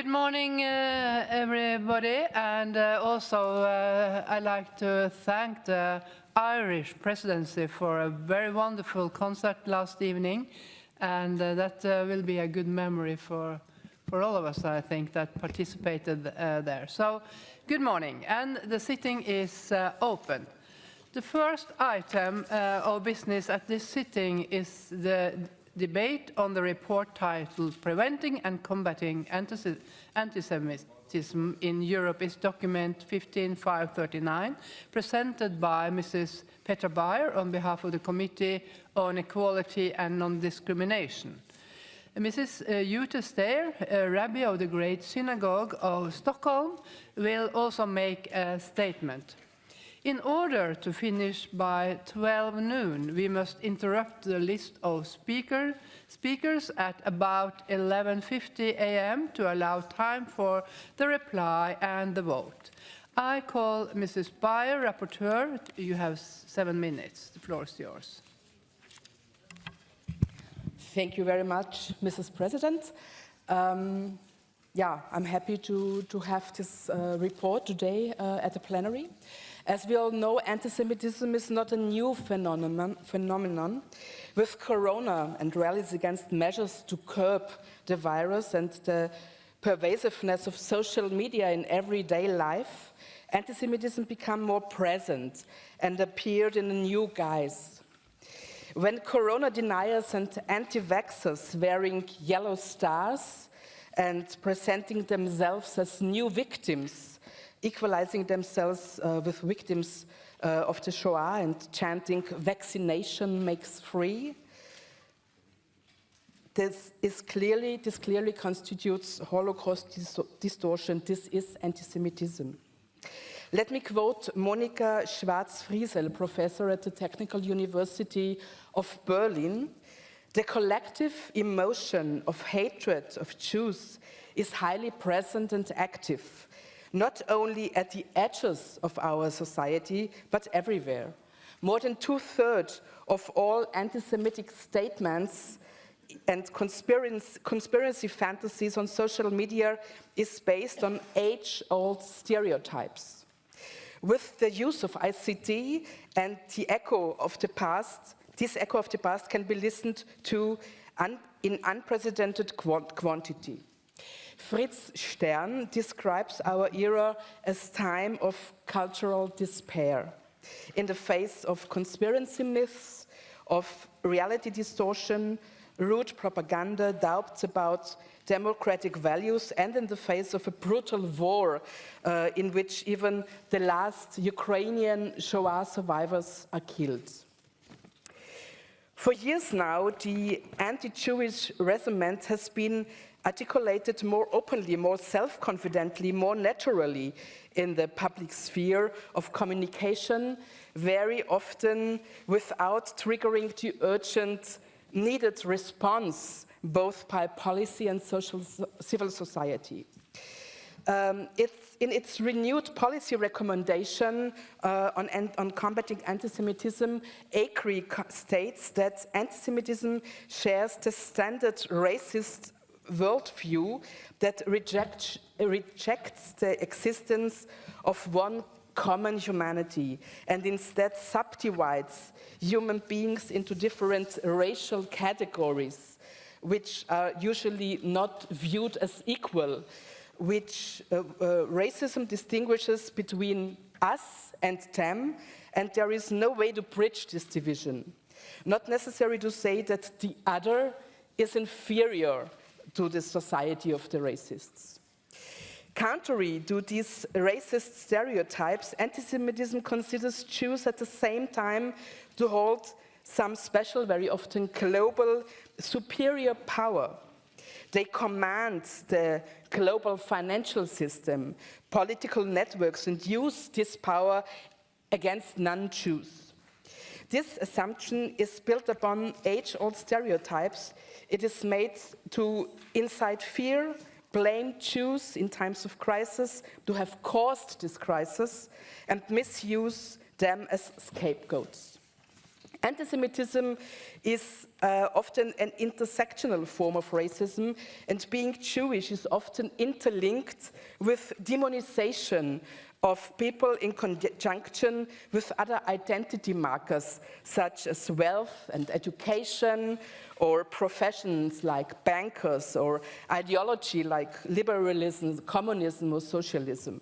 Good morning, everybody, and also I'd like to thank the Irish presidency for a very wonderful concert last evening, and that will be a good memory for all of us, I think, that participated there. So, good morning, and the sitting is open. The first item of business at this sitting is the debate on the report titled Preventing and Combating Anti-Semitism in Europe is document 15539, presented by Mrs. Petra Beyer on behalf of the Committee on Equality and Non-Discrimination. Mrs. Jute Steyer, Rabbi of the Great Synagogue of Stockholm, will also make a statement. In order to finish by 12 noon, we must interrupt the list of speakers at about 11:50 a.m. to allow time for the reply and the vote. I call Mrs. Beyer, rapporteur. You have 7 minutes. The floor is yours. Thank you very much, Mrs. President. I'm happy to have this report today at the plenary. As we all know, anti-Semitism is not a new phenomenon. With Corona and rallies against measures to curb the virus and the pervasiveness of social media in everyday life, anti-Semitism became more present and appeared in a new guise. When Corona deniers and anti-vaxxers wearing yellow stars and presenting themselves as new victims, equalizing themselves with victims of the Shoah and chanting "vaccination makes free," this clearly constitutes Holocaust distortion. This is anti-Semitism. Let me quote Monika Schwarz-Friesel, professor at the Technical University of Berlin. The collective emotion of hatred of Jews is highly present and active, not only at the edges of our society, but everywhere. More than 2/3 of all anti-Semitic statements and conspiracy fantasies on social media is based on age-old stereotypes. With the use of ICT and the echo of the past, this echo of the past can be listened to in unprecedented quantity. Fritz Stern describes our era as time of cultural despair. In the face of conspiracy myths, of reality distortion, rude propaganda, doubts about democratic values, and in the face of a brutal war in which even the last Ukrainian Shoah survivors are killed. For years now, the anti-Jewish resentment has been articulated more openly, more self-confidently, more naturally in the public sphere of communication, very often without triggering the urgent, needed response, both by policy and civil society. In its renewed policy recommendation on combating anti-Semitism, ACRI states that anti-Semitism shares the standard racist worldview that rejects the existence of one common humanity and instead subdivides human beings into different racial categories, which are usually not viewed as equal, which racism distinguishes between us and them, and there is no way to bridge this division. Not necessary to say that the other is inferior to the society of the racists. Contrary to these racist stereotypes, anti-Semitism considers Jews at the same time to hold some special, very often global, superior power. They command the global financial system, political networks, and use this power against non-Jews. This assumption is built upon age-old stereotypes. It is made to incite fear, blame Jews in times of crisis, to have caused this crisis, and misuse them as scapegoats. Anti-Semitism is often an intersectional form of racism, and being Jewish is often interlinked with demonization of people in conjunction with other identity markers, such as wealth and education, or professions like bankers, or ideology like liberalism, communism, or socialism.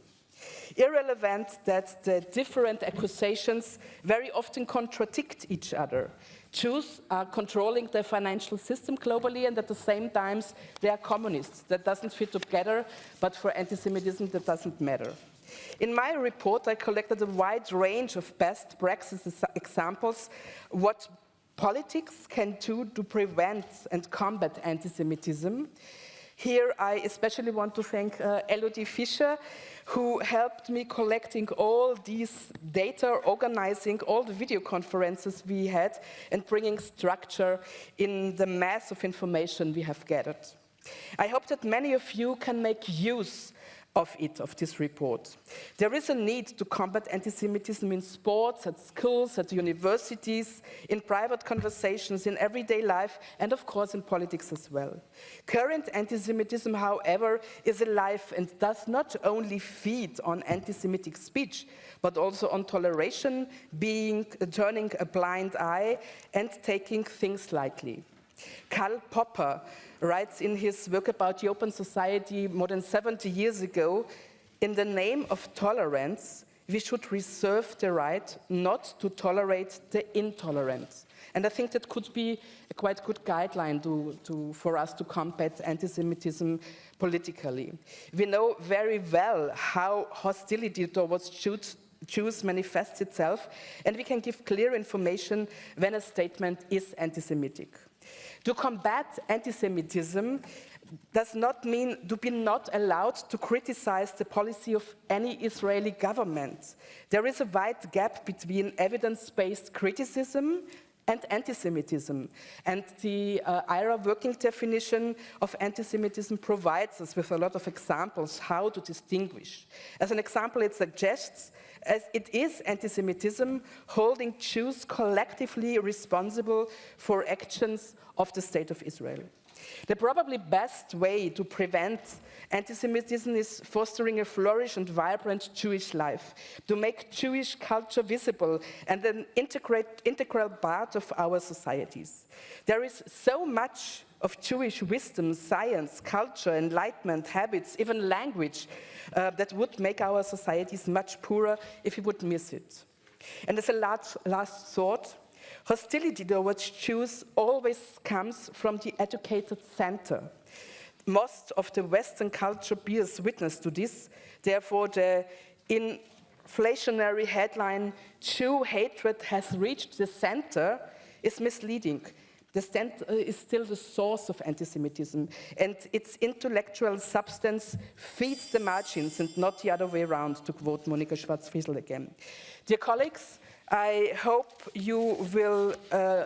Irrelevant that the different accusations very often contradict each other. Jews are controlling the financial system globally, and at the same time they are communists. That doesn't fit together, but for anti-Semitism that doesn't matter. In my report, I collected a wide range of best practice examples what politics can do to prevent and combat anti-Semitism. Here I especially want to thank Elodie Fischer, who helped me collecting all these data, organizing all the video conferences we had, and bringing structure in the mass of information we have gathered. I hope that many of you can make use of this report. There is a need to combat anti-Semitism in sports, at schools, at universities, in private conversations, in everyday life, and of course in politics as well. Current anti-Semitism, however, is alive and does not only feed on anti-Semitic speech, but also on toleration, turning a blind eye, and taking things lightly. Karl Popper writes in his work about the open society more than 70 years ago, in the name of tolerance, we should reserve the right not to tolerate the intolerant. And I think that could be a quite good guideline for us to combat anti-Semitism politically. We know very well how hostility towards Jews manifests itself, and we can give clear information when a statement is anti-Semitic. To combat anti-Semitism does not mean to be not allowed to criticize the policy of any Israeli government. There is a wide gap between evidence-based criticism and anti-Semitism. And the IRA working definition of anti-Semitism provides us with a lot of examples how to distinguish. As an example, it suggests as it is anti-Semitism holding Jews collectively responsible for actions of the State of Israel. The probably best way to prevent anti-Semitism is fostering a flourish and vibrant Jewish life, to make Jewish culture visible and an integral part of our societies. There is so much of Jewish wisdom, science, culture, enlightenment, habits, even language, that would make our societies much poorer if we would miss it. And as a last thought, hostility towards Jews always comes from the educated center. Most of the Western culture bears witness to this. Therefore, the inflationary headline, "Jew hatred has reached the center," is misleading. The center is still the source of anti-Semitism, and its intellectual substance feeds the margins and not the other way around, to quote Monika Schwarz-Friesel again. Dear colleagues, I hope you will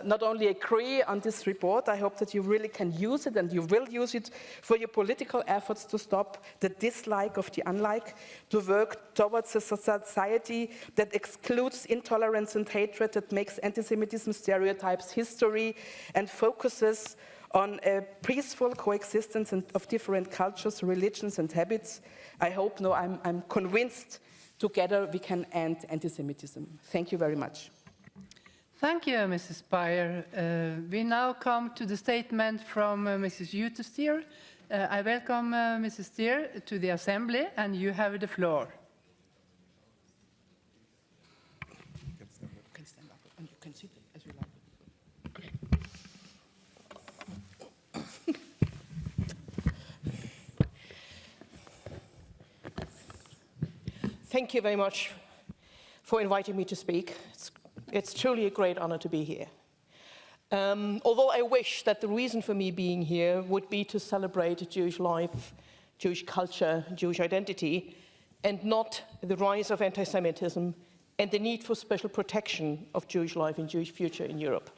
not only agree on this report, I hope that you really can use it, and you will use it for your political efforts to stop the dislike of the unlike, to work towards a society that excludes intolerance and hatred, that makes anti-Semitism stereotypes history, and focuses on a peaceful coexistence of different cultures, religions, and habits. I hope, no, I'm convinced together we can end anti-Semitism. Thank you very much. Thank you, Mrs. Beyer. We now come to the statement from Mrs. Jutta Stier. I welcome Mrs. Stier to the Assembly, and you have the floor. You can stand up and you can sit as you like. Thank you very much for inviting me to speak. It's truly a great honor to be here. Although I wish that the reason for me being here would be to celebrate Jewish life, Jewish culture, Jewish identity, and not the rise of anti-Semitism and the need for special protection of Jewish life and Jewish future in Europe.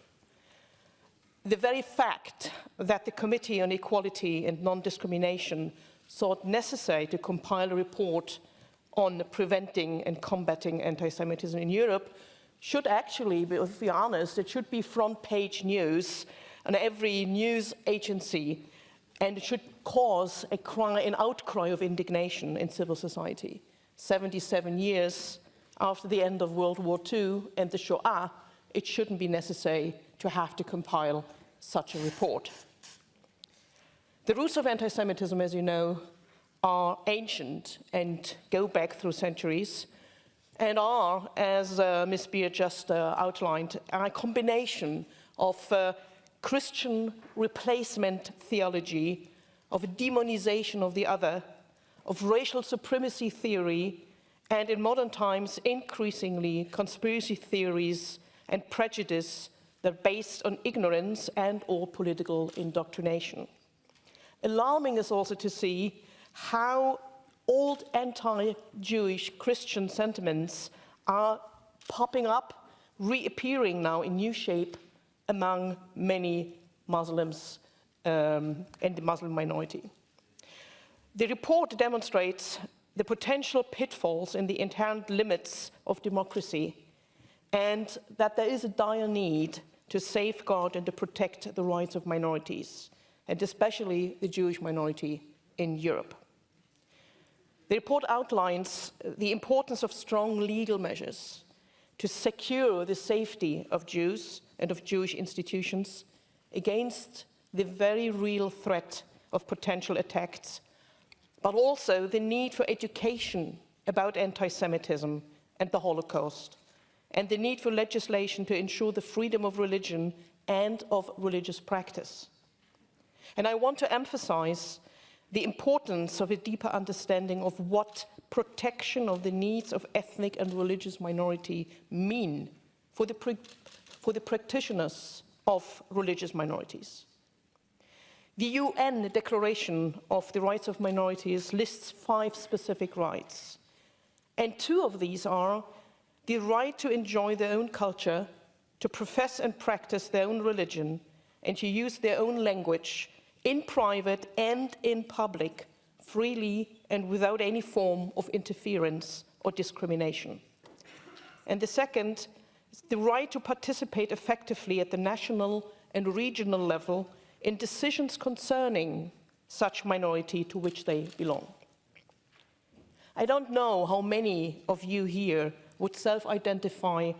The very fact that the Committee on Equality and Non-Discrimination thought necessary to compile a report on preventing and combating anti-Semitism in Europe should actually, if we're honest, it should be front page news on every news agency, and it should cause an outcry of indignation in civil society. 77 years after the end of World War II and the Shoah, it shouldn't be necessary to have to compile such a report. The roots of anti-Semitism, as you know, are ancient and go back through centuries, and are, as Ms. Beer just outlined, a combination of Christian replacement theology, of demonization of the other, of racial supremacy theory, and in modern times, increasingly, conspiracy theories and prejudice that are based on ignorance and or political indoctrination. Alarming is also to see how old anti-Jewish Christian sentiments are popping up, reappearing now in new shape among many Muslims and the Muslim minority. The report demonstrates the potential pitfalls in the inherent limits of democracy, and that there is a dire need to safeguard and to protect the rights of minorities, and especially the Jewish minority in Europe. The report outlines the importance of strong legal measures to secure the safety of Jews and of Jewish institutions against the very real threat of potential attacks, but also the need for education about anti-Semitism and the Holocaust, and the need for legislation to ensure the freedom of religion and of religious practice. And I want to emphasize the importance of a deeper understanding of what protection of the needs of ethnic and religious minority mean for the practitioners of religious minorities. The UN Declaration of the Rights of Minorities lists 5 specific rights, and 2 of these are the right to enjoy their own culture, to profess and practice their own religion, and to use their own language in private and in public, freely and without any form of interference or discrimination. And the second is the right to participate effectively at the national and regional level in decisions concerning such minority to which they belong. I don't know how many of you here would self-identify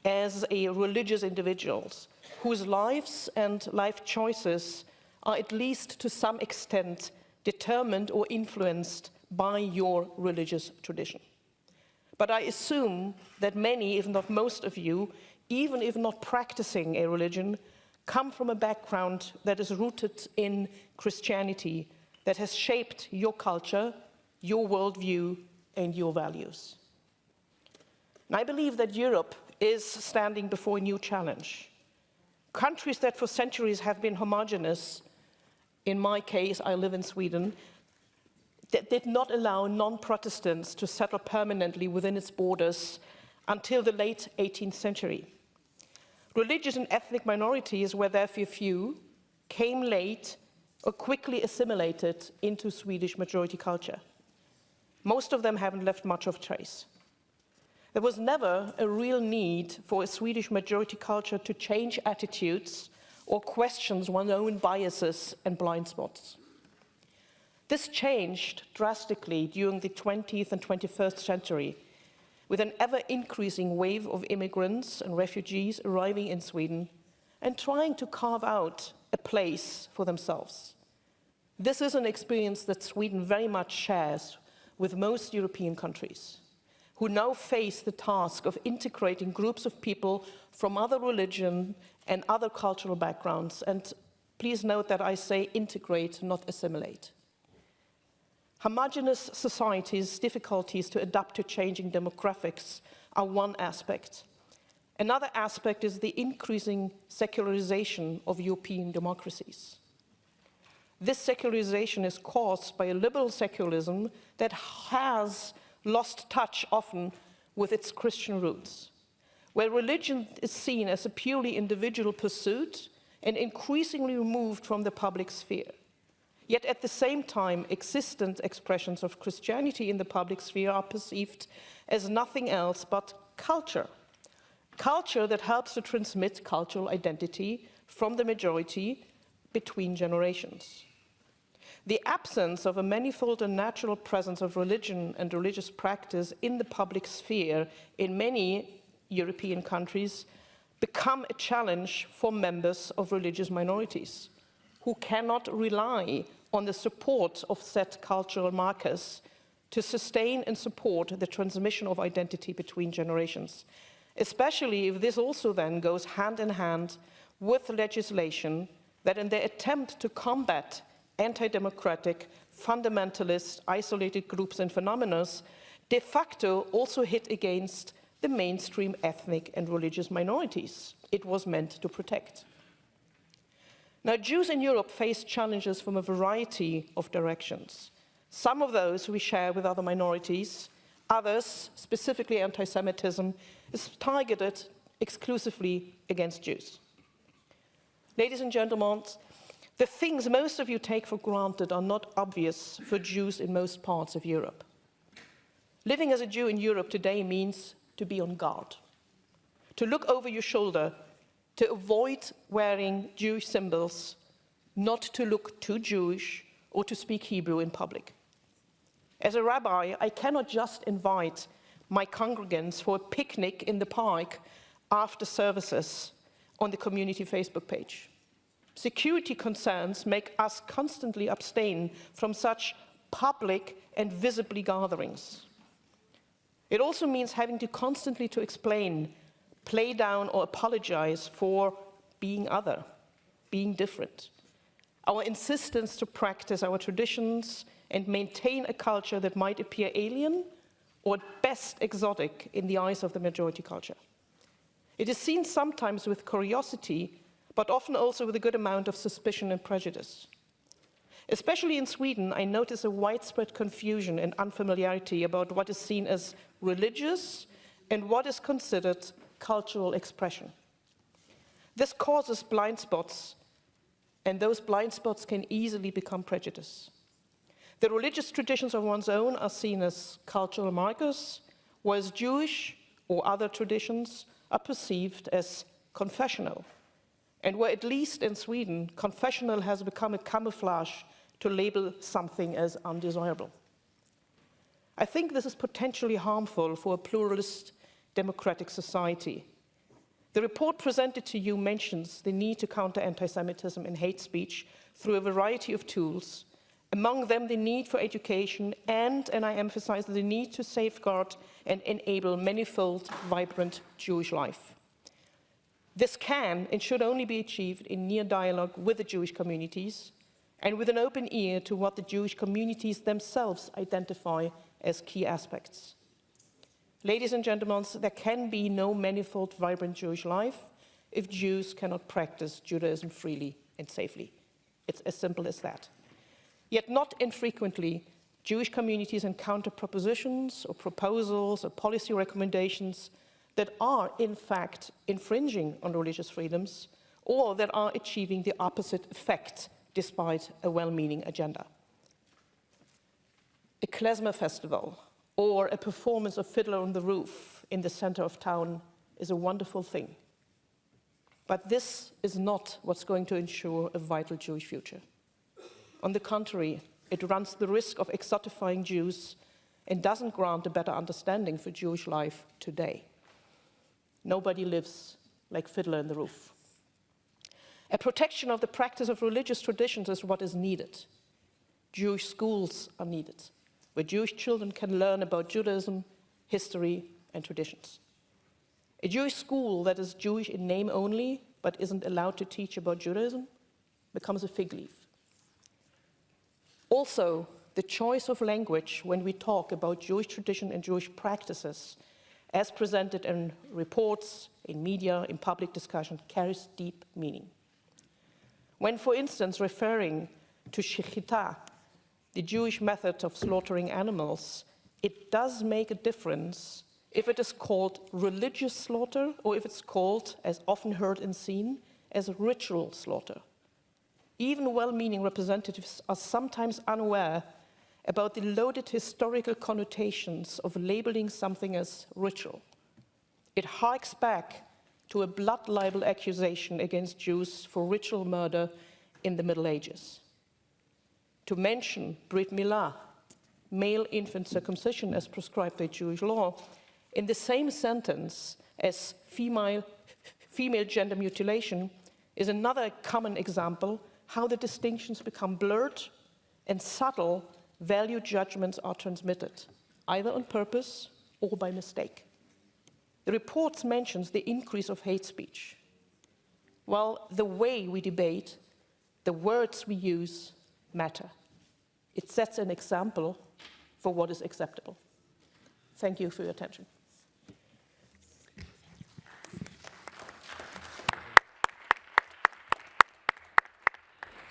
as a religious individuals whose lives and life choices are at least to some extent determined or influenced by your religious tradition. But I assume that many, if not most of you, even if not practicing a religion, come from a background that is rooted in Christianity, that has shaped your culture, your worldview, and your values. And I believe that Europe is standing before a new challenge. Countries that for centuries have been homogeneous, in my case, I live in Sweden, that did not allow non-Protestants to settle permanently within its borders until the late 18th century. Religious and ethnic minorities were therefore few, came late, or quickly assimilated into Swedish majority culture. Most of them haven't left much of trace. There was never a real need for a Swedish majority culture to change attitudes or questions one's own biases and blind spots. This changed drastically during the 20th and 21st century, with an ever-increasing wave of immigrants and refugees arriving in Sweden and trying to carve out a place for themselves. This is an experience that Sweden very much shares with most European countries, who now face the task of integrating groups of people from other religion and other cultural backgrounds. And please note that I say integrate, not assimilate. Homogeneous societies' difficulties to adapt to changing demographics are one aspect. Another aspect is the increasing secularization of European democracies. This secularization is caused by a liberal secularism that has lost touch often with its Christian roots, where religion is seen as a purely individual pursuit and increasingly removed from the public sphere. Yet at the same time, existent expressions of Christianity in the public sphere are perceived as nothing else but culture, culture that helps to transmit cultural identity from the majority between generations. The absence of a manifold and natural presence of religion and religious practice in the public sphere in many European countries become a challenge for members of religious minorities who cannot rely on the support of set cultural markers to sustain and support the transmission of identity between generations, especially if this also then goes hand in hand with legislation that, in their attempt to combat anti-democratic, fundamentalist, isolated groups and phenomena, de facto also hit against the mainstream ethnic and religious minorities it was meant to protect. Now, Jews in Europe face challenges from a variety of directions. Some of those we share with other minorities, others, specifically anti-Semitism, is targeted exclusively against Jews. Ladies and gentlemen, the things most of you take for granted are not obvious for Jews in most parts of Europe. Living as a Jew in Europe today means to be on guard, to look over your shoulder, to avoid wearing Jewish symbols, not to look too Jewish or to speak Hebrew in public. As a rabbi, I cannot just invite my congregants for a picnic in the park after services on the community Facebook page. Security concerns make us constantly abstain from such public and visibly gatherings. It also means having to constantly explain, play down or apologize for being other, being different. Our insistence to practice our traditions and maintain a culture that might appear alien or at best exotic in the eyes of the majority culture. It is seen sometimes with curiosity, but often also with a good amount of suspicion and prejudice. Especially in Sweden, I notice a widespread confusion and unfamiliarity about what is seen as religious and what is considered cultural expression. This causes blind spots, and those blind spots can easily become prejudice. The religious traditions of one's own are seen as cultural markers, whereas Jewish or other traditions are perceived as confessional. And where, at least in Sweden, confessional has become a camouflage to label something as undesirable. I think this is potentially harmful for a pluralist democratic society. The report presented to you mentions the need to counter anti-Semitism and hate speech through a variety of tools, among them the need for education and I emphasize, the need to safeguard and enable manifold, vibrant Jewish life. This can and should only be achieved in near dialogue with the Jewish communities and with an open ear to what the Jewish communities themselves identify as key aspects. Ladies and gentlemen, there can be no manifold, vibrant Jewish life if Jews cannot practice Judaism freely and safely. It's as simple as that. Yet not infrequently, Jewish communities encounter propositions or proposals or policy recommendations that are, in fact, infringing on religious freedoms or that are achieving the opposite effect despite a well-meaning agenda. A klezmer festival or a performance of Fiddler on the Roof in the center of town is a wonderful thing. But this is not what's going to ensure a vital Jewish future. On the contrary, it runs the risk of exotifying Jews and doesn't grant a better understanding for Jewish life today. Nobody lives like Fiddler on the Roof. A protection of the practice of religious traditions is what is needed. Jewish schools are needed, where Jewish children can learn about Judaism, history, and traditions. A Jewish school that is Jewish in name only, but isn't allowed to teach about Judaism, becomes a fig leaf. Also, the choice of language when we talk about Jewish tradition and Jewish practices, as presented in reports, in media, in public discussion, carries deep meaning. When, for instance, referring to shechita, the Jewish method of slaughtering animals, it does make a difference if it is called religious slaughter or if it's called, as often heard and seen, as ritual slaughter. Even well-meaning representatives are sometimes unaware about the loaded historical connotations of labeling something as ritual. It harks back to a blood libel accusation against Jews for ritual murder in the Middle Ages. To mention Brit Milah, male infant circumcision as prescribed by Jewish law, in the same sentence as female gender mutilation is another common example how the distinctions become blurred and subtle value judgments are transmitted, either on purpose or by mistake. The report mentions the increase of hate speech. Well, the way we debate, the words we use matter. It sets an example for what is acceptable. Thank you for your attention.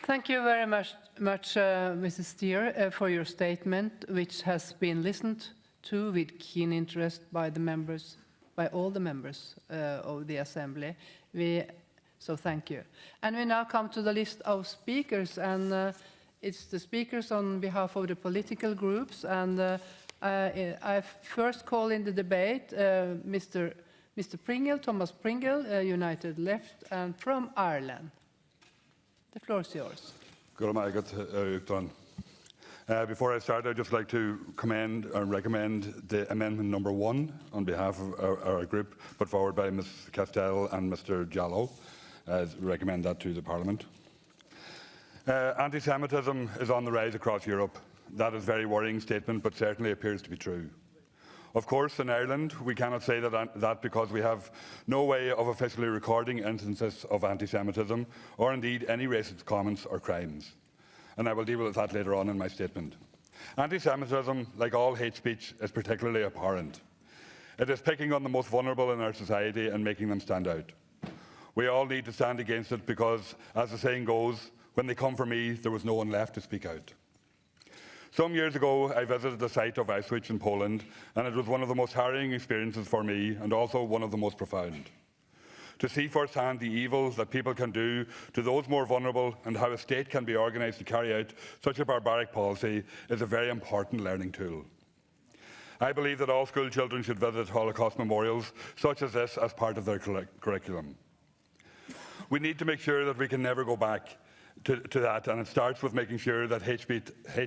Thank you very much, Mrs. Steer, for your statement, which has been listened to with keen interest by the members, by all the members of the Assembly. So thank you. And we now come to the list of speakers, and it's the speakers on behalf of the political groups. And I first call in the debate Mr. Pringle, Thomas Pringle, United Left, and from Ireland. The floor is yours. Before I start, I'd just like to commend and recommend the amendment number 1 on behalf of our group, put forward by Ms. Castell and Mr. Jallow. Recommend that to the Parliament. Anti-Semitism is on the rise across Europe. That is a very worrying statement, but certainly appears to be true. Of course, in Ireland, we cannot say that because we have no way of officially recording instances of anti-Semitism, or indeed any racist comments or crimes. And I will deal with that later on in my statement. Anti-Semitism, like all hate speech, is particularly abhorrent. It is picking on the most vulnerable in our society and making them stand out. We all need to stand against it because, as the saying goes, when they come for me, there was no one left to speak out. Some years ago, I visited the site of Auschwitz in Poland, and it was one of the most harrowing experiences for me, and also one of the most profound. To see firsthand the evil that people can do to those more vulnerable and how a state can be organised to carry out such a barbaric policy is a very important learning tool. I believe that all school children should visit Holocaust memorials such as this as part of their curriculum. We need to make sure that we can never go back to that, and it starts with making sure that hate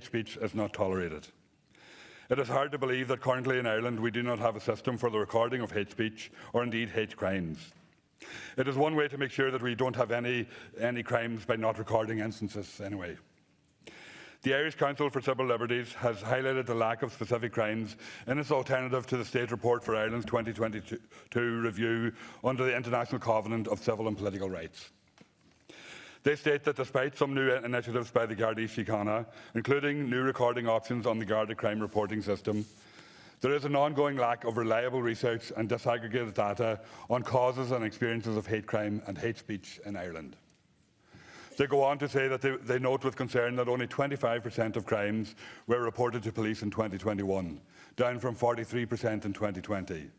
speech is not tolerated. It is hard to believe that currently in Ireland we do not have a system for the recording of hate speech or indeed hate crimes. It is one way to make sure that we don't have any crimes by not recording instances anyway. The Irish Council for Civil Liberties has highlighted the lack of specific crimes in its alternative to the State Report for Ireland's 2022 review under the International Covenant of Civil and Political Rights. They state that despite some new initiatives by the Gardaí Síochána, including new recording options on the Garda crime reporting system, there is an ongoing lack of reliable research and disaggregated data on causes and experiences of hate crime and hate speech in Ireland. They go on to say that they note with concern that only 25% of crimes were reported to police in 2021, down from 43% in 2020.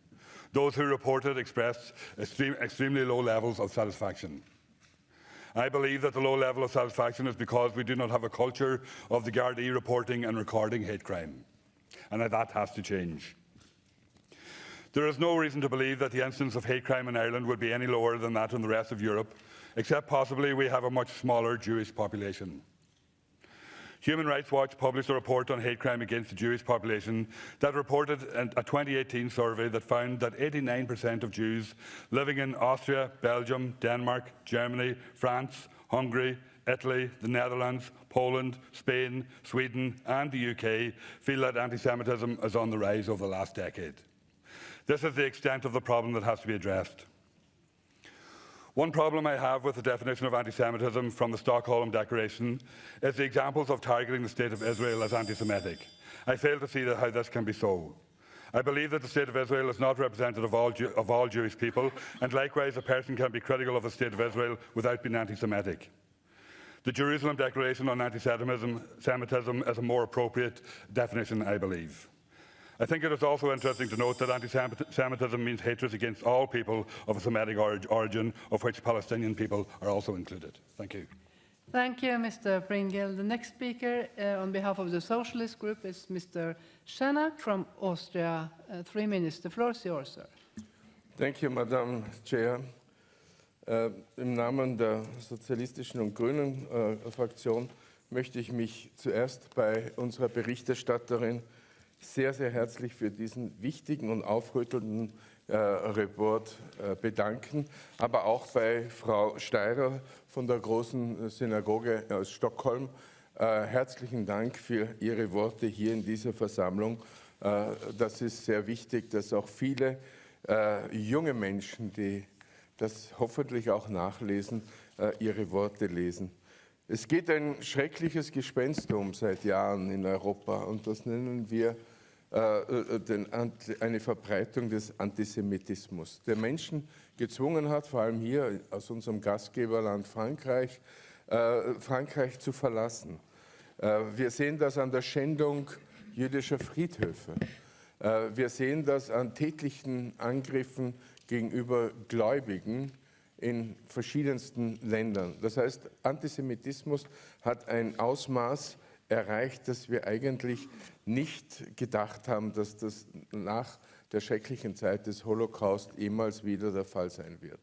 Those who reported expressed extremely low levels of satisfaction. I believe that the low level of satisfaction is because we do not have a culture of the Gardaí reporting and recording hate crime, and that has to change. There is no reason to believe that the incidence of hate crime in Ireland would be any lower than that in the rest of Europe, except possibly we have a much smaller Jewish population. Human Rights Watch published a report on hate crime against the Jewish population that reported a 2018 survey that found that 89% of Jews living in Austria, Belgium, Denmark, Germany, France, Hungary, Italy, the Netherlands, Poland, Spain, Sweden and the UK feel that anti-Semitism is on the rise over the last decade. This is the extent of the problem that has to be addressed. One problem I have with the definition of anti-Semitism from the Stockholm Declaration is the examples of targeting the State of Israel as anti-Semitic. I fail to see how this can be so. I believe that the State of Israel is not representative of all Jewish people, and likewise a person can be critical of the State of Israel without being anti-Semitic. The Jerusalem Declaration on Anti-Semitism is a more appropriate definition, I believe. I think it is also interesting to note that anti-Semitism means hatred against all people of a Semitic origin, of which Palestinian people are also included. Thank you. Thank you, Mr. Pringle. The next speaker on behalf of the Socialist Group is Mr. Schenak from Austria. 3 minutes. The floor is yours, sir. Thank you, Madam Chair. Im Namen der Sozialistischen und Grünen Fraktion möchte ich mich zuerst bei unserer Berichterstatterin sehr, sehr herzlich für diesen wichtigen und aufrüttelnden Report bedanken, aber auch bei Frau Steirer von der Großen Synagoge aus Stockholm. Herzlichen Dank für Ihre Worte hier in dieser Versammlung. Das ist sehr wichtig, dass auch viele junge Menschen, die das hoffentlich auch nachlesen, ihre Worte lesen. Es geht ein schreckliches Gespenst um seit Jahren in Europa und das nennen wir eine Verbreitung des Antisemitismus, der Menschen gezwungen hat, vor allem hier aus unserem Gastgeberland Frankreich, Frankreich zu verlassen. Wir sehen das an der Schändung jüdischer Friedhöfe. Wir sehen das an tätlichen Angriffen gegenüber Gläubigen in verschiedensten Ländern. Das heißt, Antisemitismus hat ein Ausmaß erreicht, das wir eigentlich nicht gedacht haben, dass das nach der schrecklichen Zeit des Holocaust jemals wieder der Fall sein wird.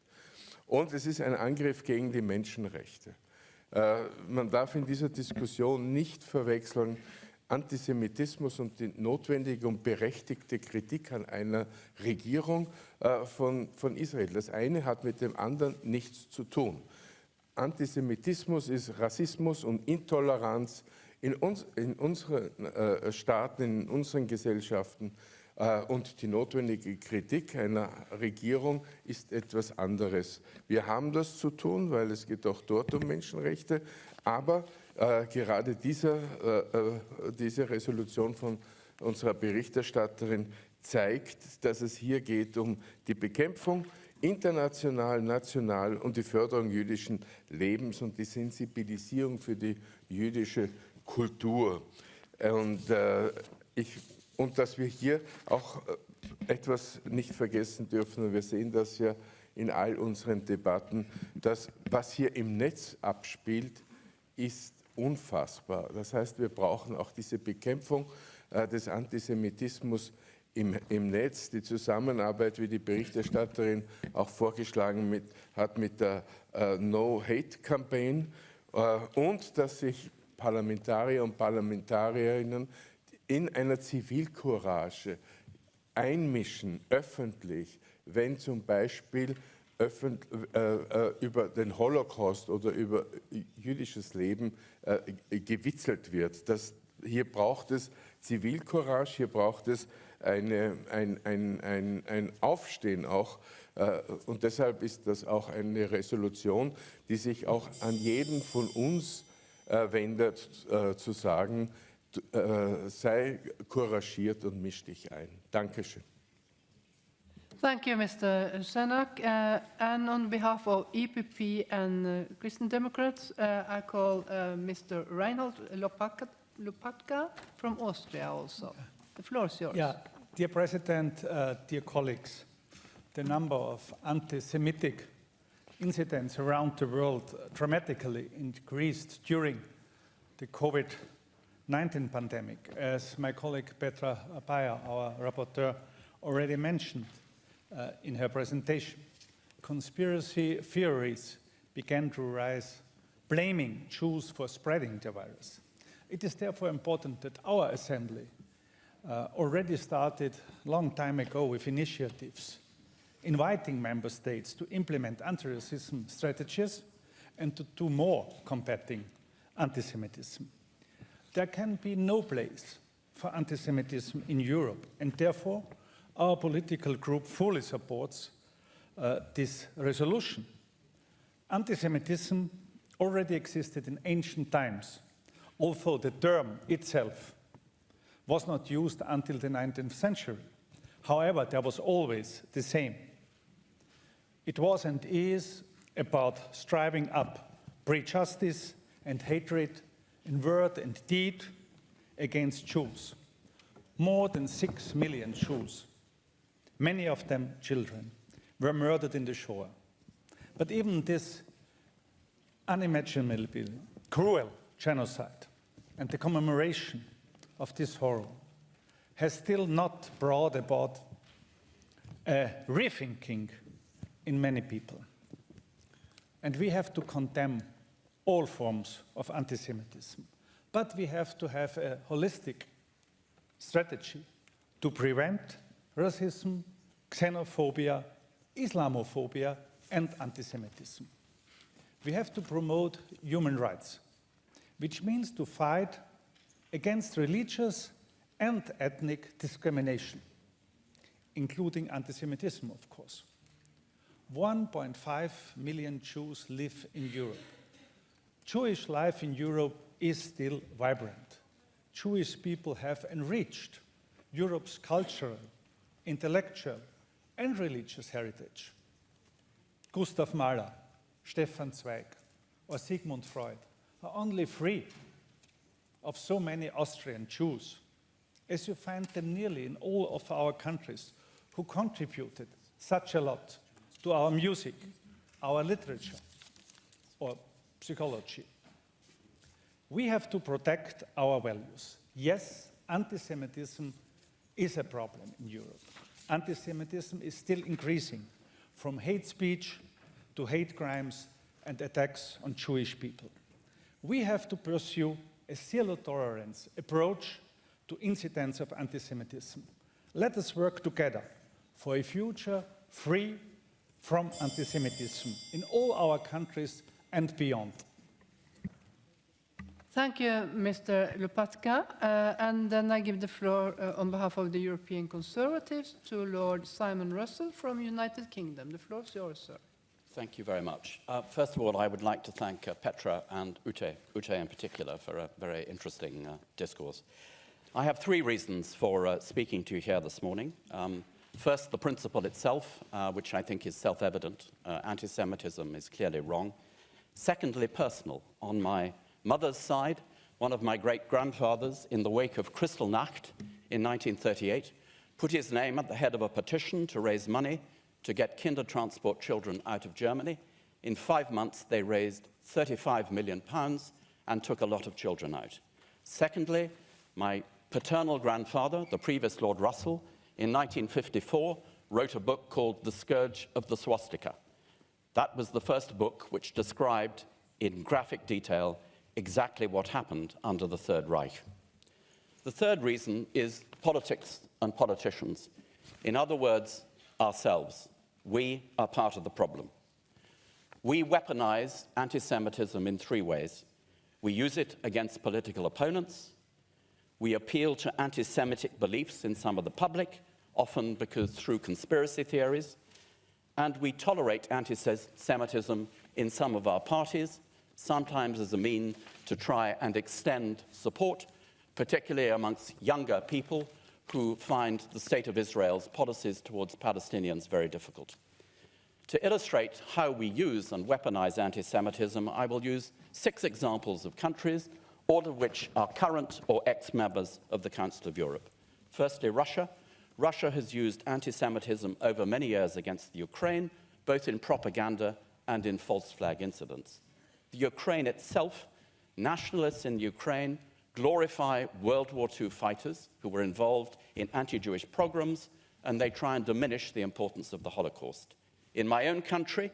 Und es ist ein Angriff gegen die Menschenrechte. Man darf in dieser Diskussion nicht verwechseln Antisemitismus und die notwendige und berechtigte Kritik an einer Regierung von Israel. Das eine hat mit dem anderen nichts zu tun. Antisemitismus ist Rassismus und Intoleranz in unseren Staaten, in unseren Gesellschaften. Und die notwendige Kritik einer Regierung ist etwas anderes. Wir haben das zu tun, weil es geht auch dort um Menschenrechte, aber gerade diese Resolution von unserer Berichterstatterin zeigt, dass es hier geht um die Bekämpfung international, national und die Förderung jüdischen Lebens und die Sensibilisierung für die jüdische Kultur. Und dass wir hier auch etwas nicht vergessen dürfen, und wir sehen das ja in all unseren Debatten, dass was hier im Netz abspielt, ist unfassbar. Das heißt, wir brauchen auch diese Bekämpfung des Antisemitismus im Netz, die Zusammenarbeit, wie die Berichterstatterin auch vorgeschlagen hat mit der No-Hate-Campaign und dass sich Parlamentarier und Parlamentarierinnen in einer Zivilcourage einmischen, öffentlich, wenn zum Beispiel über den Holocaust oder über jüdisches Leben gewitzelt wird. Hier braucht es Zivilcourage, hier braucht es ein Aufstehen auch. Und deshalb ist das auch eine Resolution, die sich auch an jeden von uns wendet, zu sagen, sei couragiert und misch dich ein. Dankeschön. Thank you, Mr. Senak. And on behalf of EPP and Christian Democrats, I call Mr. Reinhold Lopatka from Austria also. The floor is yours. Yeah, dear President, dear colleagues, the number of anti-Semitic incidents around the world dramatically increased during the COVID-19 pandemic. As my colleague Petra Bayer, our rapporteur, already mentioned in her presentation, conspiracy theories began to rise, blaming Jews for spreading the virus. It is therefore important that our assembly already started a long time ago with initiatives inviting member states to implement anti-racism strategies and to do more combating anti-Semitism. There can be no place for anti-Semitism in Europe, and therefore our political group fully supports this resolution. Anti-Semitism already existed in ancient times, although the term itself was not used until the 19th century. However, there was always the same. It was and is about striving up prejudice and hatred in word and deed against Jews. More than 6 million Jews, many of them children, were murdered in the Shoah. But even this unimaginably cruel genocide and the commemoration of this horror has still not brought about a rethinking in many people. and we have to condemn all forms of anti-Semitism. But we have to have a holistic strategy to prevent racism, xenophobia, Islamophobia, and anti-Semitism. We have to promote human rights, which means to fight against religious and ethnic discrimination, including anti-Semitism, of course. 1.5 million Jews live in Europe. Jewish life in Europe is still vibrant. Jewish people have enriched Europe's cultural, intellectual, and religious heritage. Gustav Mahler, Stefan Zweig, or Sigmund Freud are only three of so many Austrian Jews, as you find them nearly in all of our countries, who contributed such a lot to our music, our literature, or psychology. We have to protect our values. Yes, anti-Semitism is a problem in Europe. Anti-Semitism is still increasing, from hate speech to hate crimes and attacks on Jewish people. We have to pursue a zero-tolerance approach to incidents of anti-Semitism. Let us work together for a future free from anti-Semitism in all our countries and beyond. Thank you, Mr. Lopatka. And then I give the floor on behalf of the European Conservatives to Lord Simon Russell from United Kingdom. The floor is yours, sir. Thank you very much. First of all, I would like to thank Petra and Ute in particular, for a very interesting discourse. I have three reasons for speaking to you here this morning. First, the principle itself, which I think is self-evident. Anti-Semitism is clearly wrong. Secondly, personal. On my mother's side, one of my great-grandfathers, in the wake of Kristallnacht in 1938, put his name at the head of a petition to raise money to get Kindertransport children out of Germany. In 5 months, they raised £35 million and took a lot of children out. Secondly, my paternal grandfather, the previous Lord Russell, in 1954, wrote a book called The Scourge of the Swastika. That was the first book which described in graphic detail exactly what happened under the Third Reich. The third reason is politics and politicians. In other words, ourselves. We are part of the problem. We weaponize anti-Semitism in three ways. We use it against political opponents. We appeal to anti-Semitic beliefs in some of the public, often because through conspiracy theories. And we tolerate anti-Semitism in some of our parties, sometimes as a mean to try and extend support, particularly amongst younger people who find the State of Israel's policies towards Palestinians very difficult. To illustrate how we use and weaponize anti-Semitism, I will use 6 examples of countries, all of which are current or ex-members of the Council of Europe. Firstly, Russia. Russia has used anti-Semitism over many years against the Ukraine, both in propaganda and in false flag incidents. The Ukraine itself, nationalists in Ukraine glorify World War II fighters who were involved in anti-Jewish pogroms, and they try and diminish the importance of the Holocaust. In my own country,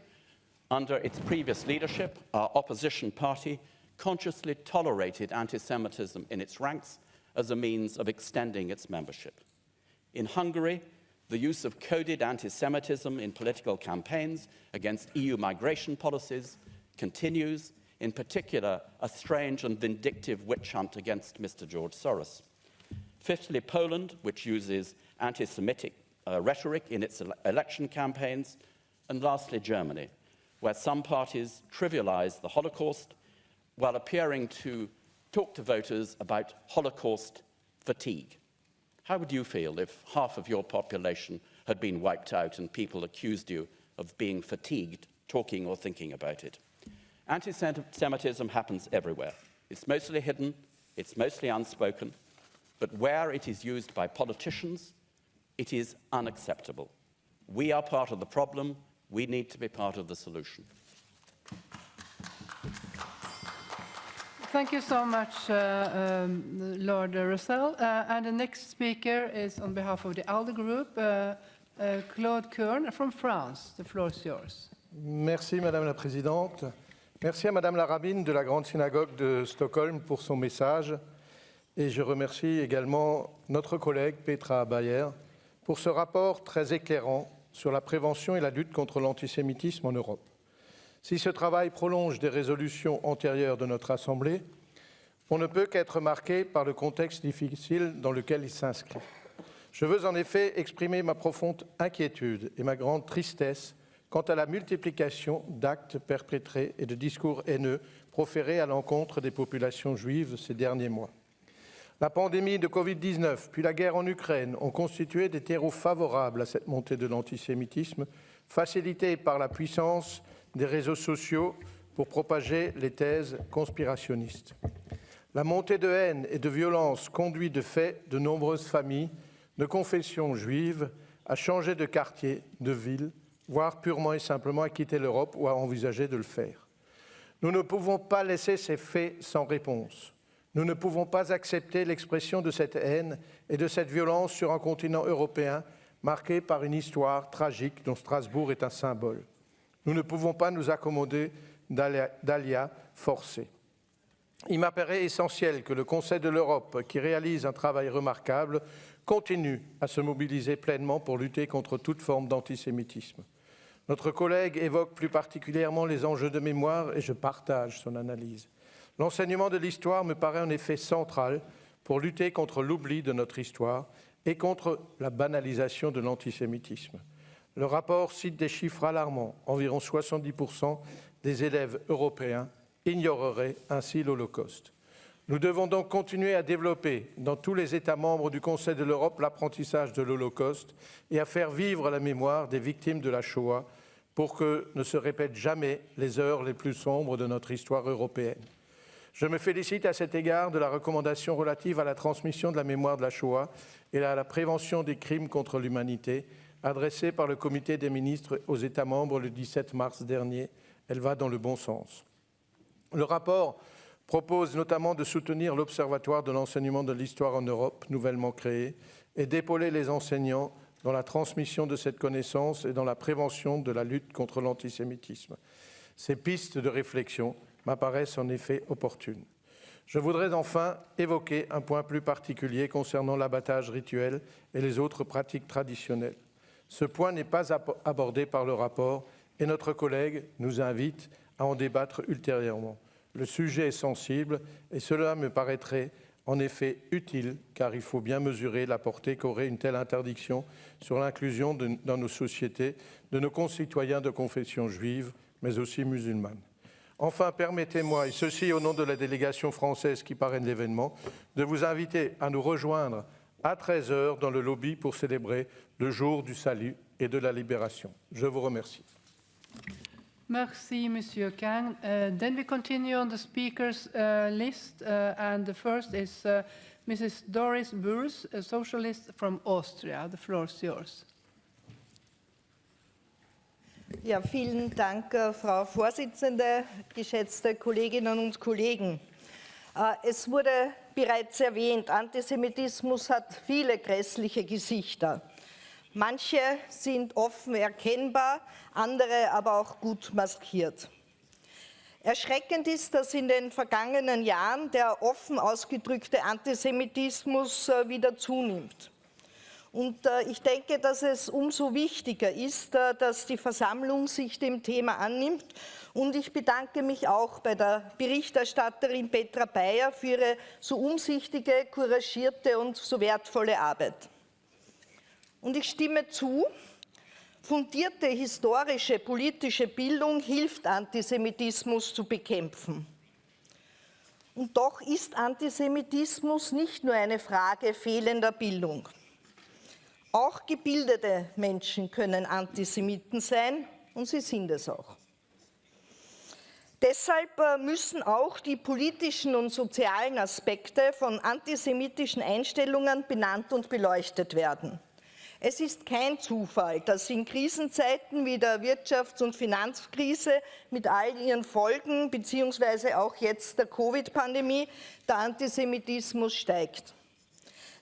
under its previous leadership, our opposition party consciously tolerated anti-Semitism in its ranks as a means of extending its membership. In Hungary, the use of coded anti-Semitism in political campaigns against EU migration policies continues, in particular, a strange and vindictive witch hunt against Mr. George Soros. Fifthly, Poland, which uses anti-Semitic rhetoric in its election campaigns. And lastly, Germany, where some parties trivialize the Holocaust while appearing to talk to voters about Holocaust fatigue. How would you feel if half of your population had been wiped out and people accused you of being fatigued talking or thinking about it? Anti-Semitism happens everywhere. It's mostly hidden, it's mostly unspoken, but where it is used by politicians, it is unacceptable. We are part of the problem. We need to be part of the solution. Thank you so much, Lord Russell. And the next speaker is on behalf of the ALDE group, Claude Kern from France. The floor is yours. Merci Madame la Présidente. Merci à Madame la rabbine de la Grande Synagogue de Stockholm pour son message. Et je remercie également notre collègue Petra Bayer pour ce rapport très éclairant sur la prévention et la lutte contre l'antisémitisme en Europe. Si ce travail prolonge des résolutions antérieures de notre Assemblée, on ne peut qu'être marqué par le contexte difficile dans lequel il s'inscrit. Je veux en effet exprimer ma profonde inquiétude et ma grande tristesse quant à la multiplication d'actes perpétrés et de discours haineux proférés à l'encontre des populations juives ces derniers mois. La pandémie de Covid-19 puis la guerre en Ukraine ont constitué des terreaux favorables à cette montée de l'antisémitisme, facilitée par la puissance des réseaux sociaux pour propager les thèses conspirationnistes. La montée de haine et de violence conduit de fait de nombreuses familles de confession juive à changer de quartier, de ville, voire purement et simplement à quitter l'Europe ou à envisager de le faire. Nous ne pouvons pas laisser ces faits sans réponse. Nous ne pouvons pas accepter l'expression de cette haine et de cette violence sur un continent européen marqué par une histoire tragique dont Strasbourg est un symbole. Nous ne pouvons pas nous accommoder d'alias forcés. Il m'apparaît essentiel que le Conseil de l'Europe, qui réalise un travail remarquable, continue à se mobiliser pleinement pour lutter contre toute forme d'antisémitisme. Notre collègue évoque plus particulièrement les enjeux de mémoire et je partage son analyse. L'enseignement de l'histoire me paraît en effet central pour lutter contre l'oubli de notre histoire et contre la banalisation de l'antisémitisme. Le rapport cite des chiffres alarmants. Environ 70% des élèves européens ignoreraient ainsi l'Holocauste. Nous devons donc continuer à développer dans tous les États membres du Conseil de l'Europe l'apprentissage de l'Holocauste et à faire vivre la mémoire des victimes de la Shoah pour que ne se répètent jamais les heures les plus sombres de notre histoire européenne. Je me félicite à cet égard de la recommandation relative à la transmission de la mémoire de la Shoah et à la prévention des crimes contre l'humanité adressée par le Comité des ministres aux États membres le 17 mars dernier. Elle va dans le bon sens. Le rapport propose notamment de soutenir l'Observatoire de l'enseignement de l'histoire en Europe, nouvellement créé, et d'épauler les enseignants dans la transmission de cette connaissance et dans la prévention de la lutte contre l'antisémitisme. Ces pistes de réflexion m'apparaissent en effet opportunes. Je voudrais enfin évoquer un point plus particulier concernant l'abattage rituel et les autres pratiques traditionnelles. Ce point n'est pas abordé par le rapport et notre collègue nous invite à en débattre ultérieurement. Le sujet est sensible et cela me paraîtrait en effet utile car il faut bien mesurer la portée qu'aurait une telle interdiction sur l'inclusion dans nos sociétés de nos concitoyens de confession juive, mais aussi musulmane. Enfin, permettez-moi, et ceci au nom de la délégation française qui parraine l'événement, de vous inviter à nous rejoindre à 13h dans le lobby pour célébrer le jour du salut et de la libération. Je vous remercie. Merci, Monsieur Kang. Then we continue on the speakers list, and the first is Mrs. Doris Burs, a socialist from Austria. The floor is yours. Ja, vielen Dank, Frau Vorsitzende, geschätzte Kolleginnen und Kollegen. Es wurde bereits erwähnt, Antisemitismus hat viele grässliche Gesichter. Manche sind offen erkennbar, andere aber auch gut maskiert. Erschreckend ist, dass in den vergangenen Jahren der offen ausgedrückte Antisemitismus wieder zunimmt. Und ich denke, dass es umso wichtiger ist, dass die Versammlung sich dem Thema annimmt. Und ich bedanke mich auch bei der Berichterstatterin Petra Bayer für ihre so umsichtige, couragierte und so wertvolle Arbeit. Und ich stimme zu, fundierte historische, politische Bildung hilft, Antisemitismus zu bekämpfen. Und doch ist Antisemitismus nicht nur eine Frage fehlender Bildung. Auch gebildete Menschen können Antisemiten sein und sie sind es auch. Deshalb müssen auch die politischen und sozialen Aspekte von antisemitischen Einstellungen benannt und beleuchtet werden. Es ist kein Zufall, dass in Krisenzeiten wie der Wirtschafts- und Finanzkrise mit all ihren Folgen, beziehungsweise auch jetzt der Covid-Pandemie, der Antisemitismus steigt.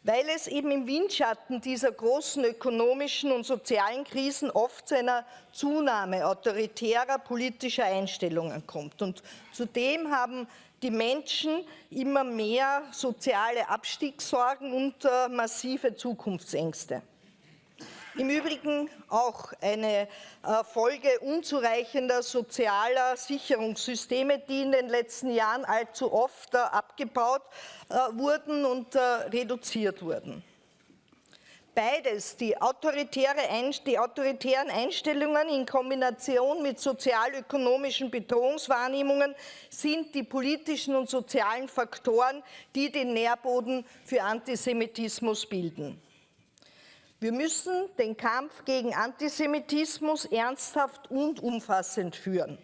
weil es eben im Windschatten dieser großen ökonomischen und sozialen Krisen oft zu einer Zunahme autoritärer politischer Einstellungen kommt. Und zudem haben die Menschen immer mehr soziale Abstiegssorgen und massive Zukunftsängste. Im Übrigen auch eine Folge unzureichender sozialer Sicherungssysteme, die in den letzten Jahren allzu oft abgebaut wurden und reduziert wurden. Beides, die autoritären Einstellungen in Kombination mit sozialökonomischen Bedrohungswahrnehmungen, sind die politischen und sozialen Faktoren, die den Nährboden für Antisemitismus bilden. Wir müssen den Kampf gegen Antisemitismus ernsthaft und umfassend führen.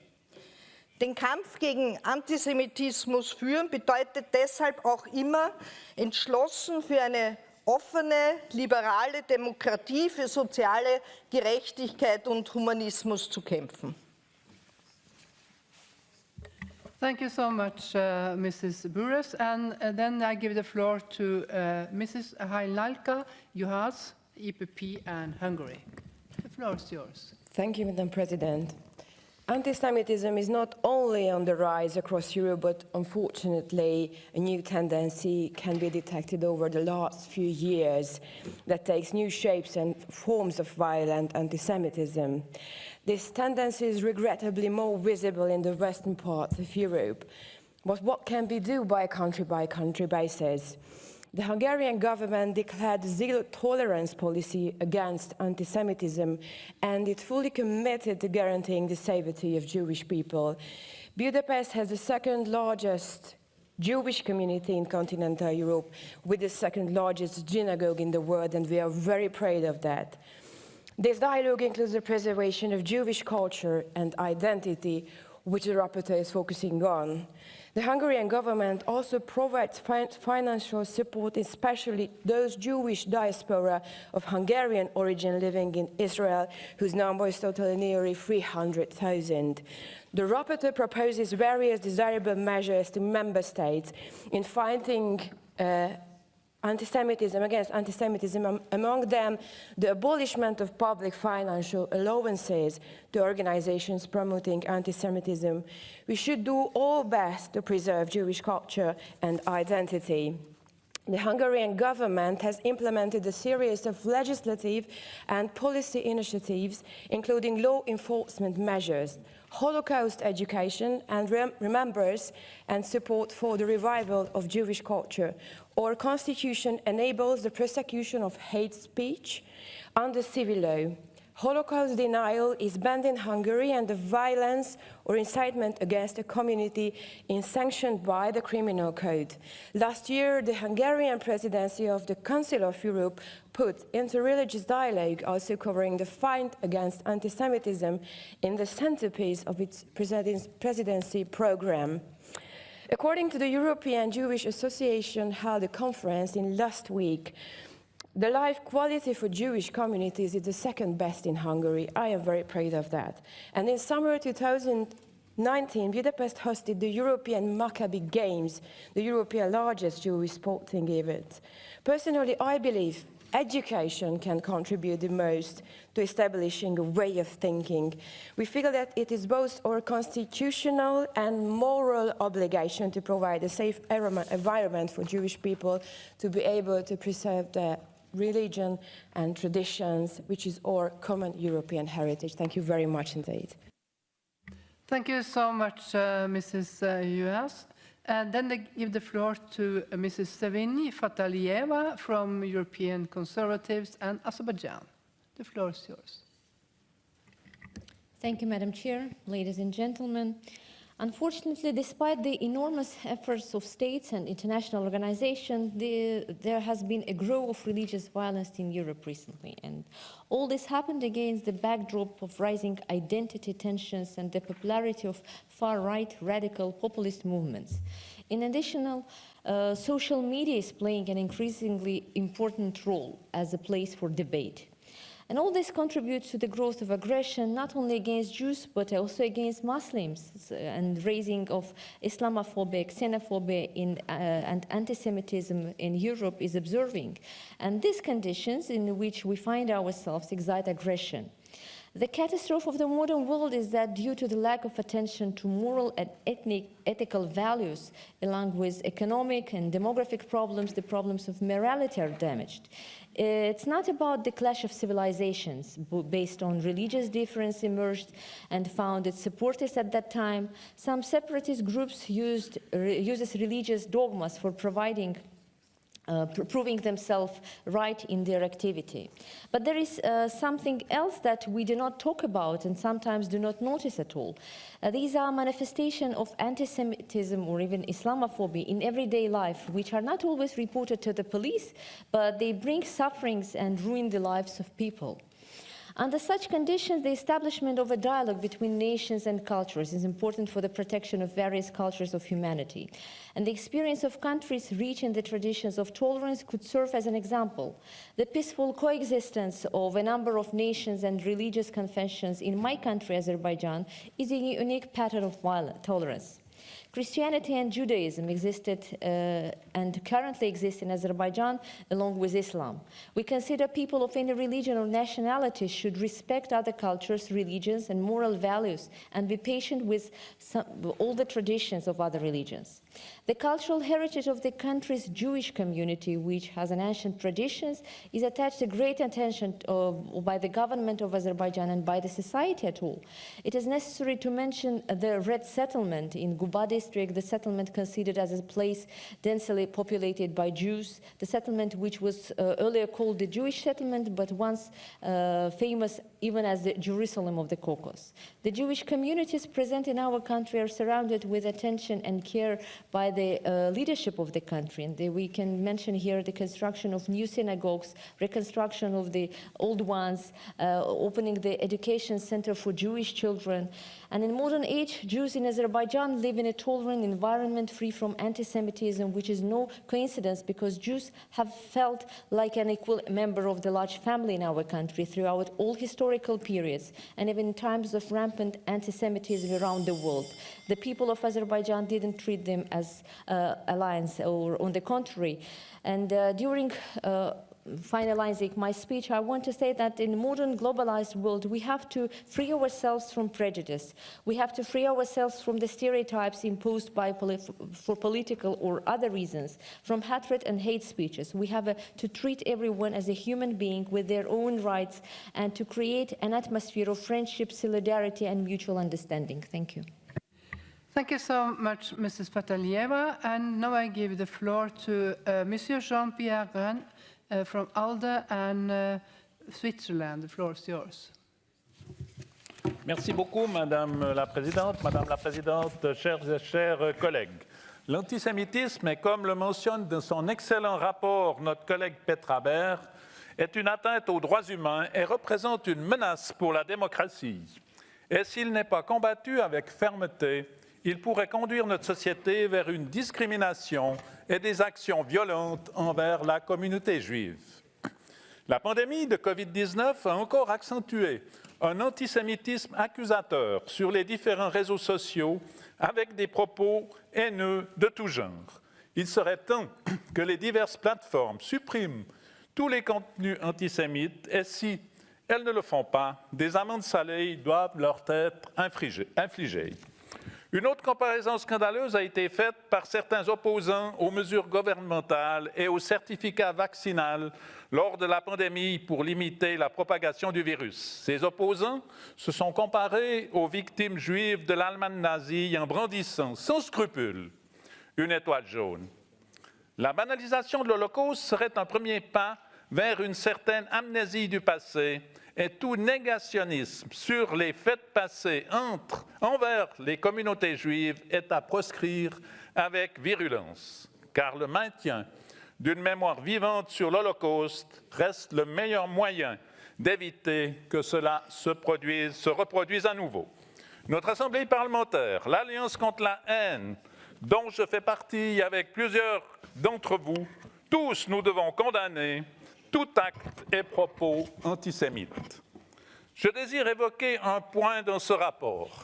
Den Kampf gegen Antisemitismus führen bedeutet deshalb auch immer, entschlossen für eine offene, liberale Demokratie, für soziale Gerechtigkeit und Humanismus zu kämpfen. Thank you so much, Mrs. Burres. And then I give the floor to Mrs. Hajnalka Juhas, EPP and Hungary. The floor is yours. Thank you, Madam President. Anti-Semitism is not only on the rise across Europe, but unfortunately a new tendency can be detected over the last few years that takes new shapes and forms of violent anti-Semitism. This tendency is regrettably more visible in the western parts of Europe. But what can be done by country basis? The Hungarian government declared a zero-tolerance policy against anti-Semitism, and it fully committed to guaranteeing the safety of Jewish people. Budapest has the second largest Jewish community in continental Europe, with the second largest synagogue in the world, and we are very proud of that. This dialogue includes the preservation of Jewish culture and identity, which the rapporteur is focusing on. The Hungarian government also provides financial support, especially those Jewish diaspora of Hungarian origin living in Israel, whose number is totally nearly 300,000. The rapporteur proposes various desirable measures to member states in fighting against anti-Semitism, among them the abolishment of public financial allowances to organizations promoting anti-Semitism. We should do all best to preserve Jewish culture and identity. The Hungarian government has implemented a series of legislative and policy initiatives, including law enforcement measures, Holocaust education and remembrance and support for the revival of Jewish culture. Our constitution enables the prosecution of hate speech under civil law. Holocaust denial is banned in Hungary, and the violence or incitement against a community is sanctioned by the Criminal Code. Last year, the Hungarian presidency of the Council of Europe put interreligious dialogue, also covering the fight against anti-Semitism, in the centerpiece of its presidency program. According to the European Jewish Association held a conference in last week, the life quality for Jewish communities is the second best in Hungary. I am very proud of that. And in summer 2019, Budapest hosted the European Maccabi Games, the European largest Jewish sporting event. Personally, I believe education can contribute the most to establishing a way of thinking. We feel that it is both our constitutional and moral obligation to provide a safe environment for Jewish people to be able to preserve their religion and traditions, which is our common European heritage. Thank you very much indeed. Thank you so much, Mrs. Juhas. And then I give the floor to Mrs. Sevini Fatalieva from European Conservatives and Azerbaijan. The floor is yours. Thank you, Madam Chair, ladies and gentlemen. Unfortunately, despite the enormous efforts of states and international organizations, there has been a growth of religious violence in Europe recently. And all this happened against the backdrop of rising identity tensions and the popularity of far-right radical populist movements. In addition, social media is playing an increasingly important role as a place for debate. And all this contributes to the growth of aggression, not only against Jews, but also against Muslims, and raising of Islamophobia, xenophobia and anti-Semitism in Europe is observing. And these conditions in which we find ourselves excite aggression. The catastrophe of the modern world is that due to the lack of attention to moral and ethical values, along with economic and demographic problems, the problems of morality are damaged. It's not about the clash of civilizations based on religious difference emerged and found its supporters at that time. Some separatist groups uses religious dogmas for proving themselves right in their activity. But there is something else that we do not talk about and sometimes do not notice at all. These are manifestations of anti-Semitism or even Islamophobia in everyday life, which are not always reported to the police, but they bring sufferings and ruin the lives of people. Under such conditions, the establishment of a dialogue between nations and cultures is important for the protection of various cultures of humanity. And the experience of countries rich in the traditions of tolerance could serve as an example. The peaceful coexistence of a number of nations and religious confessions in my country, Azerbaijan, is a unique pattern of tolerance. Christianity and Judaism existed and currently exist in Azerbaijan along with Islam. We consider people of any religion or nationality should respect other cultures, religions, and moral values and be patient with all the traditions of other religions. The cultural heritage of the country's Jewish community, which has an ancient traditions, is attached to great attention by the government of Azerbaijan and by the society at all. It is necessary to mention the Red Settlement in Guba district, the settlement considered as a place densely populated by Jews, the settlement which was earlier called the Jewish settlement, but once famous even as the Jerusalem of the Caucasus. The Jewish communities present in our country are surrounded with attention and care by the leadership of the country. And we can mention here the construction of new synagogues, reconstruction of the old ones, opening the education center for Jewish children. And in modern age, Jews in Azerbaijan live in a tolerant environment free from anti-Semitism, which is no coincidence because Jews have felt like an equal member of the large family in our country throughout all historical periods and even in times of rampant anti-Semitism around the world. The people of Azerbaijan didn't treat them as allies, or on the contrary. And during finalizing my speech, I want to say that in a modern globalized world, we have to free ourselves from prejudice. We have to free ourselves from the stereotypes imposed by for political or other reasons, from hatred and hate speeches. We have to treat everyone as a human being with their own rights and to create an atmosphere of friendship, solidarity, and mutual understanding. Thank you. Thank you so much, Mrs. Patalieva. And now I give the floor to Monsieur Jean-Pierre Rennes from ALDE and Switzerland. The floor is yours. Merci beaucoup, Madame la Présidente, chers collègues. L'antisémitisme, et comme le mentionne dans son excellent rapport notre collègue Petra Baer, est une atteinte aux droits humains et représente une menace pour la démocratie. Et s'il n'est pas combattu avec fermeté, il pourrait conduire notre société vers une discrimination et des actions violentes envers la communauté juive. La pandémie de Covid-19 a encore accentué un antisémitisme accusateur sur les différents réseaux sociaux avec des propos haineux de tout genre. Il serait temps que les diverses plateformes suppriment tous les contenus antisémites et si elles ne le font pas, des amendes salées doivent leur être infligées. Une autre comparaison scandaleuse a été faite par certains opposants aux mesures gouvernementales et au certificat vaccinal lors de la pandémie pour limiter la propagation du virus. Ces opposants se sont comparés aux victimes juives de l'Allemagne nazie en brandissant sans scrupule une étoile jaune. La banalisation de l'Holocauste serait un premier pas vers une certaine amnésie du passé et tout négationnisme sur les faits passés envers les communautés juives est à proscrire avec virulence, car le maintien d'une mémoire vivante sur l'Holocauste reste le meilleur moyen d'éviter que cela se reproduise à nouveau. Notre Assemblée parlementaire, l'Alliance contre la haine, dont je fais partie avec plusieurs d'entre vous, tous nous devons condamner tout acte et propos antisémites. Je désire évoquer un point dans ce rapport.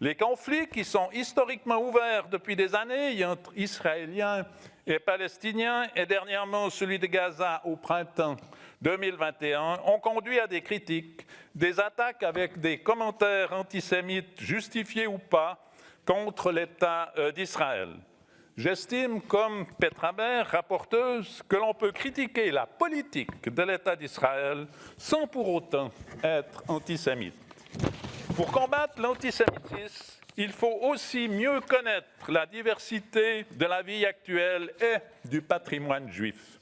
Les conflits qui sont historiquement ouverts depuis des années entre Israéliens et Palestiniens, et dernièrement celui de Gaza au printemps 2021, ont conduit à des critiques, des attaques avec des commentaires antisémites justifiés ou pas contre l'État d'Israël. J'estime, comme Petra Baer, rapporteuse, que l'on peut critiquer la politique de l'État d'Israël sans pour autant être antisémite. Pour combattre l'antisémitisme, il faut aussi mieux connaître la diversité de la vie actuelle et du patrimoine juif.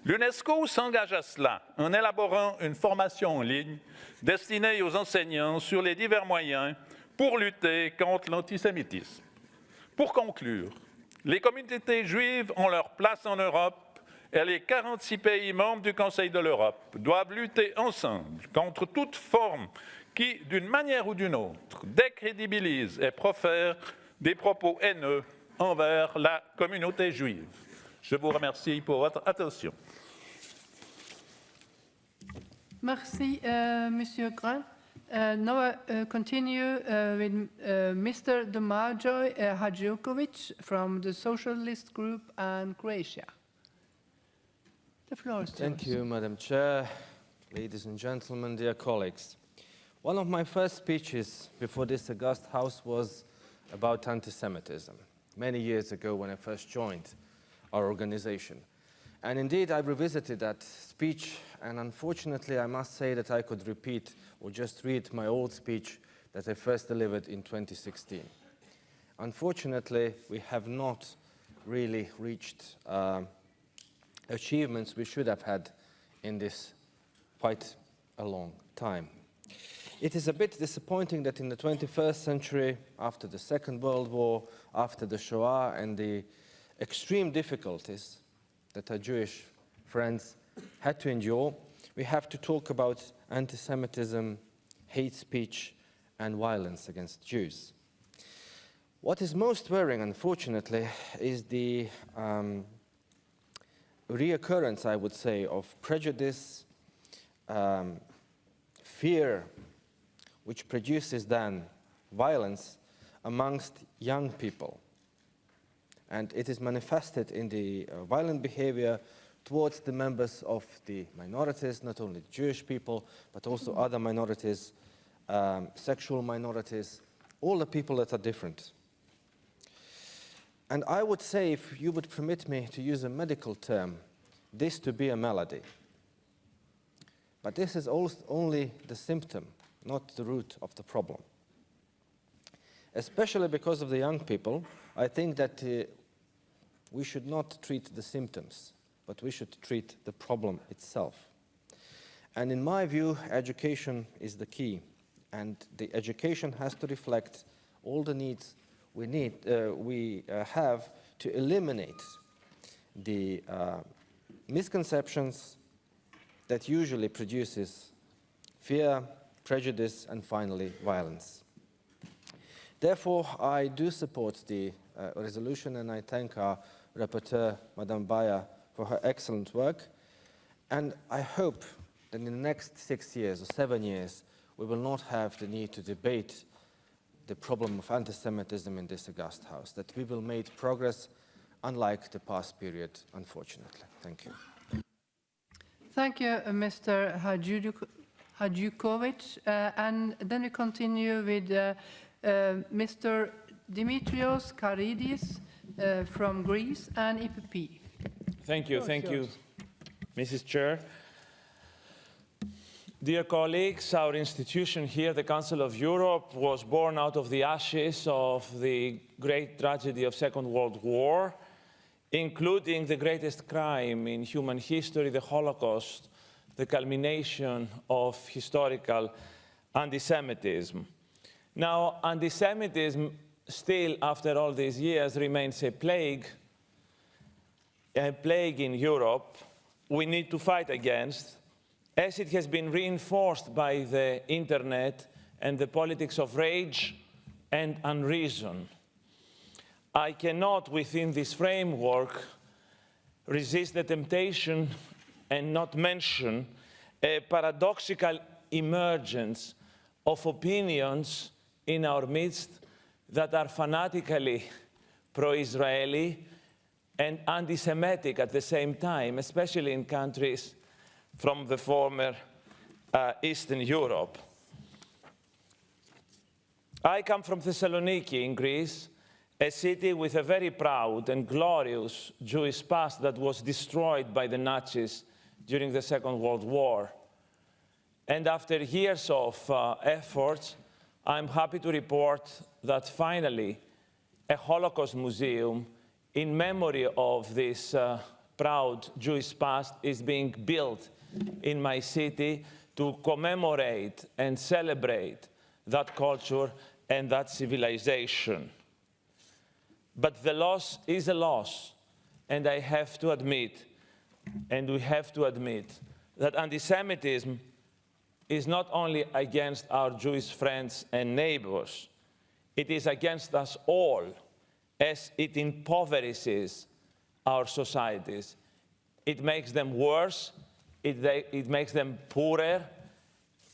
L'UNESCO s'engage à cela en élaborant une formation en ligne destinée aux enseignants sur les divers moyens pour lutter contre l'antisémitisme. Pour conclure, les communautés juives ont leur place en Europe et les 46 pays membres du Conseil de l'Europe doivent lutter ensemble contre toute forme qui, d'une manière ou d'une autre, décrédibilise et profère des propos haineux envers la communauté juive. Je vous remercie pour votre attention. Merci, Monsieur Grant. Now I continue with Mr. Domajoy Hadjukovic from the Socialist Group and Croatia. The floor is yours. Thank you, Madam Chair, ladies and gentlemen, dear colleagues. One of my first speeches before this august House was about anti-Semitism, many years ago when I first joined our organization. And indeed, I revisited that speech, and unfortunately, I must say that I could repeat or just read my old speech that I first delivered in 2016. Unfortunately, we have not really reached achievements we should have had in this quite a long time. It is a bit disappointing that in the 21st century, after the Second World War, after the Shoah and the extreme difficulties that our Jewish friends had to endure, we have to talk about anti-Semitism, hate speech, and violence against Jews. What is most worrying, unfortunately, is the reoccurrence, I would say, of prejudice, fear, which produces then violence amongst young people. And it is manifested in the violent behavior towards the members of the minorities, not only Jewish people, but also other minorities, sexual minorities, all the people that are different. And I would say, if you would permit me to use a medical term, this to be a malady. But this is only the symptom, not the root of the problem. Especially because of the young people, I think that we should not treat the symptoms, but we should treat the problem itself. And in my view, education is the key, and the education has to reflect all the needs we have to eliminate the misconceptions that usually produces fear, prejudice, and finally violence. Therefore, I do support the resolution, and I thank our rapporteur, Madame Bayer, for her excellent work. And I hope that in the next 6 years or 7 years, we will not have the need to debate the problem of anti-Semitism in this august House, that we will make progress unlike the past period, unfortunately. Thank you. Thank you, Mr. Hadjukovic. And then we continue with Mr. Dimitrios Karidis from Greece and EPP. Thank you, Mrs. Chair. Dear colleagues, our institution here, the Council of Europe, was born out of the ashes of the great tragedy of Second World War, including the greatest crime in human history, the Holocaust, the culmination of historical anti-Semitism. Now, anti-Semitism still, after all these years, remains a plague in Europe we need to fight against, as it has been reinforced by the internet and the politics of rage and unreason. I cannot, within this framework, resist the temptation and not mention a paradoxical emergence of opinions in our midst that are fanatically pro-Israeli and anti-Semitic at the same time, especially in countries from the former Eastern Europe. I come from Thessaloniki in Greece, a city with a very proud and glorious Jewish past that was destroyed by the Nazis during the Second World War. And after years of efforts, I'm happy to report that finally a Holocaust museum in memory of this proud Jewish past is being built in my city to commemorate and celebrate that culture and that civilization. But the loss is a loss, and I have to admit, and we have to admit, that anti-Semitism is not only against our Jewish friends and neighbors, it is against us all, as it impoverishes our societies. It makes them worse, it makes them poorer,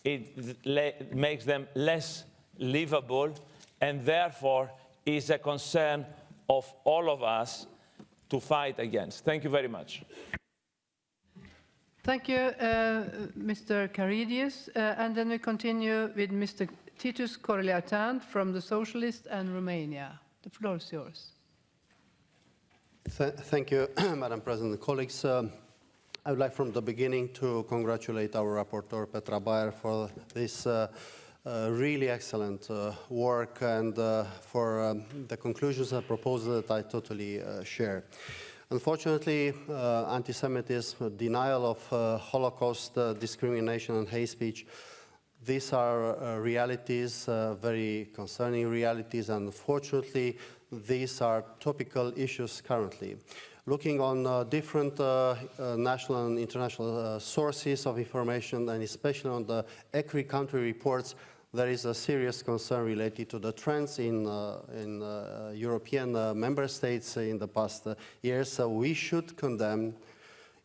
it makes them less livable, and therefore is a concern of all of us to fight against. Thank you very much. Thank you, Mr. Caridius. And then we continue with Mr. Titus Coreliatan from the Socialists and Romania. The floor is yours. Thank you, Madam President. Colleagues, I would like from the beginning to congratulate our rapporteur, Petra Bayer, for this really excellent work and for the conclusions and proposals that I totally share. Unfortunately, anti-Semitism, denial of Holocaust, discrimination and hate speech, these are realities, very concerning realities, and unfortunately, these are topical issues currently. Looking on different national and international sources of information, and especially on the ECRI country reports, there is a serious concern related to the trends in European member states in the past years. So we should condemn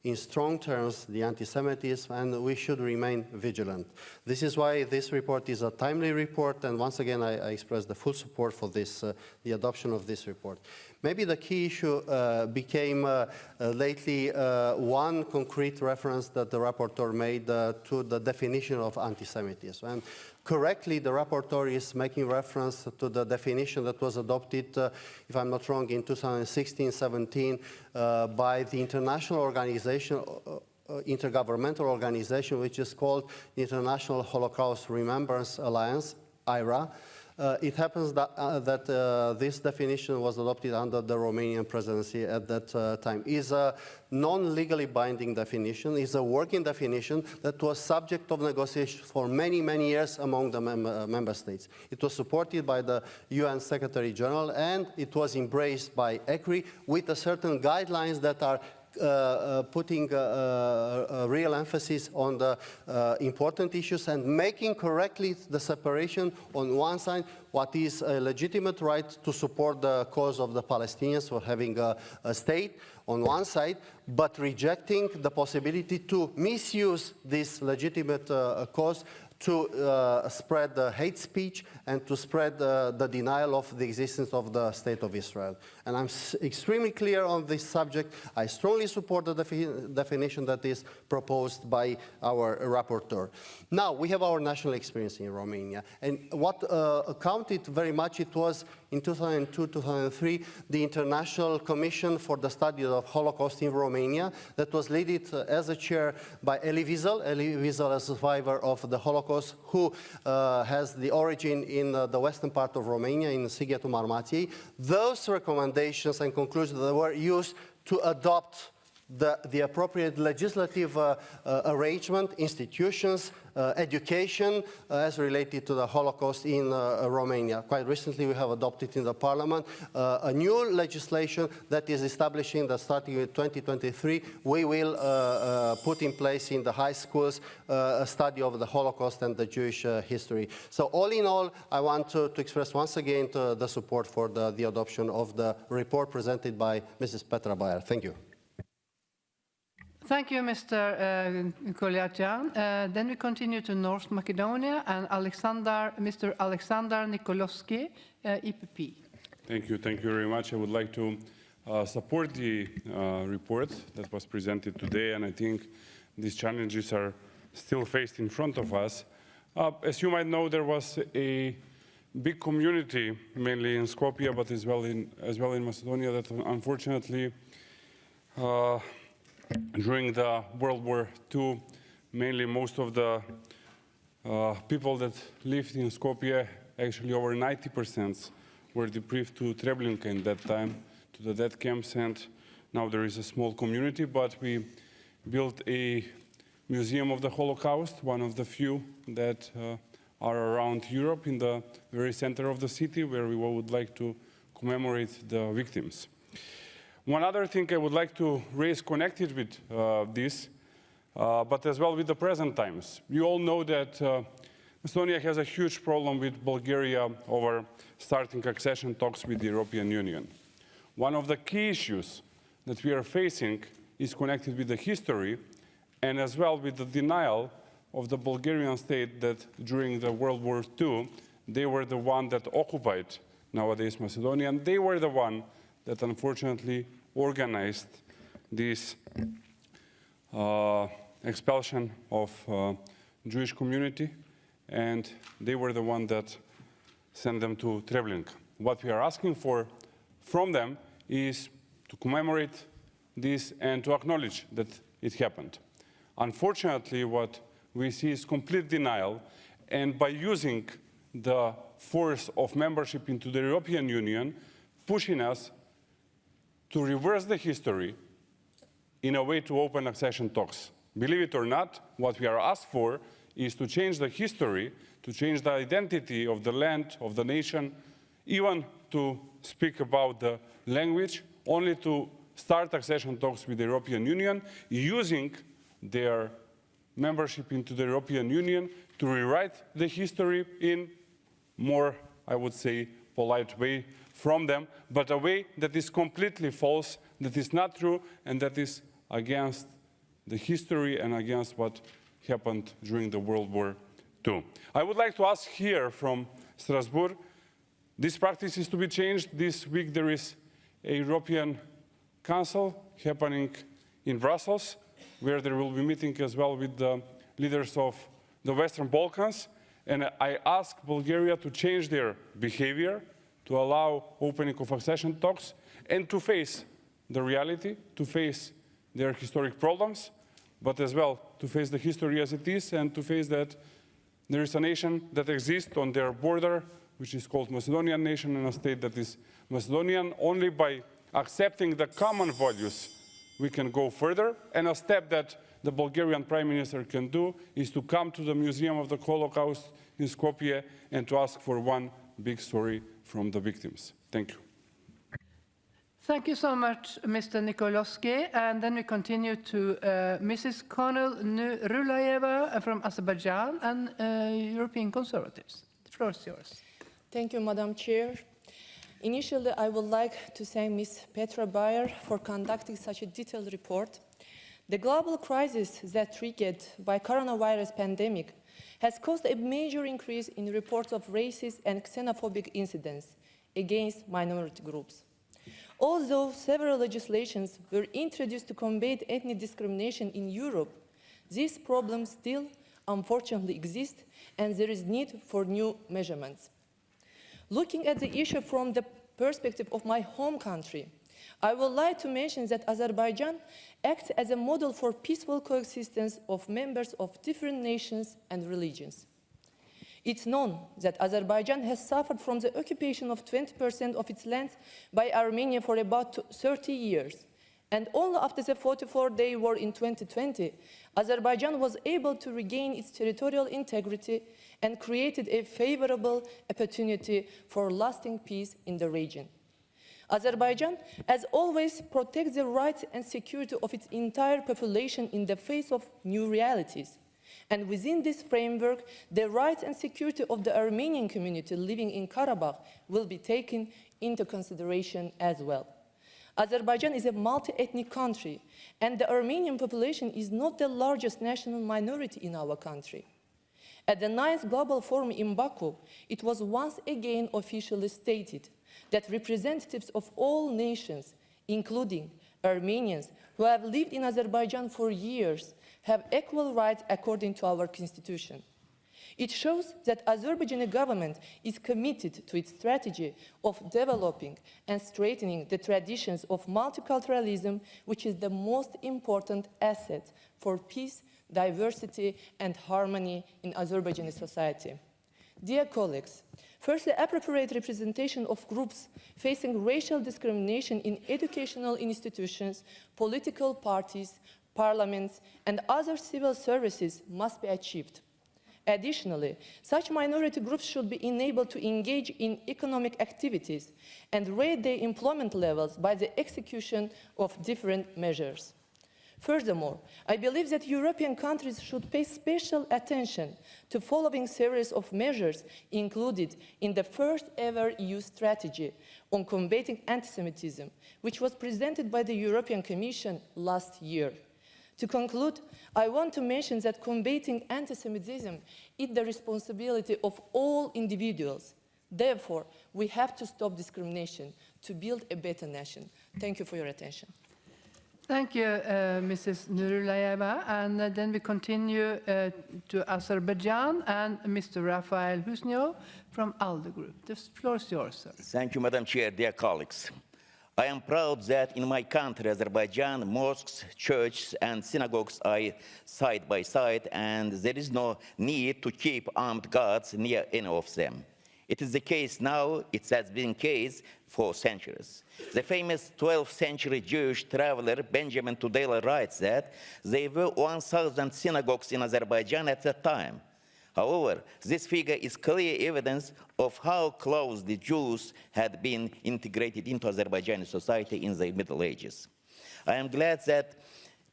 in strong terms the anti-Semitism, and we should remain vigilant. This is why this report is a timely report, and once again I express the full support for this, the adoption of this report. Maybe the key issue became lately one concrete reference that the rapporteur made to the definition of anti-Semitism. And correctly, the rapporteur is making reference to the definition that was adopted, if I'm not wrong, in 2016-17 by the international organization, intergovernmental organization, which is called the International Holocaust Remembrance Alliance, IRA. It happens that this definition was adopted under the Romanian presidency at that time. It's a non-legally binding definition, it's a working definition that was subject of negotiation for many, many years among the member states. It was supported by the UN Secretary General, and it was embraced by ECRI with a certain guidelines that are putting a real emphasis on the important issues and making correctly the separation on one side, what is a legitimate right to support the cause of the Palestinians for having a state on one side, but rejecting the possibility to misuse this legitimate cause to spread the hate speech and to spread the denial of the existence of the State of Israel. And I'm extremely clear on this subject. I strongly support the definition that is proposed by our rapporteur. Now, we have our national experience in Romania. And what counted very much, it was in 2002-2003, the International Commission for the Study of Holocaust in Romania that was led as a chair by Elie Wiesel. Elie Wiesel is a survivor of the Holocaust who has the origin in the western part of Romania, in Sighetul Marmației. Those recommendations and conclusions that were used to adopt the appropriate legislative arrangement, institutions, education as related to the Holocaust in Romania. Quite recently we have adopted in the Parliament a new legislation that is establishing that starting with 2023 we will put in place in the high schools a study of the Holocaust and the Jewish history. So all in all, I want to express once again the support for the adoption of the report presented by Mrs. Petra Bayer. Thank you. Thank you, Mr. Kolyatyan. Then we continue to North Macedonia and Mr. Alexander Nikolovsky, EPP. Thank you very much. I would like to support the report that was presented today, and I think these challenges are still faced in front of us. As you might know, there was a big community, mainly in Skopje, but as well in Macedonia, that unfortunately during the World War II, mainly most of the people that lived in Skopje, actually over 90%, were deprived to Treblinka in that time, to the death camps, and now there is a small community, but we built a museum of the Holocaust, one of the few that are around Europe, in the very center of the city, where we would like to commemorate the victims. One other thing I would like to raise connected with this, but as well with the present times. You all know that Macedonia has a huge problem with Bulgaria over starting accession talks with the European Union. One of the key issues that we are facing is connected with the history and as well with the denial of the Bulgarian state that during the World War II, they were the one that occupied nowadays Macedonia, and they were the one that unfortunately organized this expulsion of Jewish community, and they were the one that sent them to Treblinka. What we are asking for from them is to commemorate this and to acknowledge that it happened. Unfortunately, what we see is complete denial, and by using the force of membership into the European Union, pushing us to reverse the history in a way to open accession talks. Believe it or not, what we are asked for is to change the history, to change the identity of the land, of the nation, even to speak about the language, only to start accession talks with the European Union, using their membership into the European Union to rewrite the history in more, I would say, polite way from them, but a way that is completely false, that is not true, and that is against the history and against what happened during the World War II. I would like to ask here from Strasbourg, this practice is to be changed. This week there is a European Council happening in Brussels, where there will be meeting as well with the leaders of the Western Balkans, and I ask Bulgaria to change their behavior, to allow opening of accession talks, and to face the reality, to face their historic problems, but as well to face the history as it is, and to face that there is a nation that exists on their border, which is called Macedonian nation, and a state that is Macedonian. Only by accepting the common values we can go further, and a step that the Bulgarian Prime Minister can do is to come to the Museum of the Holocaust in Skopje and to ask for one big story from the victims. Thank you. Thank you so much, Mr. Nikolovsky. And then we continue to Mrs. Konul Rulayeva from Azerbaijan and European Conservatives. The floor is yours. Thank you, Madam Chair. Initially, I would like to thank Ms. Petra Bayer for conducting such a detailed report. The global crisis that triggered by coronavirus pandemic has caused a major increase in reports of racist and xenophobic incidents against minority groups. Although several legislations were introduced to combat ethnic discrimination in Europe, these problems still unfortunately exist, and there is need for new measurements. Looking at the issue from the perspective of my home country, I would like to mention that Azerbaijan acts as a model for peaceful coexistence of members of different nations and religions. It's known that Azerbaijan has suffered from the occupation of 20% of its lands by Armenia for about 30 years. And only after the 44-day war in 2020, Azerbaijan was able to regain its territorial integrity and created a favorable opportunity for lasting peace in the region. Azerbaijan, as always, protects the rights and security of its entire population in the face of new realities. And within this framework, the rights and security of the Armenian community living in Karabakh will be taken into consideration as well. Azerbaijan is a multi-ethnic country, and the Armenian population is not the largest national minority in our country. At the 9th Global Forum in Baku, it was once again officially stated that representatives of all nations, including Armenians who have lived in Azerbaijan for years, have equal rights according to our constitution. It shows that Azerbaijani government is committed to its strategy of developing and strengthening the traditions of multiculturalism, which is the most important asset for peace, diversity, and harmony in Azerbaijani society. Dear colleagues, first, the appropriate representation of groups facing racial discrimination in educational institutions, political parties, parliaments, and other civil services must be achieved. Additionally, such minority groups should be enabled to engage in economic activities and raise their employment levels by the execution of different measures. Furthermore, I believe that European countries should pay special attention to the following series of measures included in the first ever EU strategy on combating anti-Semitism, which was presented by the European Commission last year. To conclude, I want to mention that combating anti-Semitism is the responsibility of all individuals. Therefore, we have to stop discrimination to build a better nation. Thank you for your attention. Thank you, Mrs. Nurulayeva. And then we continue to Azerbaijan and Mr. Rafael Husnio from ALDE Group. The floor is yours, sir. Thank you, Madam Chair, dear colleagues. I am proud that in my country, Azerbaijan, mosques, churches, and synagogues are side by side, and there is no need to keep armed guards near any of them. It is the case now, it has been the case for centuries. The famous 12th century Jewish traveler Benjamin Tudela writes that there were 1,000 synagogues in Azerbaijan at that time. However, this figure is clear evidence of how close the Jews had been integrated into Azerbaijani society in the Middle Ages. I am glad that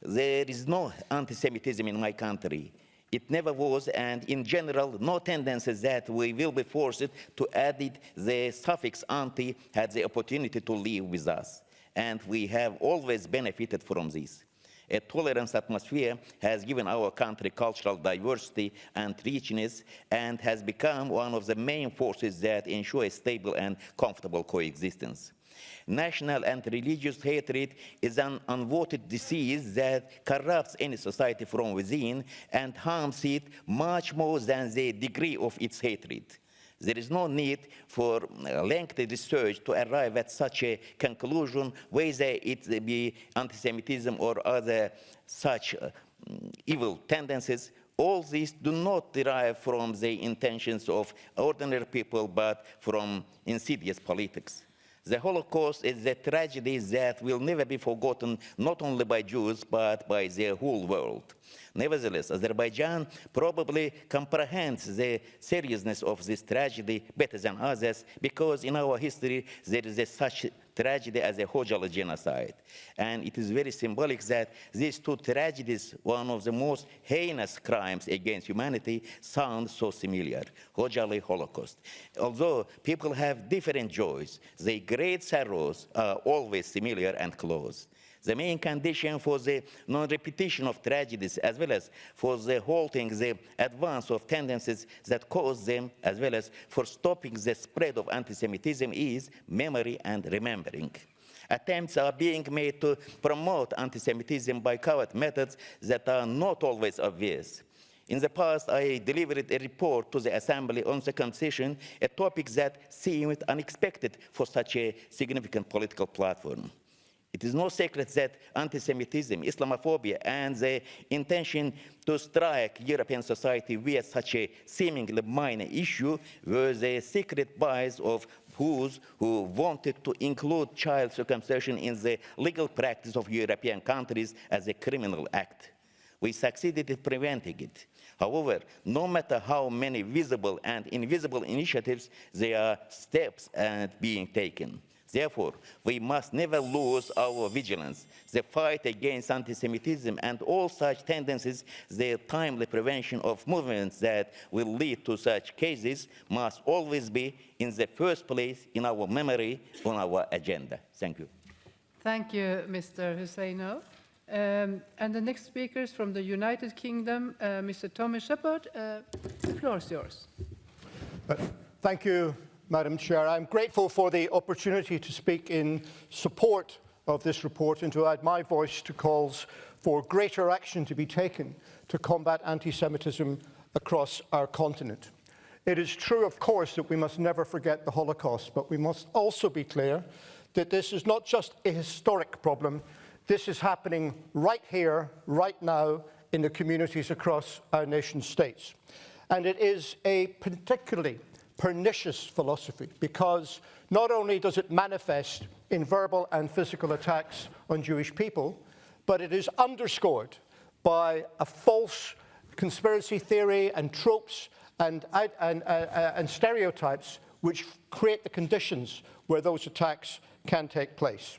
there is no anti-Semitism in my country. It never was, and in general, no tendencies that we will be forced to add the suffix anti had the opportunity to live with us, and we have always benefited from this. A tolerance atmosphere has given our country cultural diversity and richness and has become one of the main forces that ensure a stable and comfortable coexistence. National and religious hatred is an unwanted disease that corrupts any society from within and harms it much more than the degree of its hatred. There is no need for lengthy research to arrive at such a conclusion, whether it be anti-Semitism or other such evil tendencies. All these do not derive from the intentions of ordinary people, but from insidious politics. The Holocaust is a tragedy that will never be forgotten, not only by Jews, but by the whole world. Nevertheless, Azerbaijan probably comprehends the seriousness of this tragedy better than others, because in our history there is such tragedy as a Khojaly genocide. And it is very symbolic that these two tragedies, one of the most heinous crimes against humanity, sound so similar, Khojaly Holocaust. Although people have different joys, the great sorrows are always similar and close. The main condition for the non-repetition of tragedies, as well as for the halting the advance of tendencies that cause them, as well as for stopping the spread of anti-Semitism, is memory and remembering. Attempts are being made to promote anti-Semitism by covert methods that are not always obvious. In the past, I delivered a report to the Assembly on circumcision, a topic that seemed unexpected for such a significant political platform. It is no secret that anti-Semitism, Islamophobia, and the intention to strike European society with such a seemingly minor issue were the secret bias of those who wanted to include child circumcision in the legal practice of European countries as a criminal act. We succeeded in preventing it. However, no matter how many visible and invisible initiatives, there are steps being taken. Therefore, we must never lose our vigilance. The fight against anti-Semitism and all such tendencies, the timely prevention of movements that will lead to such cases, must always be in the first place in our memory, on our agenda. Thank you. Thank you, Mr. Husseino. And the next speaker is from the United Kingdom, Mr. Tommy Shepherd. The floor is yours. Thank you, Madam Chair. I'm grateful for the opportunity to speak in support of this report and to add my voice to calls for greater action to be taken to combat anti-Semitism across our continent. It is true, of course, that we must never forget the Holocaust, but we must also be clear that this is not just a historic problem. This is happening right here, right now, in the communities across our nation states. And it is a particularly pernicious philosophy because not only does it manifest in verbal and physical attacks on Jewish people, but it is underscored by a false conspiracy theory and tropes and stereotypes which create the conditions where those attacks can take place.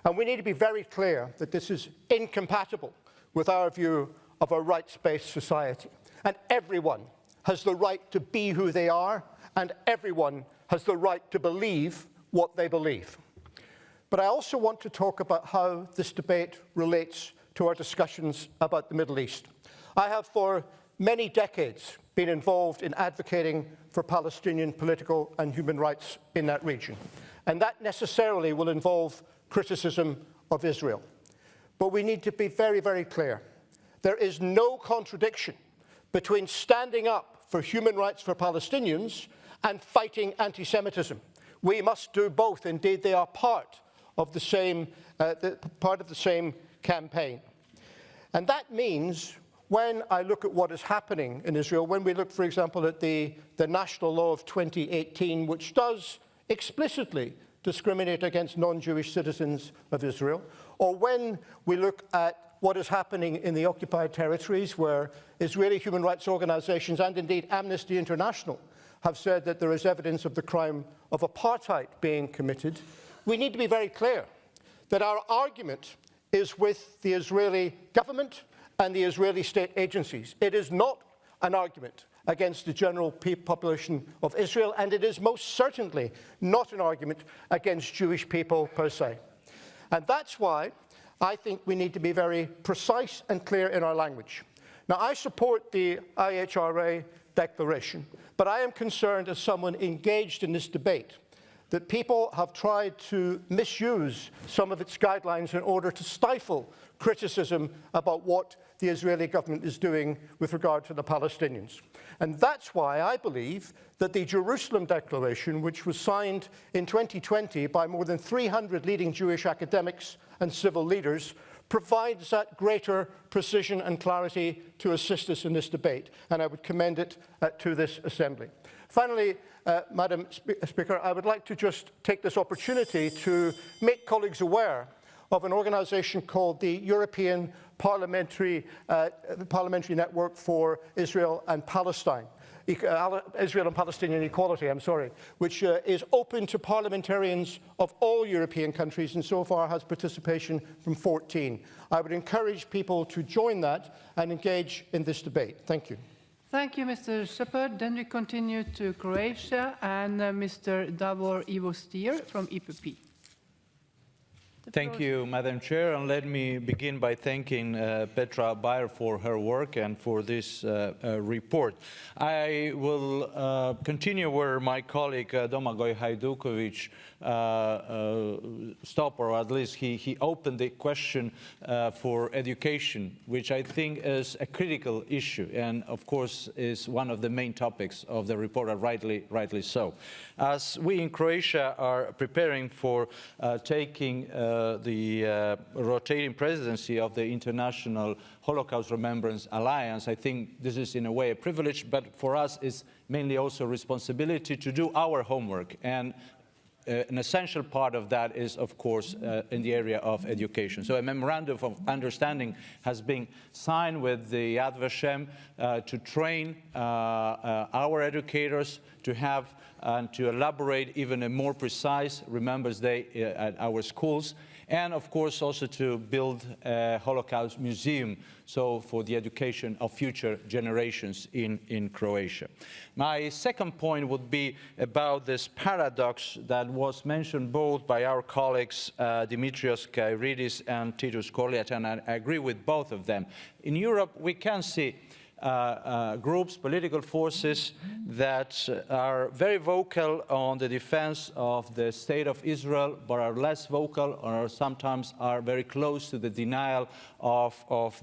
And we need to be very clear that this is incompatible with our view of a rights-based society. And everyone has the right to be who they are, and everyone has the right to believe what they believe. But I also want to talk about how this debate relates to our discussions about the Middle East. I have for many decades been involved in advocating for Palestinian political and human rights in that region. And that necessarily will involve criticism of Israel. But we need to be very, very clear. There is no contradiction between standing up for human rights for Palestinians and fighting anti-Semitism. We must do both. Indeed, they are part of the same campaign. And that means when I look at what is happening in Israel, when we look, for example, at the national law of 2018, which does explicitly discriminate against non-Jewish citizens of Israel, or when we look at what is happening in the occupied territories where Israeli human rights organizations and indeed Amnesty International have said that there is evidence of the crime of apartheid being committed, we need to be very clear that our argument is with the Israeli government and the Israeli state agencies. It is not an argument against the general population of Israel, and it is most certainly not an argument against Jewish people per se. And that's why I think we need to be very precise and clear in our language. Now, I support the IHRA declaration, but I am concerned as someone engaged in this debate that people have tried to misuse some of its guidelines in order to stifle criticism about what the Israeli government is doing with regard to the Palestinians. And that's why I believe that the Jerusalem Declaration, which was signed in 2020 by more than 300 leading Jewish academics and civil leaders, provides that greater precision and clarity to assist us in this debate, and I would commend it to this Assembly. Finally, Madam Speaker, I would like to just take this opportunity to make colleagues aware of an organisation called the European Parliamentary Network for Israel and Palestine. Israel and Palestinian Equality, which is open to parliamentarians of all European countries and so far has participation from 14. I would encourage people to join that and engage in this debate. Thank you. Thank you, Mr. Shepherd. Then we continue to Croatia and Mr. Davor Ivo Stier from EPP. Thank you, Madam Chair, and let me begin by thanking Petra Bayer for her work and for this report. I will continue where my colleague Domagoj Hajdukovic stopped, or at least he opened the question for education, which I think is a critical issue and, of course, is one of the main topics of the report, and rightly so. As we in Croatia are preparing for taking the rotating presidency of the International Holocaust Remembrance Alliance, I think this is in a way a privilege, but for us it's mainly also a responsibility to do our homework. And an essential part of that is, of course, in the area of education. So a memorandum of understanding has been signed with the Yad Vashem to train our educators to have and to elaborate even a more precise Remembrance Day at our schools, and of course also to build a Holocaust museum, so for the education of future generations in Croatia. My second point would be about this paradox that was mentioned both by our colleagues Dimitrios Kairidis and Titus Korliat, and I agree with both of them. In Europe, we can see groups, political forces that are very vocal on the defense of the state of Israel, but are less vocal or sometimes are very close to the denial of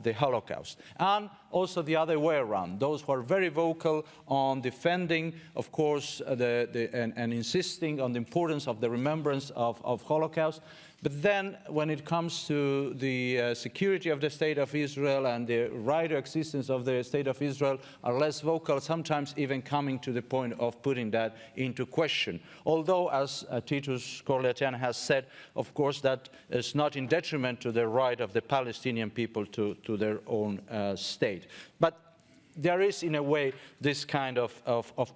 the Holocaust. And also the other way around, those who are very vocal on defending, of course, and insisting on the importance of the remembrance of Holocaust. But then when it comes to the security of the state of Israel and the right existence of the state of Israel are less vocal, sometimes even coming to the point of putting that into question. Although, as Titus Korliatian has said, of course, that is not in detriment to the right of the Palestinian people to their own state. But there is, in a way, this kind of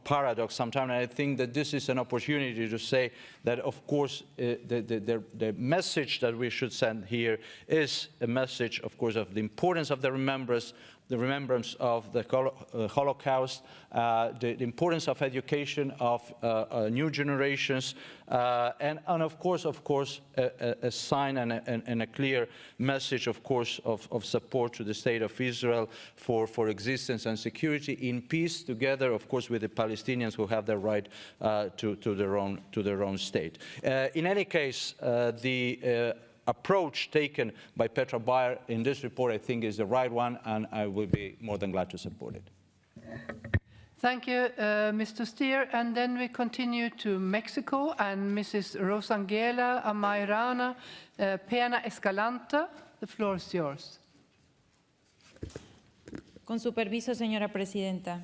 paradox sometimes, and I think that this is an opportunity to say that, of course, the message that we should send here is a message, of course, of the importance of the remembrance of the Holocaust, the importance of education of new generations, and of course, a sign and a clear message, of course, of support to the state of Israel for existence and security in peace, together, of course, with the Palestinians who have the right to their own state. In any case, the approach taken by Petra Bayer in this report, I think, is the right one, and I will be more than glad to support it. Thank you, Mr. Stier. And then we continue to Mexico and Mrs. Rosangela Amairana Pena Escalante. The floor is yours. Con su permiso, señora presidenta.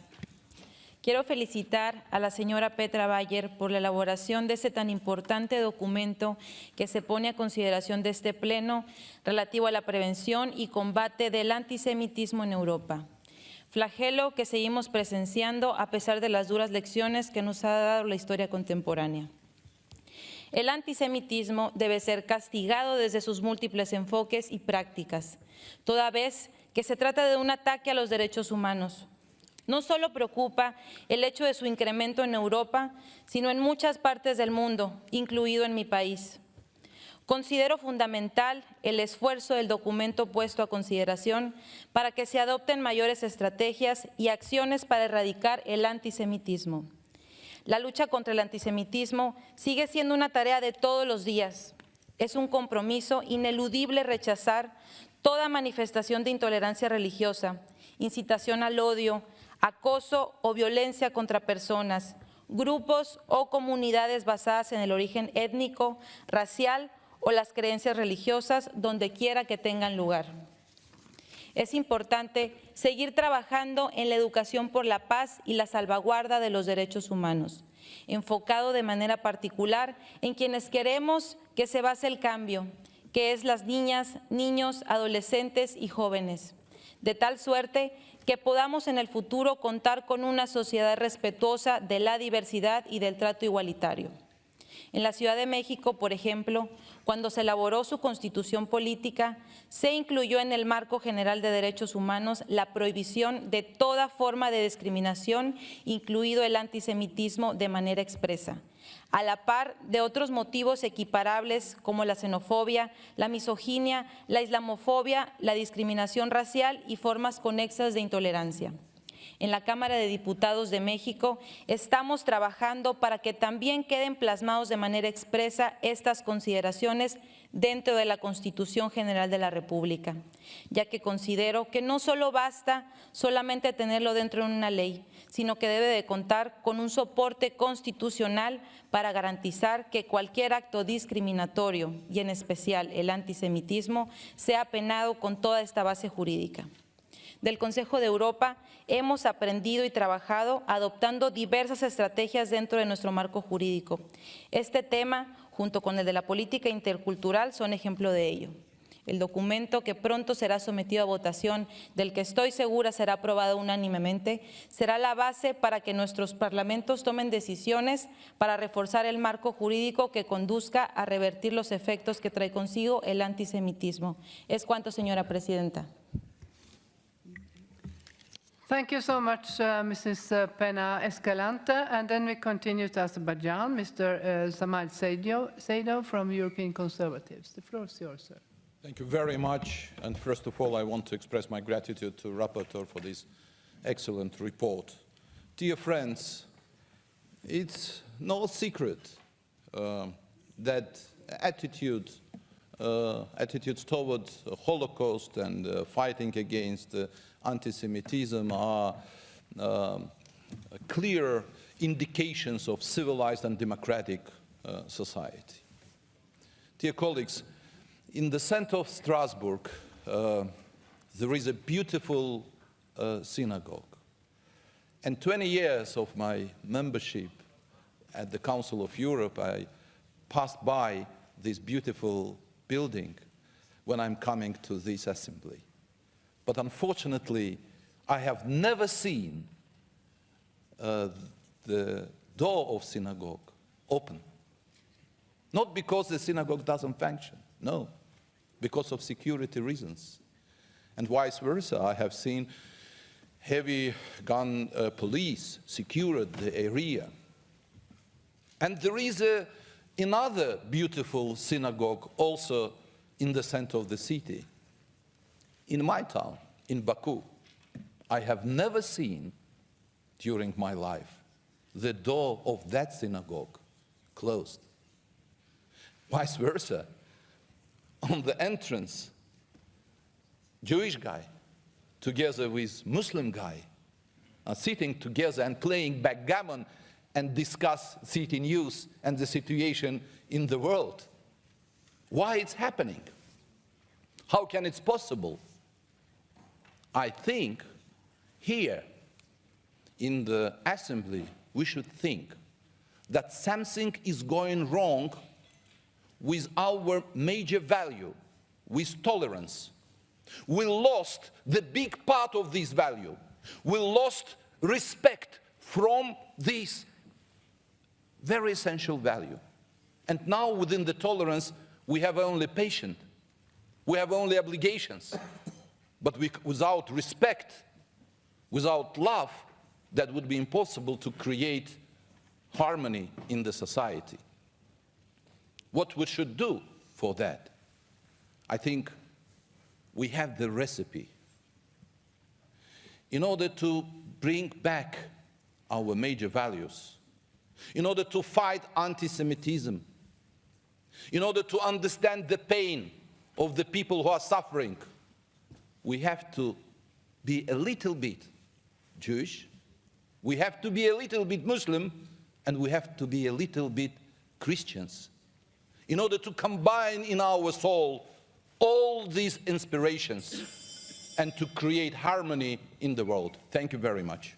Quiero felicitar a la señora Petra Bayer por la elaboración de ese tan importante documento que se pone a consideración de este Pleno relativo a la prevención y combate del antisemitismo en Europa. Flagelo que seguimos presenciando a pesar de las duras lecciones que nos ha dado la historia contemporánea. El antisemitismo debe ser castigado desde sus múltiples enfoques y prácticas, toda vez que se trata de un ataque a los derechos humanos. No solo preocupa el hecho de su incremento en Europa, sino en muchas partes del mundo, incluido en mi país. Considero fundamental el esfuerzo del documento puesto a consideración para que se adopten mayores estrategias y acciones para erradicar el antisemitismo. La lucha contra el antisemitismo sigue siendo una tarea de todos los días. Es un compromiso ineludible rechazar toda manifestación de intolerancia religiosa, incitación al odio, acoso o violencia contra personas, grupos o comunidades basadas en el origen étnico, racial o las creencias religiosas, donde quiera que tengan lugar. Es importante seguir trabajando en la educación por la paz y la salvaguarda de los derechos humanos, enfocado de manera particular en quienes queremos que se base el cambio, que es las niñas, niños, adolescentes y jóvenes, de tal suerte que podamos en el futuro contar con una sociedad respetuosa de la diversidad y del trato igualitario. En la Ciudad de México, por ejemplo, cuando se elaboró su constitución política, se incluyó en el Marco General de Derechos Humanos la prohibición de toda forma de discriminación, incluido el antisemitismo, de manera expresa, a la par de otros motivos equiparables como la xenofobia, la misoginia, la islamofobia, la discriminación racial y formas conexas de intolerancia. En la Cámara de Diputados de México estamos trabajando para que también queden plasmados de manera expresa estas consideraciones dentro de la Constitución General de la República, ya que considero que no solo basta solamente tenerlo dentro de una ley, sino que debe de contar con un soporte constitucional para garantizar que cualquier acto discriminatorio, y en especial el antisemitismo, sea penado con toda esta base jurídica. Del Consejo de Europa hemos aprendido y trabajado adoptando diversas estrategias dentro de nuestro marco jurídico. Este tema, junto con el de la política intercultural, son ejemplo de ello. El documento que pronto será sometido a votación, del que estoy segura será aprobado unánimemente, será la base para que nuestros parlamentos tomen decisiones para reforzar el marco jurídico que conduzca a revertir los efectos que trae consigo el antisemitismo. Es cuanto, señora presidenta. Thank you so much, Mrs. Pena Escalante. And then we continue to Azerbaijan. Mr. Samal Seydo from European Conservatives. The floor is yours, sir. Thank you very much. And first of all, I want to express my gratitude to the rapporteur for this excellent report. Dear friends, it's no secret that attitudes towards the Holocaust and fighting against anti-Semitism are clear indications of civilized and democratic society. Dear colleagues, in the center of Strasbourg, there is a beautiful synagogue. And 20 years of my membership at the Council of Europe, I passed by this beautiful building when I'm coming to this assembly. But unfortunately, I have never seen the door of synagogue open. Not because the synagogue doesn't function, no, because of security reasons. And vice versa, I have seen heavy gun police secured the area. And there is another beautiful synagogue also in the center of the city. In my town, in Baku, I have never seen during my life the door of that synagogue closed. Vice versa, on the entrance, Jewish guy together with Muslim guy are sitting together and playing backgammon and discuss city news and the situation in the world. Why it's happening? How can it's possible? I think here in the assembly we should think that something is going wrong with our major value, with tolerance. We lost the big part of this value. We lost respect from this very essential value. And now within the tolerance, we have only patience. We have only obligations. But without respect, without love, that would be impossible to create harmony in the society. What we should do for that? I think we have the recipe. In order to bring back our major values, in order to fight anti-Semitism, in order to understand the pain of the people who are suffering, we have to be a little bit Jewish, we have to be a little bit Muslim, and we have to be a little bit Christians, in order to combine in our soul all these inspirations and to create harmony in the world. Thank you very much.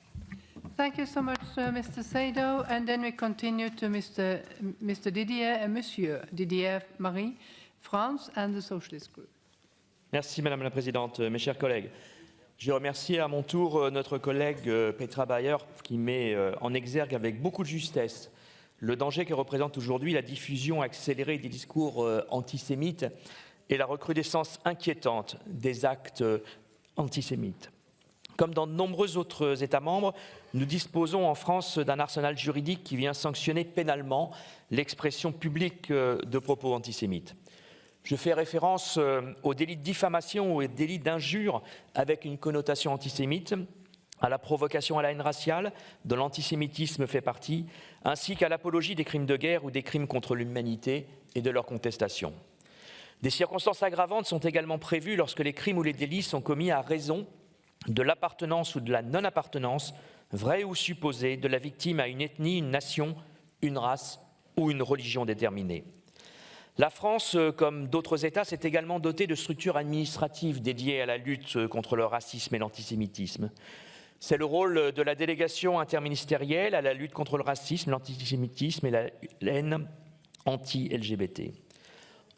Thank you so much, Mr. Seydo. And then we continue to Mr. Didier and Monsieur Didier Marie, France and the Socialist Group. Merci Madame la Présidente. Mes chers collègues, je remercie à mon tour notre collègue Petra Bayer qui met en exergue avec beaucoup de justesse le danger que représente aujourd'hui la diffusion accélérée des discours antisémites et la recrudescence inquiétante des actes antisémites. Comme dans de nombreux autres États membres, nous disposons en France d'un arsenal juridique qui vient sanctionner pénalement l'expression publique de propos antisémites. Je fais référence au délit de diffamation ou au délit d'injure avec une connotation antisémite, à la provocation à la haine raciale, dont l'antisémitisme fait partie, ainsi qu'à l'apologie des crimes de guerre ou des crimes contre l'humanité et de leur contestation. Des circonstances aggravantes sont également prévues lorsque les crimes ou les délits sont commis à raison de l'appartenance ou de la non-appartenance, vraie ou supposée, de la victime à une ethnie, une nation, une race ou une religion déterminée. La France, comme d'autres États, s'est également dotée de structures administratives dédiées à la lutte contre le racisme et l'antisémitisme. C'est le rôle de la délégation interministérielle à la lutte contre le racisme, l'antisémitisme et la haine anti-LGBT.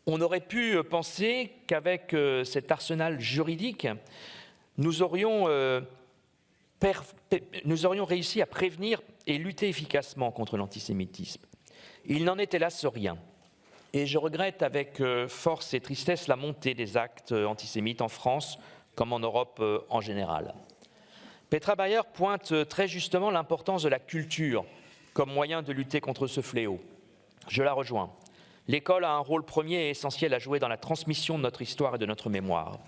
On aurait pu penser qu'avec cet arsenal juridique, nous aurions réussi à prévenir et lutter efficacement contre l'antisémitisme. Il n'en est hélas rien. Et je regrette avec force et tristesse la montée des actes antisémites en France comme en Europe en général. Petra Bayer pointe très justement l'importance de la culture comme moyen de lutter contre ce fléau. Je la rejoins. L'école a un rôle premier et essentiel à jouer dans la transmission de notre histoire et de notre mémoire.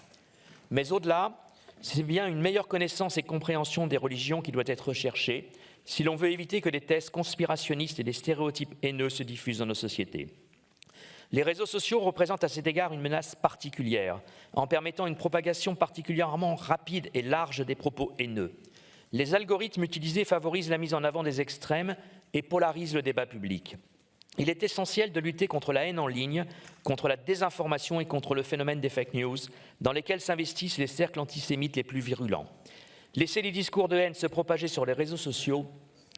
Mais au-delà, c'est bien une meilleure connaissance et compréhension des religions qui doit être recherchée si l'on veut éviter que des thèses conspirationnistes et des stéréotypes haineux se diffusent dans nos sociétés. Les réseaux sociaux représentent à cet égard une menace particulière, en permettant une propagation particulièrement rapide et large des propos haineux. Les algorithmes utilisés favorisent la mise en avant des extrêmes et polarisent le débat public. Il est essentiel de lutter contre la haine en ligne, contre la désinformation et contre le phénomène des fake news, dans lesquels s'investissent les cercles antisémites les plus virulents. Laisser les discours de haine se propager sur les réseaux sociaux,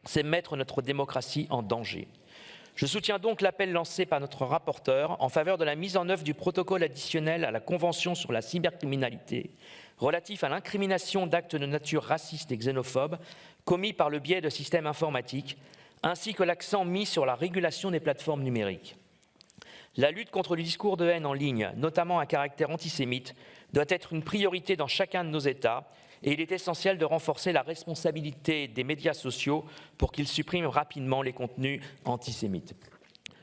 c'est mettre notre démocratie en danger. Je soutiens donc l'appel lancé par notre rapporteur en faveur de la mise en œuvre du protocole additionnel à la Convention sur la cybercriminalité, relatif à l'incrimination d'actes de nature raciste et xénophobe commis par le biais de systèmes informatiques, ainsi que l'accent mis sur la régulation des plateformes numériques. La lutte contre le discours de haine en ligne, notamment à caractère antisémite, doit être une priorité dans chacun de nos États, et il est essentiel de renforcer la responsabilité des médias sociaux pour qu'ils suppriment rapidement les contenus antisémites.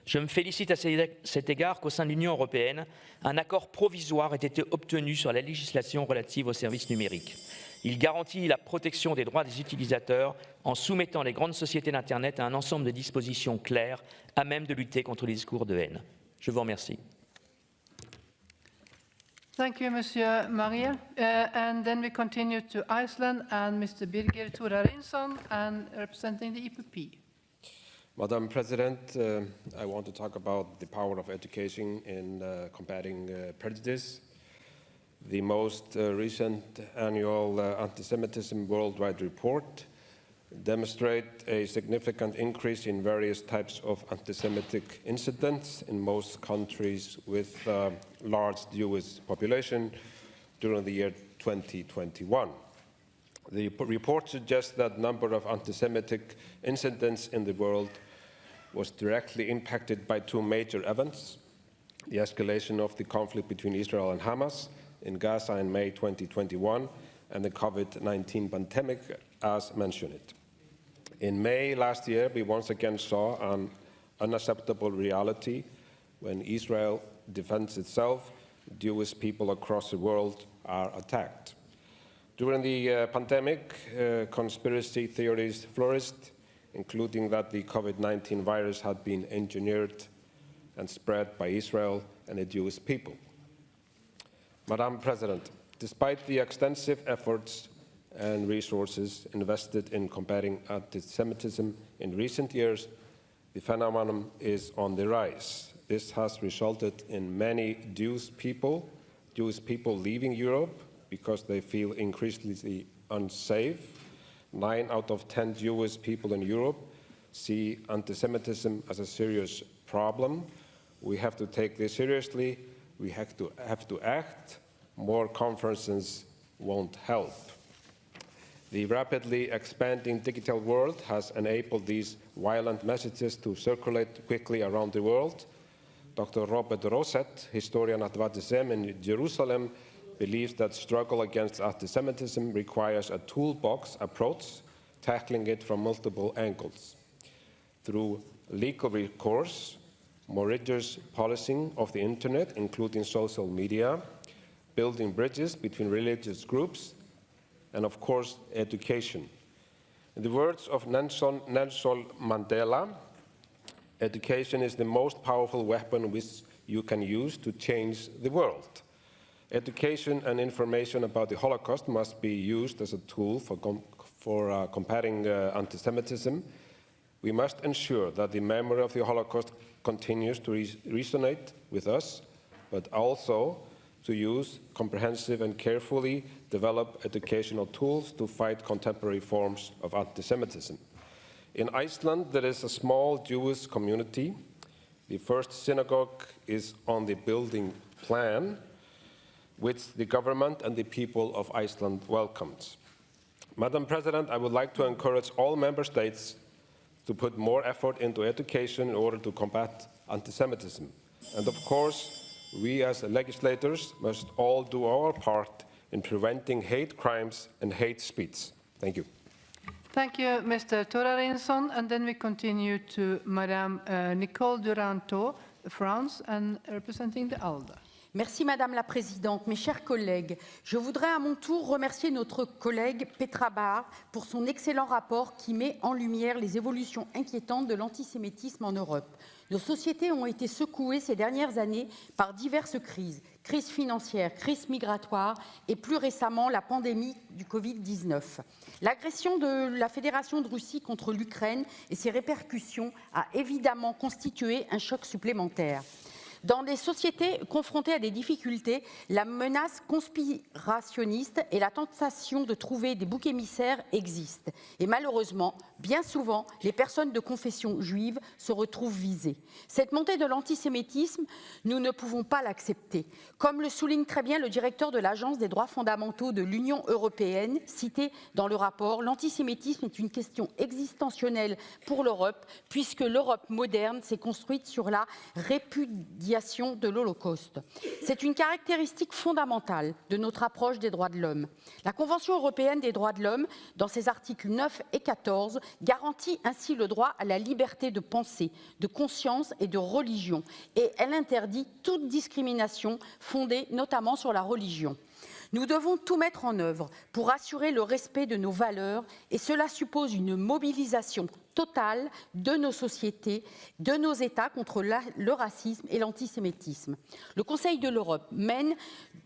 Je me félicite à cet égard qu'au sein de l'Union européenne, un accord provisoire ait été obtenu sur la législation relative aux services numériques. Il garantit la protection des droits des utilisateurs en soumettant les grandes sociétés d'Internet à un ensemble de dispositions claires à même de lutter contre les discours de haine. Je vous remercie. Thank you, Monsieur Maria. And then we continue to Iceland and Mr. Birgir Thorarinsson, and representing the EPP. Madam President, I want to talk about the power of education in combating prejudice. The most recent annual anti-Semitism worldwide report demonstrates a significant increase in various types of anti-Semitic incidents in most countries with large Jewish population during the year 2021. The report suggests that the number of anti-Semitic incidents in the world was directly impacted by two major events: the escalation of the conflict between Israel and Hamas in Gaza in May 2021, and the COVID-19 pandemic, as mentioned. In May last year, we once again saw an unacceptable reality when Israel defends itself, Jewish people across the world are attacked. During the pandemic, conspiracy theories flourished, including that the COVID-19 virus had been engineered and spread by Israel and the Jewish people. Madam President, despite the extensive efforts and resources invested in combating anti-Semitism in recent years, the phenomenon is on the rise. This has resulted in many Jewish people leaving Europe because they feel increasingly unsafe. 9 out of 10 Jewish people in Europe see anti-Semitism as a serious problem. We have to take this seriously. We have to act. More conferences won't help. The rapidly expanding digital world has enabled these violent messages to circulate quickly around the world. Dr. Robert Roset, historian at Vatisem in Jerusalem, believes that struggle against anti-Semitism requires a toolbox approach, tackling it from multiple angles. Through legal recourse, more rigorous policing of the internet, including social media, building bridges between religious groups, and of course, education. In the words of Nelson Mandela, education is the most powerful weapon which you can use to change the world. Education and information about the Holocaust must be used as a tool for combating anti-Semitism. We must ensure that the memory of the Holocaust continues to resonate with us, but also to use comprehensive and carefully developed educational tools to fight contemporary forms of anti-Semitism. In Iceland, there is a small Jewish community. The first synagogue is on the building plan, which the government and the people of Iceland welcomed. Madam President, I would like to encourage all member states to put more effort into education in order to combat anti-Semitism. And of course, we as legislators must all do our part in preventing hate crimes and hate speech. Thank you. Thank you, Mr. Torarinsson. And then we continue to Madame Nicole Duranto, France, and representing the ALDE. Merci Madame la Présidente. Mes chers collègues, je voudrais à mon tour remercier notre collègue Petra Bahr pour son excellent rapport qui met en lumière les évolutions inquiétantes de l'antisémitisme en Europe. Nos sociétés ont été secouées ces dernières années par diverses crises. Crise financière, crise migratoire et plus récemment la pandémie du Covid-19. L'agression de la Fédération de Russie contre l'Ukraine et ses répercussions a évidemment constitué un choc supplémentaire. Dans des sociétés confrontées à des difficultés, la menace conspirationniste et la tentation de trouver des boucs émissaires existent. Et malheureusement, bien souvent, les personnes de confession juive se retrouvent visées. Cette montée de l'antisémitisme, nous ne pouvons pas l'accepter. Comme le souligne très bien le directeur de l'Agence des droits fondamentaux de l'Union européenne, cité dans le rapport, l'antisémitisme est une question existentielle pour l'Europe, puisque l'Europe moderne s'est construite sur la répudiation de l'Holocauste. C'est une caractéristique fondamentale de notre approche des droits de l'homme. La Convention européenne des droits de l'homme, dans ses articles 9 et 14, garantit ainsi le droit à la liberté de pensée, de conscience et de religion, et elle interdit toute discrimination fondée notamment sur la religion. Nous devons tout mettre en œuvre pour assurer le respect de nos valeurs et cela suppose une mobilisation totale de nos sociétés, de nos États contre le racisme et l'antisémitisme. Le Conseil de l'Europe mène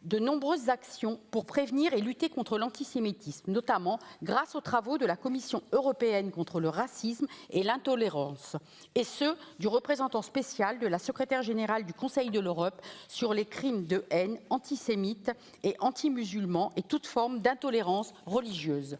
de nombreuses actions pour prévenir et lutter contre l'antisémitisme, notamment grâce aux travaux de la Commission européenne contre le racisme et l'intolérance, et ceux du représentant spécial de la secrétaire générale du Conseil de l'Europe sur les crimes de haine antisémites et anti-musulmans et toute forme d'intolérance religieuse.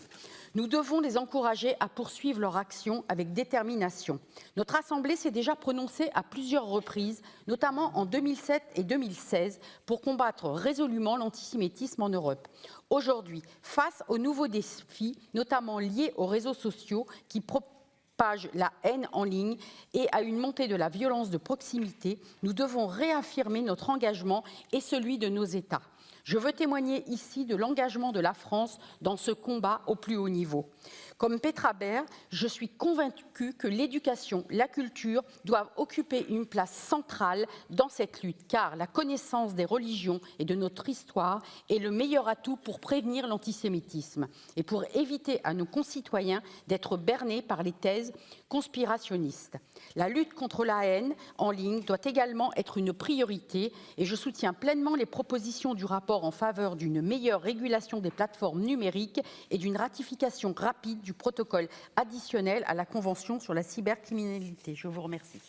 Nous devons les encourager à poursuivre leur action avec détermination. Notre Assemblée s'est déjà prononcée à plusieurs reprises, notamment en 2007 et 2016, pour combattre résolument l'antisémitisme en Europe. Aujourd'hui, face aux nouveaux défis, notamment liés aux réseaux sociaux qui propagent la haine en ligne et à une montée de la violence de proximité, nous devons réaffirmer notre engagement et celui de nos États. Je veux témoigner ici de l'engagement de la France dans ce combat au plus haut niveau. Comme Petra Bahr, je suis convaincue que l'éducation, la culture doivent occuper une place centrale dans cette lutte, car la connaissance des religions et de notre histoire est le meilleur atout pour prévenir l'antisémitisme et pour éviter à nos concitoyens d'être bernés par les thèses conspirationnistes. La lutte contre la haine en ligne doit également être une priorité et je soutiens pleinement les propositions du rapport en faveur d'une meilleure régulation des plateformes numériques et d'une ratification rapide du protocole additionnel à la Convention sur la cybercriminalité. Je vous remercie.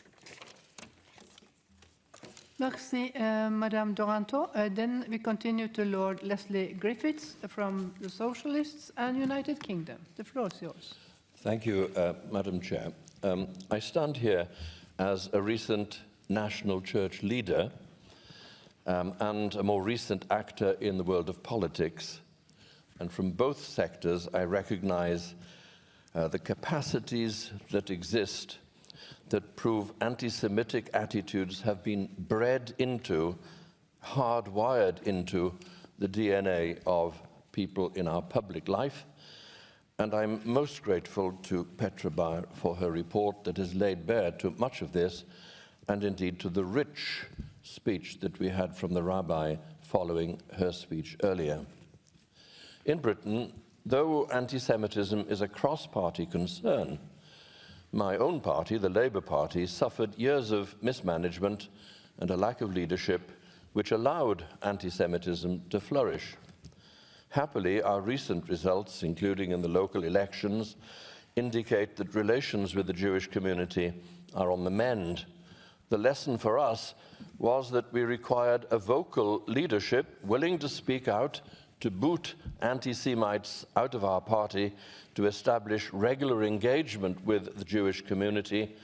Merci, Madame Duranto. Then we continue to Lord Leslie Griffiths from the Socialists and United Kingdom. The floor is yours. Thank you, Madam Chair. I stand here as a recent national church leader and a more recent actor in the world of politics. And from both sectors, I recognize the capacities that exist that prove anti-Semitic attitudes have been bred into, hardwired into the DNA of people in our public life. And I'm most grateful to Petra Bahr for her report that has laid bare to much of this, and indeed to the rich speech that we had from the rabbi following her speech earlier. In Britain, though anti-Semitism is a cross-party concern, my own party, the Labour Party, suffered years of mismanagement and a lack of leadership which allowed anti-Semitism to flourish. Happily, our recent results, including in the local elections, indicate that relations with the Jewish community are on the mend. The lesson for us was that we required a vocal leadership willing to speak out, to boot anti-Semites out of our party, to establish regular engagement with the Jewish community,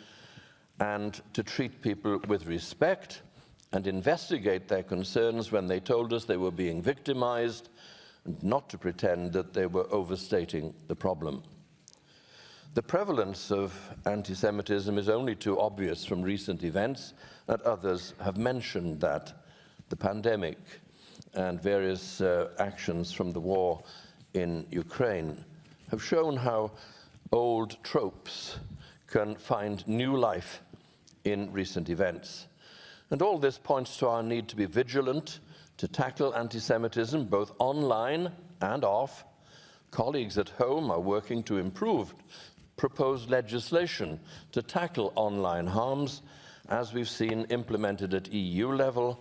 and to treat people with respect and investigate their concerns when they told us they were being victimized, and not to pretend that they were overstating the problem. The prevalence of anti-Semitism is only too obvious from recent events, and others have mentioned that. The pandemic and various actions from the war in Ukraine have shown how old tropes can find new life in recent events. And all this points to our need to be vigilant, to tackle anti-Semitism both online and off. Colleagues at home are working to improve proposed legislation to tackle online harms, as we've seen implemented at EU level,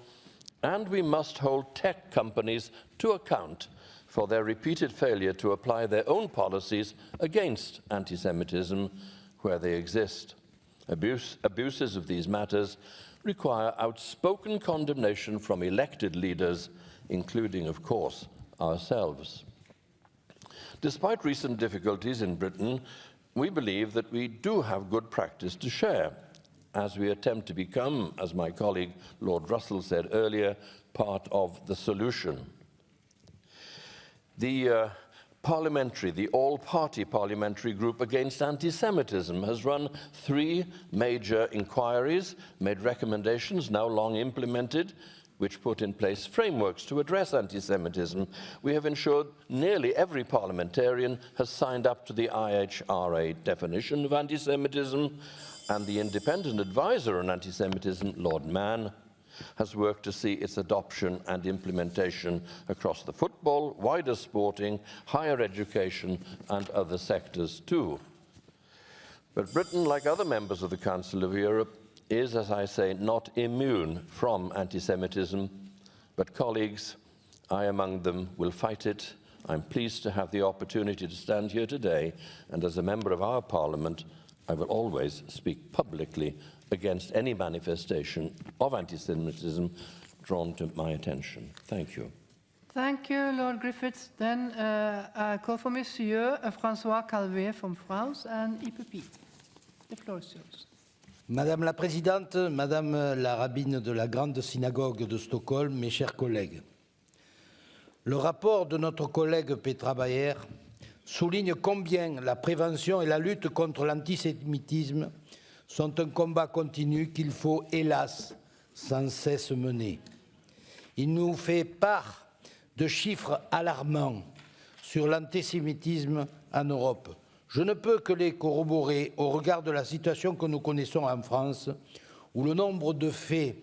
and we must hold tech companies to account for their repeated failure to apply their own policies against anti-Semitism where they exist. Abuses of these matters require outspoken condemnation from elected leaders, including, of course, ourselves. Despite recent difficulties in Britain, we believe that we do have good practice to share as we attempt to become, as my colleague Lord Russell said earlier, part of the solution. The all-party parliamentary group against anti-Semitism has run 3 major inquiries, made recommendations now long implemented, which put in place frameworks to address anti-Semitism. We have ensured nearly every parliamentarian has signed up to the IHRA definition of anti-Semitism, and the independent advisor on anti-Semitism, Lord Mann, has worked to see its adoption and implementation across the football, wider sporting, higher education, and other sectors too. But Britain, like other members of the Council of Europe, is, as I say, not immune from anti-Semitism, but colleagues, I among them, will fight it. I'm pleased to have the opportunity to stand here today, and as a member of our Parliament, I will always speak publicly against any manifestation of anti-Semitism drawn to my attention. Thank you. Thank you, Lord Griffiths. Then I call for Monsieur François Calvet from France and EPP. The floor is yours. Madame la Présidente, Madame la rabbine de la Grande Synagogue de Stockholm, mes chers collègues, le rapport de notre collègue Petra Bayer souligne combien la prévention et la lutte contre l'antisémitisme sont un combat continu qu'il faut, hélas, sans cesse mener. Il nous fait part de chiffres alarmants sur l'antisémitisme en Europe. Je ne peux que les corroborer au regard de la situation que nous connaissons en France, où le nombre de faits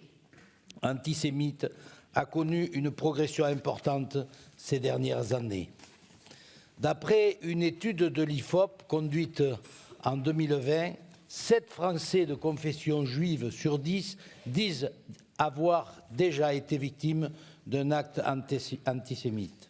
antisémites a connu une progression importante ces dernières années. D'après une étude de l'IFOP conduite en 2020, 7 Français de confession juive sur 10 disent avoir déjà été victimes d'un acte antisémite.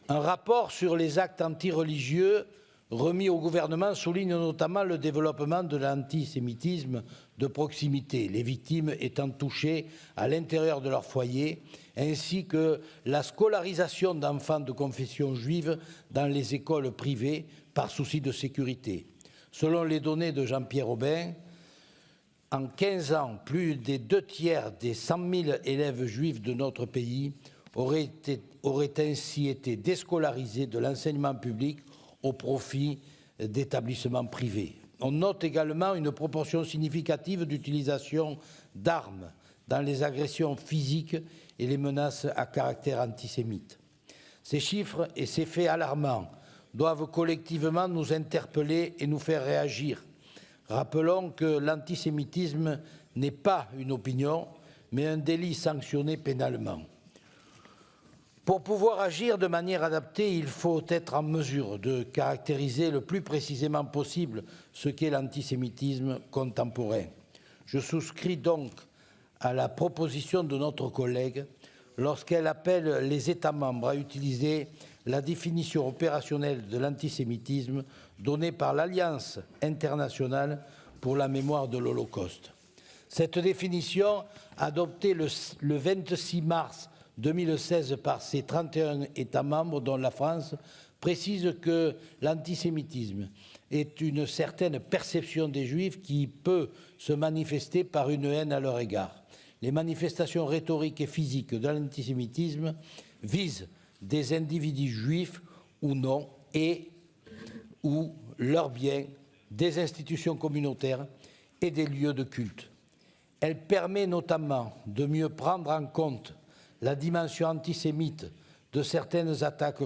Un rapport sur les actes antireligieux remis au gouvernement souligne notamment le développement de l'antisémitisme de proximité, les victimes étant touchées à l'intérieur de leur foyer, ainsi que la scolarisation d'enfants de confession juive dans les écoles privées par souci de sécurité. Selon les données de Jean-Pierre Aubin, en 15 ans, plus des 2/3 des 100 000 élèves juifs de notre pays auraient ainsi été déscolarisés de l'enseignement public au profit d'établissements privés. On note également une proportion significative d'utilisation d'armes dans les agressions physiques et les menaces à caractère antisémite. Ces chiffres et ces faits alarmants doivent collectivement nous interpeller et nous faire réagir. Rappelons que l'antisémitisme n'est pas une opinion, mais un délit sanctionné pénalement. Pour pouvoir agir de manière adaptée, il faut être en mesure de caractériser le plus précisément possible ce qu'est l'antisémitisme contemporain. Je souscris donc à la proposition de notre collègue lorsqu'elle appelle les États membres à utiliser la définition opérationnelle de l'antisémitisme donnée par l'Alliance internationale pour la mémoire de l'Holocauste. Cette définition, adoptée le 26 mars 2016 par ses 31 États membres, dont la France, précise que l'antisémitisme est une certaine perception des Juifs qui peut se manifester par une haine à leur égard. Les manifestations rhétoriques et physiques de l'antisémitisme visent des individus juifs ou non et ou leurs biens, des institutions communautaires et des lieux de culte. Elle permet notamment de mieux prendre en compte la dimension antisémite de certaines attaques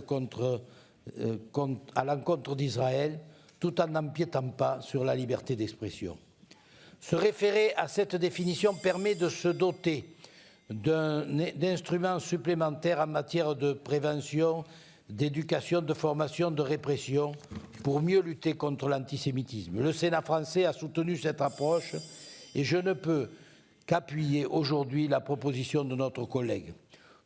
à l'encontre d'Israël, tout en n'empiétant pas sur la liberté d'expression. Se référer à cette définition permet de se doter d'instruments supplémentaires en matière de prévention, d'éducation, de formation, de répression, pour mieux lutter contre l'antisémitisme. Le Sénat français a soutenu cette approche et je ne peux qu'appuyer aujourd'hui la proposition de notre collègue.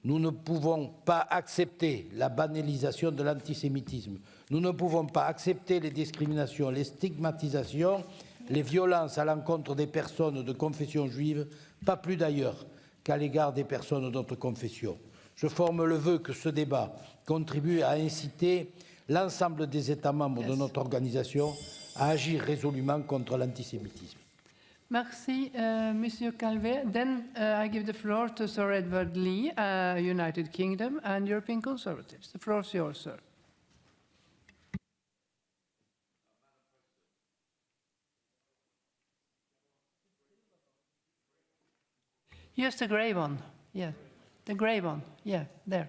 Nous ne pouvons pas accepter la banalisation de l'antisémitisme. Nous ne pouvons pas accepter les discriminations, les stigmatisations, les violences à l'encontre des personnes de confession juive, pas plus d'ailleurs qu'à l'égard des personnes d'autres confessions. Je forme le vœu que ce débat contribue à inciter l'ensemble des États membres de notre organisation à agir résolument contre l'antisémitisme. Merci, Monsieur Calvet. Then I give the floor to Sir Edward Lee, United Kingdom and European Conservatives. The floor is yours, sir. Yes, the grey one. Yeah, the grey one. Yeah, there.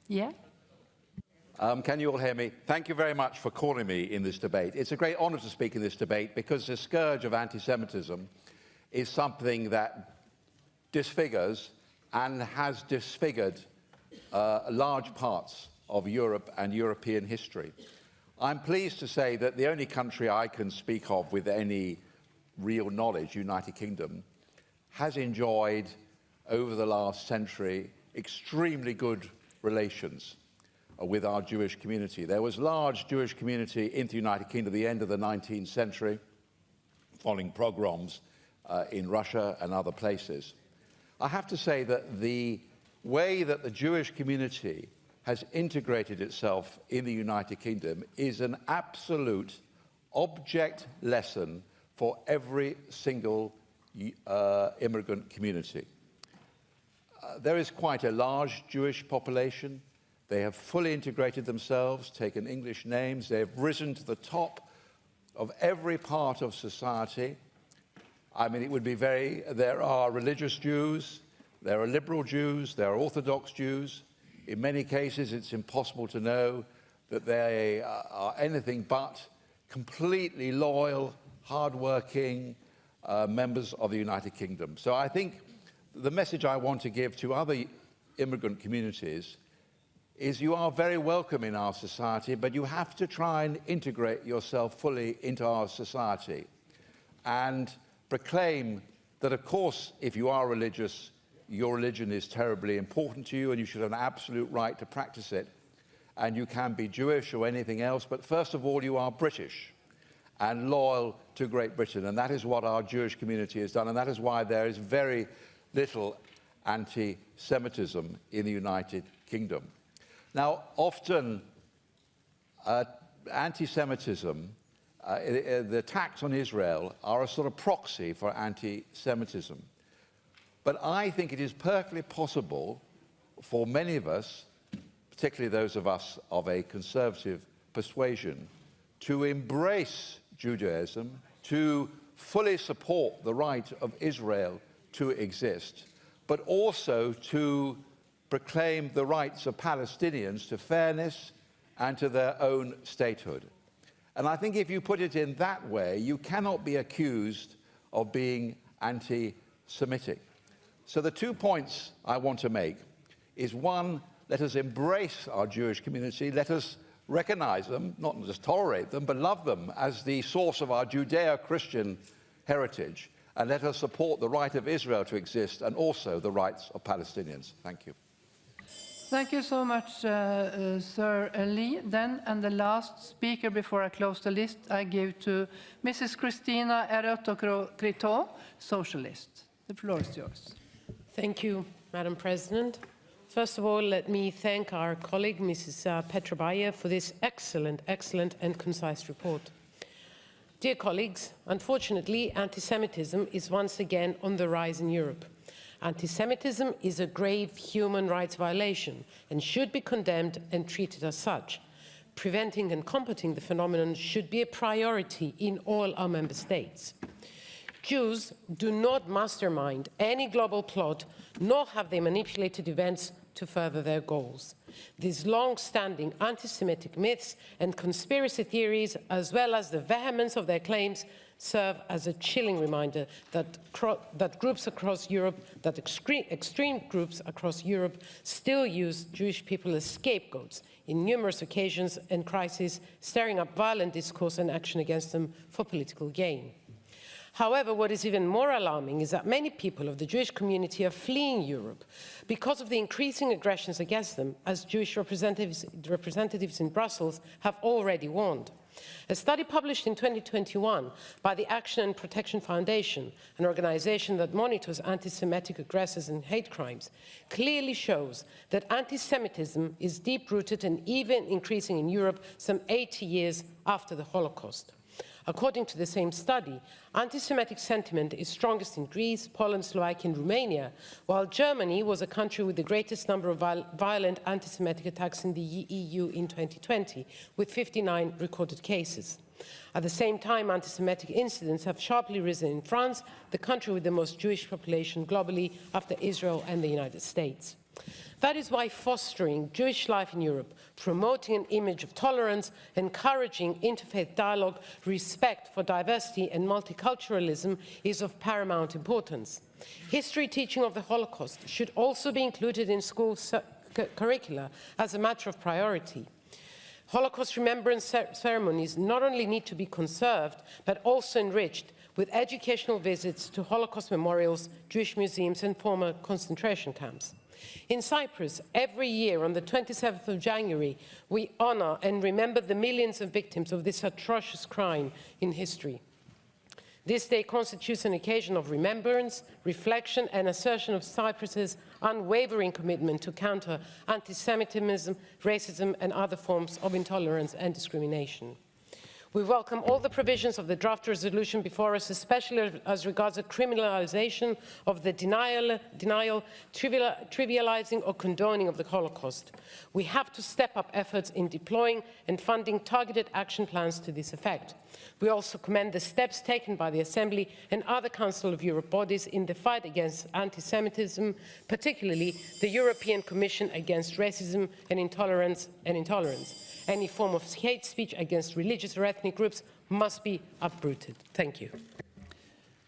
Yeah. Can you all hear me? Thank you very much for calling me in this debate. It's a great honour to speak in this debate because the scourge of anti-Semitism is something that disfigures and has disfigured large parts of Europe and European history. I'm pleased to say that the only country I can speak of with any real knowledge, United Kingdom, has enjoyed over the last century extremely good relations with our Jewish community. There was large Jewish community in the United Kingdom at the end of the 19th century, following pogroms in Russia and other places. I have to say that the way that the Jewish community has integrated itself in the United Kingdom is an absolute object lesson for every single immigrant community. There is quite a large Jewish population. They have fully integrated themselves, taken English names. They have risen to the top of every part of society. I mean, it would be there are religious Jews, there are liberal Jews, there are Orthodox Jews. In many cases, it's impossible to know that they are anything but completely loyal, hardworking members of the United Kingdom. So I think the message I want to give to other immigrant communities is you are very welcome in our society, but you have to try and integrate yourself fully into our society and proclaim that, of course, if you are religious, your religion is terribly important to you and you should have an absolute right to practice it. And you can be Jewish or anything else, but first of all, you are British and loyal to Great Britain. And that is what our Jewish community has done. And that is why there is very little anti-Semitism in the United Kingdom. Now, often anti-Semitism, the attacks on Israel are a sort of proxy for anti-Semitism. But I think it is perfectly possible for many of us, particularly those of us of a conservative persuasion, to embrace Judaism, to fully support the right of Israel to exist, but also to proclaim the rights of Palestinians to fairness and to their own statehood. And I think if you put it in that way, you cannot be accused of being anti-Semitic. So the 2 points I want to make is, one, let us embrace our Jewish community, let us recognize them, not just tolerate them, but love them as the source of our Judeo-Christian heritage, and let us support the right of Israel to exist and also the rights of Palestinians. Thank you. Thank you so much, Sir Lee. Then, and the last speaker before I close the list, I give to Mrs. Christina Erotto-Crito, Socialist. The floor is yours. Thank you, Madam President. First of all, let me thank our colleague, Mrs. Petra Bayer, for this excellent and concise report. Dear colleagues, unfortunately, anti-Semitism is once again on the rise in Europe. Anti-Semitism is a grave human rights violation and should be condemned and treated as such. Preventing and combating the phenomenon should be a priority in all our member states. Jews do not mastermind any global plot, nor have they manipulated events to further their goals. These long-standing anti-Semitic myths and conspiracy theories, as well as the vehemence of their claims, serve as a chilling reminder that groups across Europe, that extreme groups across Europe still use Jewish people as scapegoats in numerous occasions and crises, stirring up violent discourse and action against them for political gain. However, what is even more alarming is that many people of the Jewish community are fleeing Europe because of the increasing aggressions against them, as Jewish representatives in Brussels have already warned. A study published in 2021 by the Action and Protection Foundation, an organization that monitors anti-Semitic aggressors and hate crimes, clearly shows that anti-Semitism is deep-rooted and even increasing in Europe some 80 years after the Holocaust. According to the same study, anti-Semitic sentiment is strongest in Greece, Poland, Slovakia, and Romania, while Germany was a country with the greatest number of violent anti-Semitic attacks in the EU in 2020, with 59 recorded cases. At the same time, anti-Semitic incidents have sharply risen in France, the country with the most Jewish population globally after Israel and the United States. That is why fostering Jewish life in Europe, promoting an image of tolerance, encouraging interfaith dialogue, respect for diversity and multiculturalism is of paramount importance. History teaching of the Holocaust should also be included in school curricula as a matter of priority. Holocaust remembrance ceremonies not only need to be conserved, but also enriched with educational visits to Holocaust memorials, Jewish museums, and former concentration camps. In Cyprus, every year on the 27th of January, we honor and remember the millions of victims of this atrocious crime in history. This day constitutes an occasion of remembrance, reflection, and assertion of Cyprus's unwavering commitment to counter anti-Semitism, racism, and other forms of intolerance and discrimination. We welcome all the provisions of the draft resolution before us, especially as regards the criminalization of the denial, trivializing or condoning of the Holocaust. We have to step up efforts in deploying and funding targeted action plans to this effect. We also commend the steps taken by the Assembly and other Council of Europe bodies in the fight against anti-Semitism, particularly the European Commission Against Racism and Intolerance. Any form of hate speech against religious or ethnic groups must be uprooted. Thank you.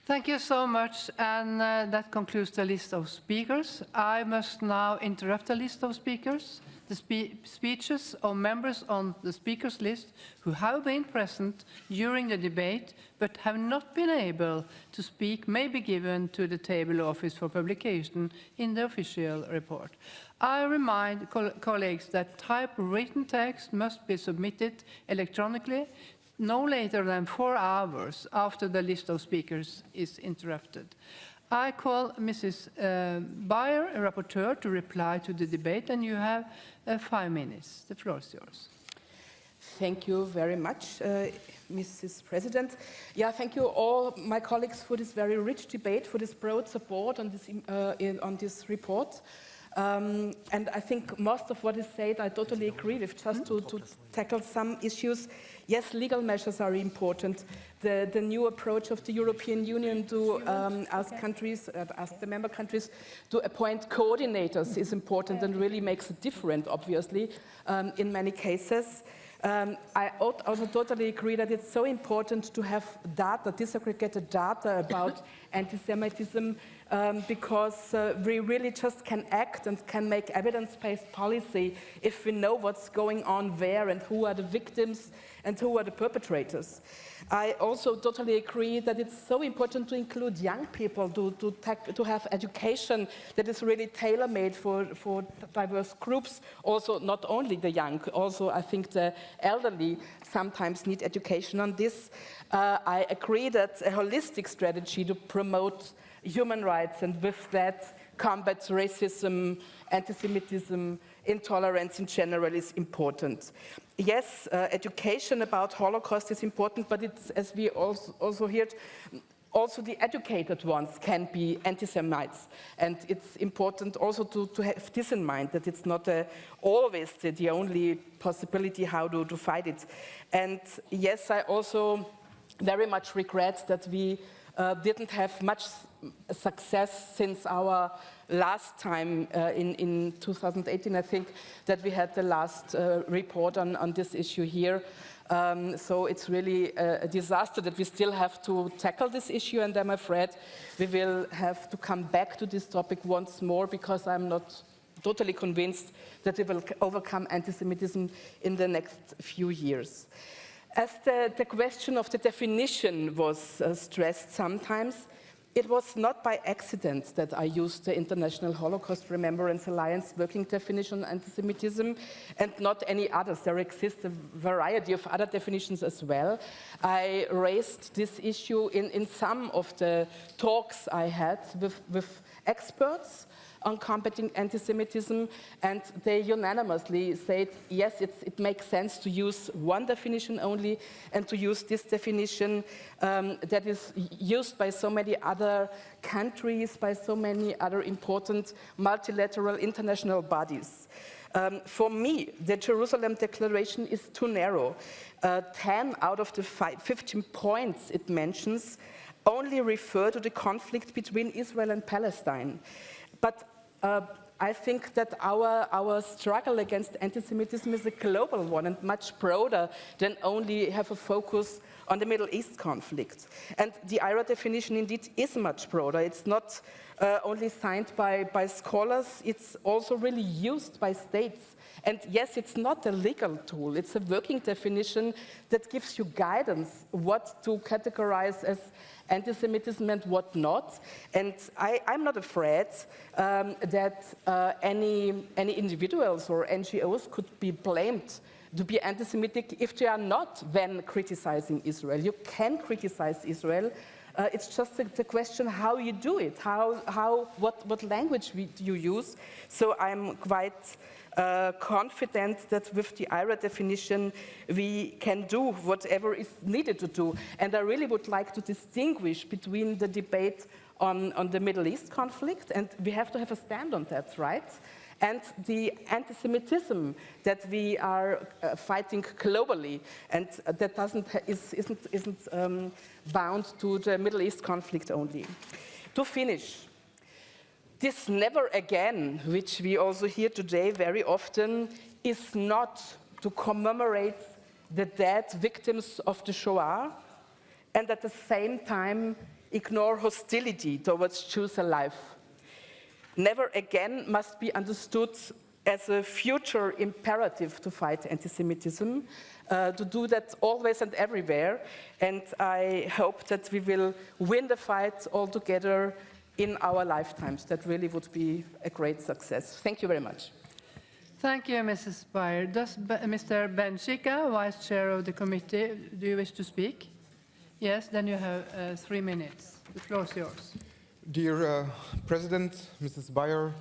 Thank you so much, and that concludes the list of speakers. I must now interrupt the list of speakers. The speeches of members on the speakers list who have been present during the debate but have not been able to speak may be given to the table office for publication in the official report. I remind colleagues that typed written text must be submitted electronically no later than 4 hours after the list of speakers is interrupted. I call Mrs. Bayer, a rapporteur, to reply to the debate, and you have 5 minutes. The floor is yours. Thank you very much, Mrs. President. Yeah, thank you all my colleagues for this very rich debate, for this broad support on this report. And I think most of what is said I totally agree with. Just to tackle some issues, yes, legal measures are important. The new approach of the European Union to ask the member countries to appoint coordinators is important and really makes a difference, obviously, in many cases. I also totally agree that it's so important to have data, disaggregated data about anti-Semitism, because we really just can act and can make evidence-based policy if we know what's going on where and who are the victims and who are the perpetrators. I also totally agree that it's so important to include young people, to have education that is really tailor-made for diverse groups, also not only the young, also I think the elderly sometimes need education on this. I agree that a holistic strategy to promote human rights and with that combat racism, anti-Semitism, intolerance in general is important. Yes, education about Holocaust is important, but it's, as we also heard, also the educated ones can be anti-Semites. And it's important also to have this in mind, that it's not always the only possibility how to fight it. And yes, I also very much regret that we didn't have much success since our last time in 2018, I think, that we had the last report on this issue here. So it's really a disaster that we still have to tackle this issue, and I'm afraid we will have to come back to this topic once more, because I'm not totally convinced that we will overcome anti-Semitism in the next few years. As the question of the definition was stressed sometimes, it was not by accident that I used the International Holocaust Remembrance Alliance working definition on anti-Semitism and not any others. There exists a variety of other definitions as well. I raised this issue in some of the talks I had with experts on combating anti-Semitism, and they unanimously said, yes, it makes sense to use one definition only and to use this definition that is used by so many other countries, by so many other important multilateral international bodies. For me, the Jerusalem Declaration is too narrow. 10 out of the 15 points it mentions only refer to the conflict between Israel and Palestine. But I think that our struggle against anti-Semitism is a global one and much broader than only have a focus on the Middle East conflict. And the IRA definition indeed is much broader. It's not only signed by scholars, it's also really used by states. And yes, it's not a legal tool, it's a working definition that gives you guidance what to categorize as anti-Semitism and what not. And I'm not afraid that any individuals or NGOs could be blamed to be anti-Semitic if they are not then criticizing Israel. You can criticize Israel. It's just the question how you do it, what language you use. So I'm quite confident that with the IRA definition we can do whatever is needed to do. And I really would like to distinguish between the debate on the Middle East conflict, and we have to have a stand on that, right? And the anti-Semitism that we are fighting globally, and that isn't bound to the Middle East conflict only. To finish, this never again, which we also hear today very often, is not to commemorate the dead victims of the Shoah and at the same time ignore hostility towards Jews alive. Never again must be understood as a future imperative to fight anti-Semitism, to do that always and everywhere. And I hope that we will win the fight all together in our lifetimes. That really would be a great success. Thank you very much. Thank you, Mrs. Beyer. Does Mr. Ben-Shika, Vice Chair of the committee, do you wish to speak? Yes, then you have 3 minutes. The floor is yours. Dear President, Mrs. Beyer,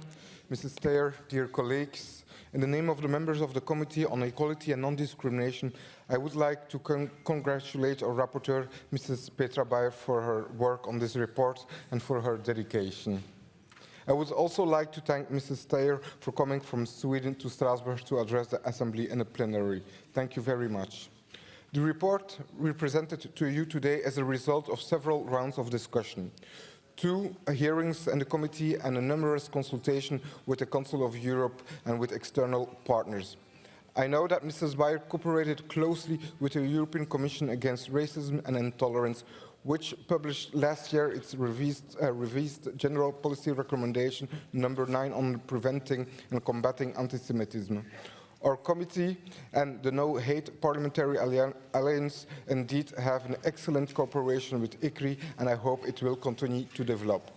Mrs. Steyer, dear colleagues, in the name of the members of the Committee on Equality and Non-Discrimination, I would like to congratulate our rapporteur, Mrs. Petra Beyer, for her work on this report and for her dedication. I would also like to thank Mrs. Steyer for coming from Sweden to Strasbourg to address the Assembly in a plenary. Thank you very much. The report we presented to you today is a result of several rounds of discussion. 2 hearings in the committee and a numerous consultation with the Council of Europe and with external partners. I know that Mrs. Beyer cooperated closely with the European Commission Against Racism and Intolerance, which published last year its revised General Policy Recommendation number 9 on preventing and combating anti-Semitism. Our committee and the No Hate Parliamentary Alliance indeed have an excellent cooperation with ICRI, and I hope it will continue to develop.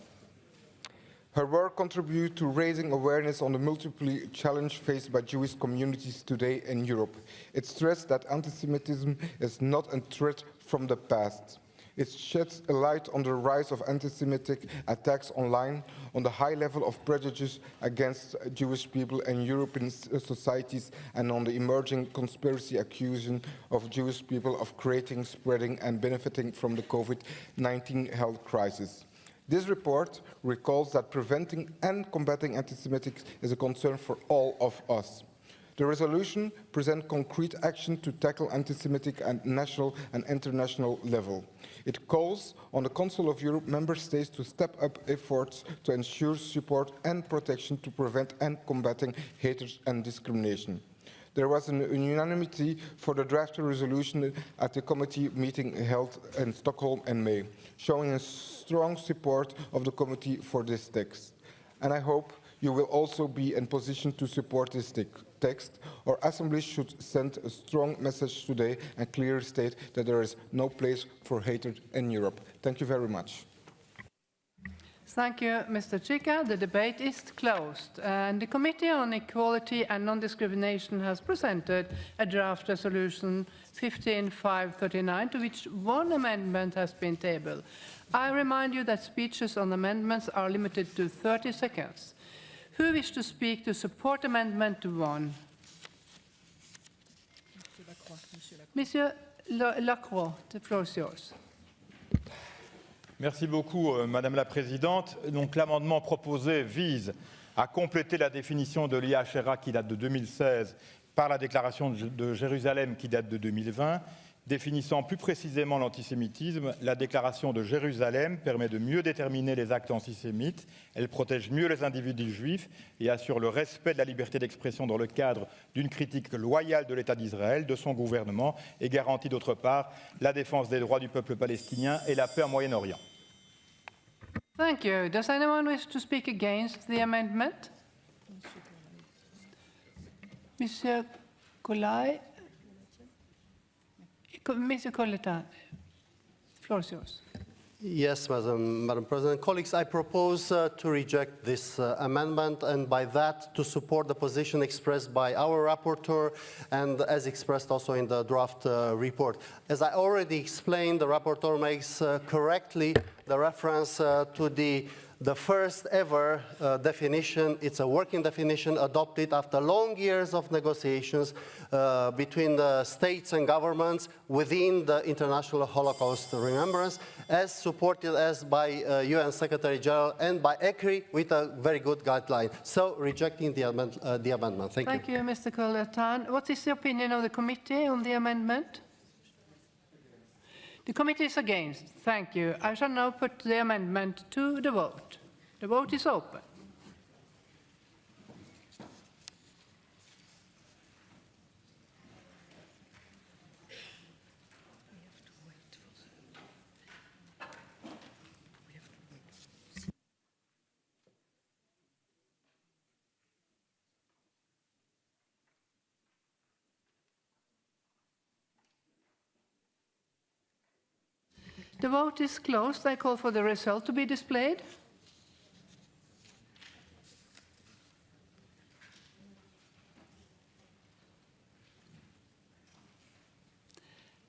Her work contributes to raising awareness on the multiple challenges faced by Jewish communities today in Europe. It stressed that anti-Semitism is not a threat from the past. It sheds a light on the rise of anti-Semitic attacks online, on the high level of prejudice against Jewish people and European societies, and on the emerging conspiracy accusation of Jewish people of creating, spreading, and benefiting from the COVID-19 health crisis. This report recalls that preventing and combating anti-Semitism is a concern for all of us. The resolution presents concrete action to tackle anti-Semitic at national and international level. It calls on the Council of Europe member states to step up efforts to ensure support and protection to prevent and combating hatred and discrimination. There was an unanimity for the draft resolution at the committee meeting held in Stockholm in May, showing a strong support of the committee for this text. And I hope you will also be in position to support this text. Our Assembly should send a strong message today and clearly state that there is no place for hatred in Europe. Thank you very much. Thank you, Mr. Chica. The debate is closed. And the Committee on Equality and Non-Discrimination has presented a draft resolution 15/539, to which one amendment has been tabled. I remind you that speeches on amendments are limited to 30 seconds. Who wishes to speak to support Amendment 1? Monsieur Lacroix, the floor is yours. Merci beaucoup, Madame la Présidente. Donc, l'amendement proposé vise à compléter la définition de l'IHRA qui date de 2016 par la déclaration de Jérusalem qui date de 2020. Définissant plus précisément l'antisémitisme, la déclaration de Jérusalem permet de mieux déterminer les actes antisémites, elle protège mieux les individus juifs et assure le respect de la liberté d'expression dans le cadre d'une critique loyale de l'État d'Israël, de son gouvernement, et garantit d'autre part la défense des droits du peuple palestinien et la paix en Moyen-Orient. Thank you. Does anyone wish to speak against the amendment? Monsieur Colai? Mr. Colletan, the floor is yours. Yes, Madam President. Colleagues, I propose to reject this amendment, and by that to support the position expressed by our rapporteur and as expressed also in the draft report. As I already explained, the rapporteur makes correctly the reference to the first ever definition. It's a working definition adopted after long years of negotiations between the states and governments within the International Holocaust Remembrance, as supported as by UN Secretary General and by ECRI with a very good guideline. So rejecting the amendment. Thank you. Thank you, Mr. Colletan. What is the opinion of the committee on the amendment? The committee is against. Thank you. I shall now put the amendment to the vote. The vote is open. The vote is closed. I call for the result to be displayed.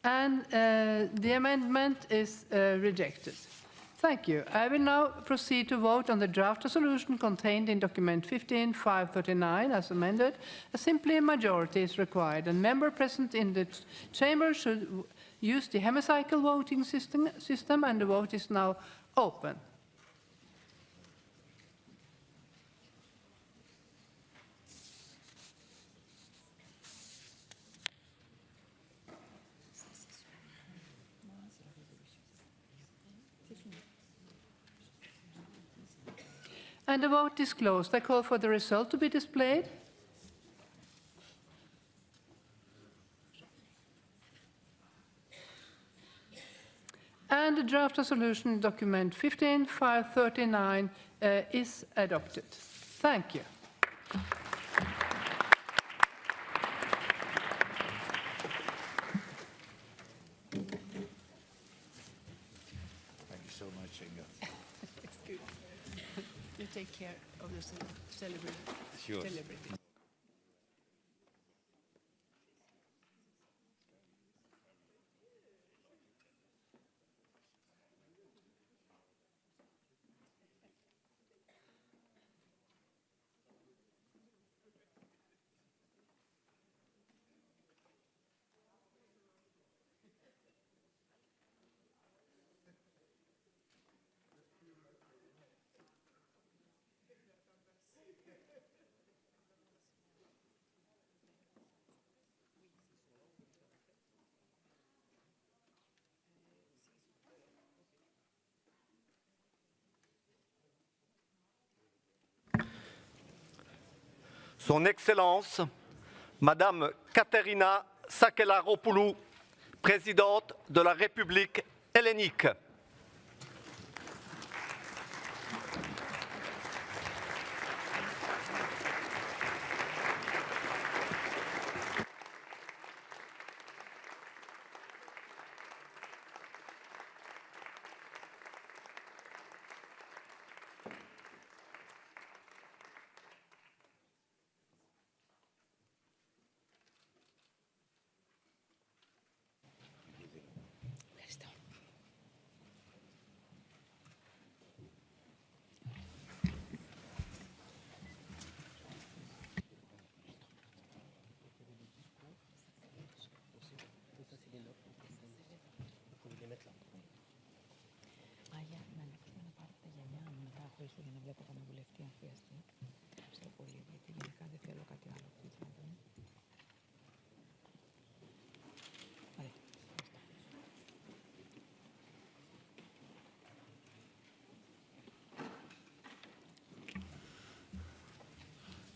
And the amendment is rejected. Thank you. I will now proceed to vote on the draft resolution contained in document 15/539 as amended. A simple majority is required, and members present in the chamber should use the hemicycle voting system, and the vote is now open. And the vote is closed. I call for the result to be displayed. And the draft resolution document 15/539 is adopted. Thank you. Thank you so much, Inga. It's good. You take care of the celebrity. Sure. Son Excellence, Madame Katerina Sakellaropoulou, présidente de la République hellenique.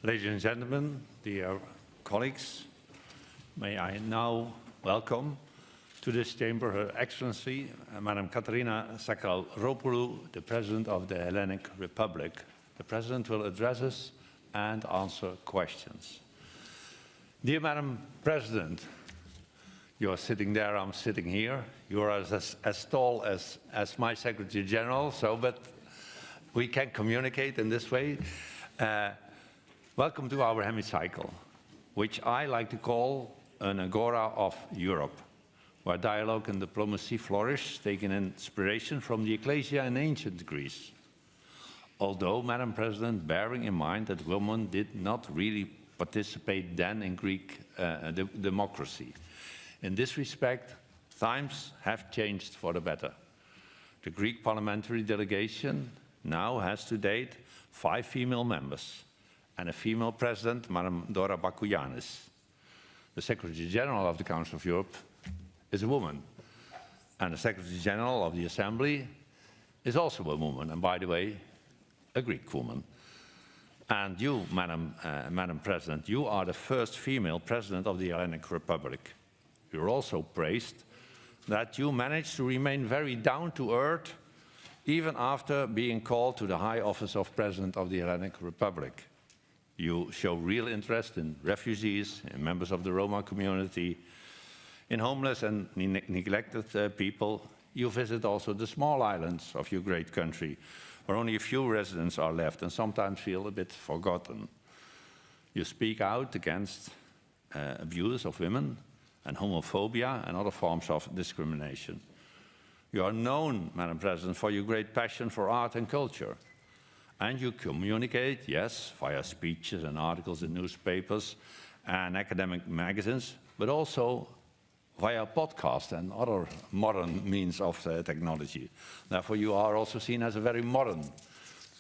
Ladies and gentlemen, dear colleagues, may I now welcome to this chamber Her Excellency, Madam Katerina Sakellaropoulou, the President of the Hellenic Republic. The President will address us and answer questions. Dear Madam President, you are sitting there, I'm sitting here. You are as tall as my Secretary General, but we can communicate in this way. Welcome to our hemicycle, which I like to call an agora of Europe, where dialogue and diplomacy flourish, taking inspiration from the ecclesia in ancient Greece. Although, Madam President, bearing in mind that women did not really participate then in Greek democracy. In this respect, times have changed for the better. The Greek parliamentary delegation now has to date 5 female members and a female president, Madam Dora Bakouyanis. The Secretary General of the Council of Europe is a woman, and the Secretary General of the Assembly is also a woman, and by the way, a Greek woman. And you, Madam President, you are the first female president of the Hellenic Republic. You're also praised that you managed to remain very down to earth even after being called to the high office of President of the Hellenic Republic. You show real interest in refugees, in members of the Roma community, in homeless and neglected people. You visit also the small islands of your great country, where only a few residents are left and sometimes feel a bit forgotten. You speak out against abuse of women and homophobia and other forms of discrimination. You are known, Madam President, for your great passion for art and culture. And you communicate, yes, via speeches and articles in newspapers and academic magazines, but also via podcasts and other modern means of technology. Therefore, you are also seen as a very modern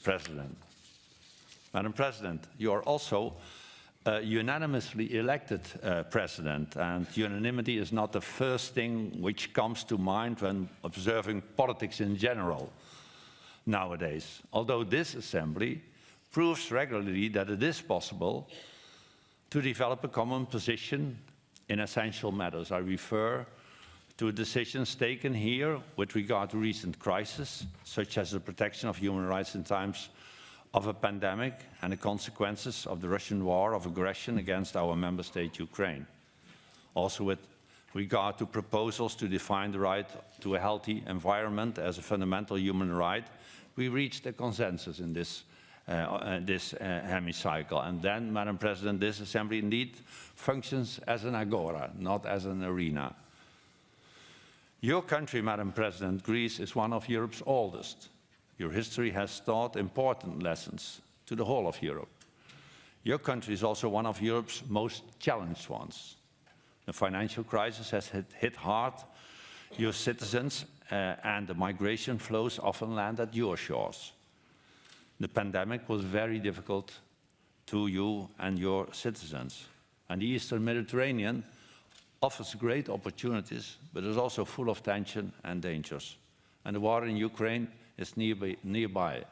president. Madam President, you are also a unanimously elected president, and unanimity is not the first thing which comes to mind when observing politics in general nowadays, although this assembly proves regularly that it is possible to develop a common position in essential matters. I refer to decisions taken here with regard to recent crises, such as the protection of human rights in times of a pandemic and the consequences of the Russian war of aggression against our member state, Ukraine. Also with regard to proposals to define the right to a healthy environment as a fundamental human right, we reached a consensus in this hemicycle. And then, Madam President, this assembly indeed functions as an agora, not as an arena. Your country, Madam President, Greece, is one of Europe's oldest. Your history has taught important lessons to the whole of Europe. Your country is also one of Europe's most challenged ones. The financial crisis has hit hard your citizens, and the migration flows often land at your shores. The pandemic was very difficult to you and your citizens. And the Eastern Mediterranean offers great opportunities, but is also full of tension and dangers. And the war in Ukraine is nearby,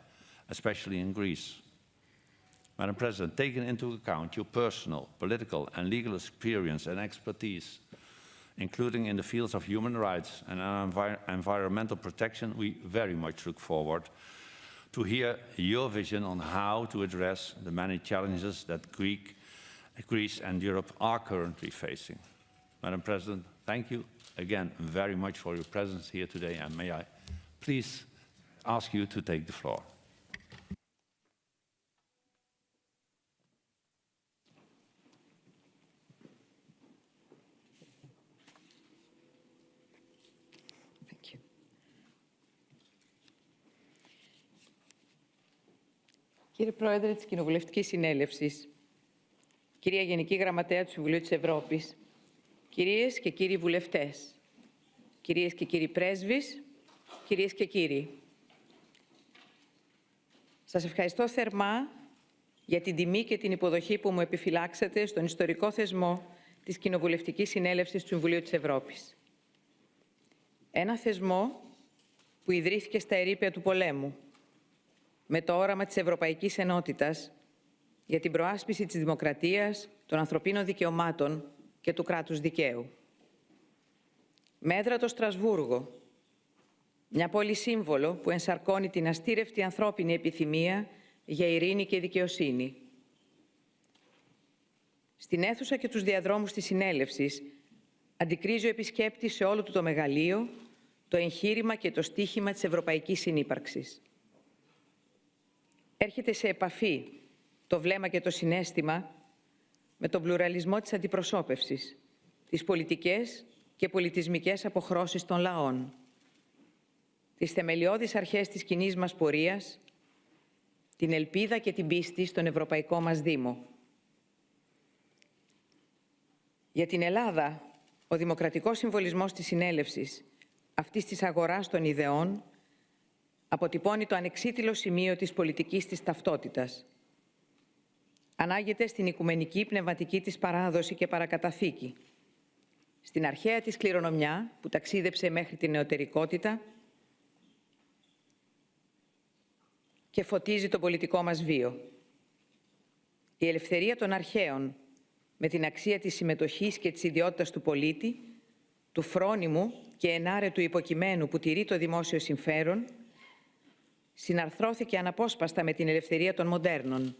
especially in Greece. Madam President, taking into account your personal, political and legal experience and expertise, including in the fields of human rights and environmental protection, we very much look forward to hear your vision on how to address the many challenges that Greece and Europe are currently facing. Madam President, thank you again very much for your presence here today, and may I please ask you to take the floor. Κύριε Πρόεδρε της Κοινοβουλευτικής Συνέλευσης, κυρία Γενική Γραμματέα του Συμβουλίου της Ευρώπης, κυρίες και κύριοι βουλευτές, κυρίες και κύριοι πρέσβεις, κυρίες και κύριοι, σας ευχαριστώ θερμά για την τιμή και την υποδοχή που μου επιφυλάξατε στον ιστορικό θεσμό της Κοινοβουλευτικής Συνέλευσης του Συμβουλίου της Ευρώπης. Ένα θεσμό που ιδρύθηκε στα ερείπια του πολέμου, με το όραμα της Ευρωπαϊκής Ενότητας για την προάσπιση της δημοκρατίας, των ανθρωπίνων δικαιωμάτων και του κράτους δικαίου. Με έδρα το Στρασβούργο, μια πόλη σύμβολο που ενσαρκώνει την αστήρευτη ανθρώπινη επιθυμία για ειρήνη και δικαιοσύνη. Στην αίθουσα και τους διαδρόμους της συνέλευσης αντικρίζει ο επισκέπτης σε όλο του το μεγαλείο το εγχείρημα και το στίχημα της ευρωπαϊκής συνύπαρξης. Έρχεται σε επαφή το βλέμμα και το συναίσθημα με τον πλουραλισμό της αντιπροσώπευσης, τις πολιτικές και πολιτισμικές αποχρώσεις των λαών, τις θεμελιώδεις αρχές της κοινής μας πορείας, την ελπίδα και την πίστη στον ευρωπαϊκό μας Δήμο. Για την Ελλάδα, ο δημοκρατικός συμβολισμός της συνέλευσης, αυτής της αγοράς των ιδεών, αποτυπώνει το ανεξίτηλο σημείο της πολιτικής της ταυτότητας. Ανάγεται στην οικουμενική πνευματική της παράδοση και παρακαταθήκη, στην αρχαία της κληρονομιά που ταξίδεψε μέχρι την νεωτερικότητα και φωτίζει τον πολιτικό μας βίο. Η ελευθερία των αρχαίων, με την αξία της συμμετοχής και της ιδιότητας του πολίτη, του φρόνιμου και ενάρετου υποκειμένου που τηρεί το δημόσιο συμφέρον, συναρθρώθηκε αναπόσπαστα με την ελευθερία των μοντέρνων,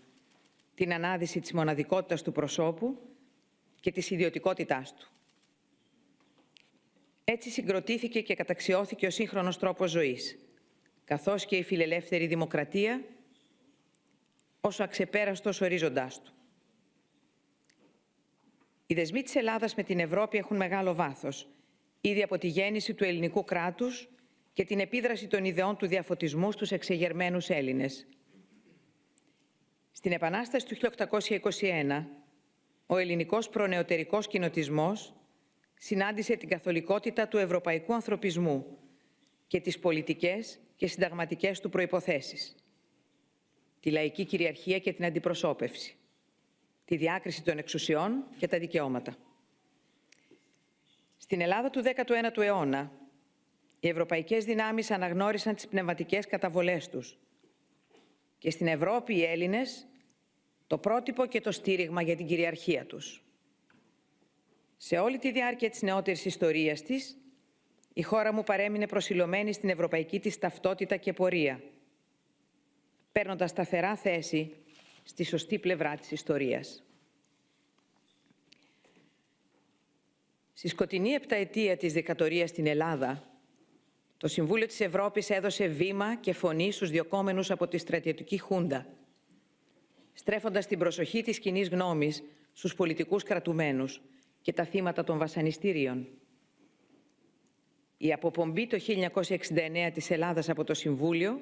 την ανάδυση της μοναδικότητας του προσώπου και της ιδιωτικότητάς του. Έτσι συγκροτήθηκε και καταξιώθηκε ο σύγχρονος τρόπος ζωής, καθώς και η φιλελεύθερη δημοκρατία, όσο αξεπέραστος ορίζοντάς του. Οι δεσμοί της Ελλάδας με την Ευρώπη έχουν μεγάλο βάθος, ήδη από τη γέννηση του ελληνικού κράτους και την επίδραση των ιδεών του διαφωτισμού στους εξεγερμένους Έλληνες. Στην Επανάσταση του 1821, ο ελληνικός προνεωτερικός κοινοτισμός συνάντησε την καθολικότητα του ευρωπαϊκού ανθρωπισμού και τις πολιτικές και συνταγματικές του προϋποθέσεις, τη λαϊκή κυριαρχία και την αντιπροσώπευση, τη διάκριση των εξουσιών και τα δικαιώματα. Στην Ελλάδα του 19ου αιώνα, οι ευρωπαϊκές δυνάμεις αναγνώρισαν τις πνευματικές καταβολές τους και στην Ευρώπη οι Έλληνες το πρότυπο και το στήριγμα για την κυριαρχία τους. Σε όλη τη διάρκεια της νεότερης ιστορίας της, η χώρα μου παρέμεινε προσιλωμένη στην ευρωπαϊκή της ταυτότητα και πορεία, παίρνοντας σταθερά θέση στη σωστή πλευρά της ιστορίας. Στη σκοτεινή επταετία της δικτατορίας στην Ελλάδα, το Συμβούλιο της Ευρώπης έδωσε βήμα και φωνή στους διωκόμενους από τη στρατιωτική χούντα, στρέφοντας την προσοχή της κοινής γνώμης στους πολιτικούς κρατουμένους και τα θύματα των βασανιστήριων. Η αποπομπή το 1969 της Ελλάδας από το Συμβούλιο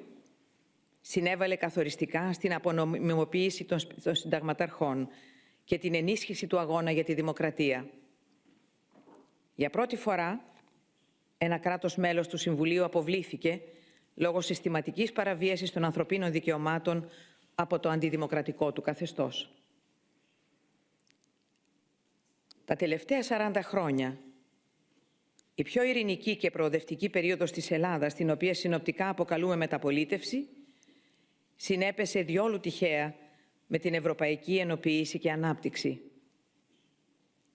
συνέβαλε καθοριστικά στην απονομιμοποίηση των συνταγματαρχών και την ενίσχυση του αγώνα για τη δημοκρατία. Για πρώτη φορά, ένα κράτος μέλος του Συμβουλίου αποβλήθηκε λόγω συστηματικής παραβίασης των ανθρωπίνων δικαιωμάτων από το αντιδημοκρατικό του καθεστώς. Τα τελευταία 40 χρόνια, η πιο ειρηνική και προοδευτική περίοδος της Ελλάδας, την οποία συνοπτικά αποκαλούμε μεταπολίτευση, συνέπεσε διόλου τυχαία με την ευρωπαϊκή ενοποίηση και ανάπτυξη.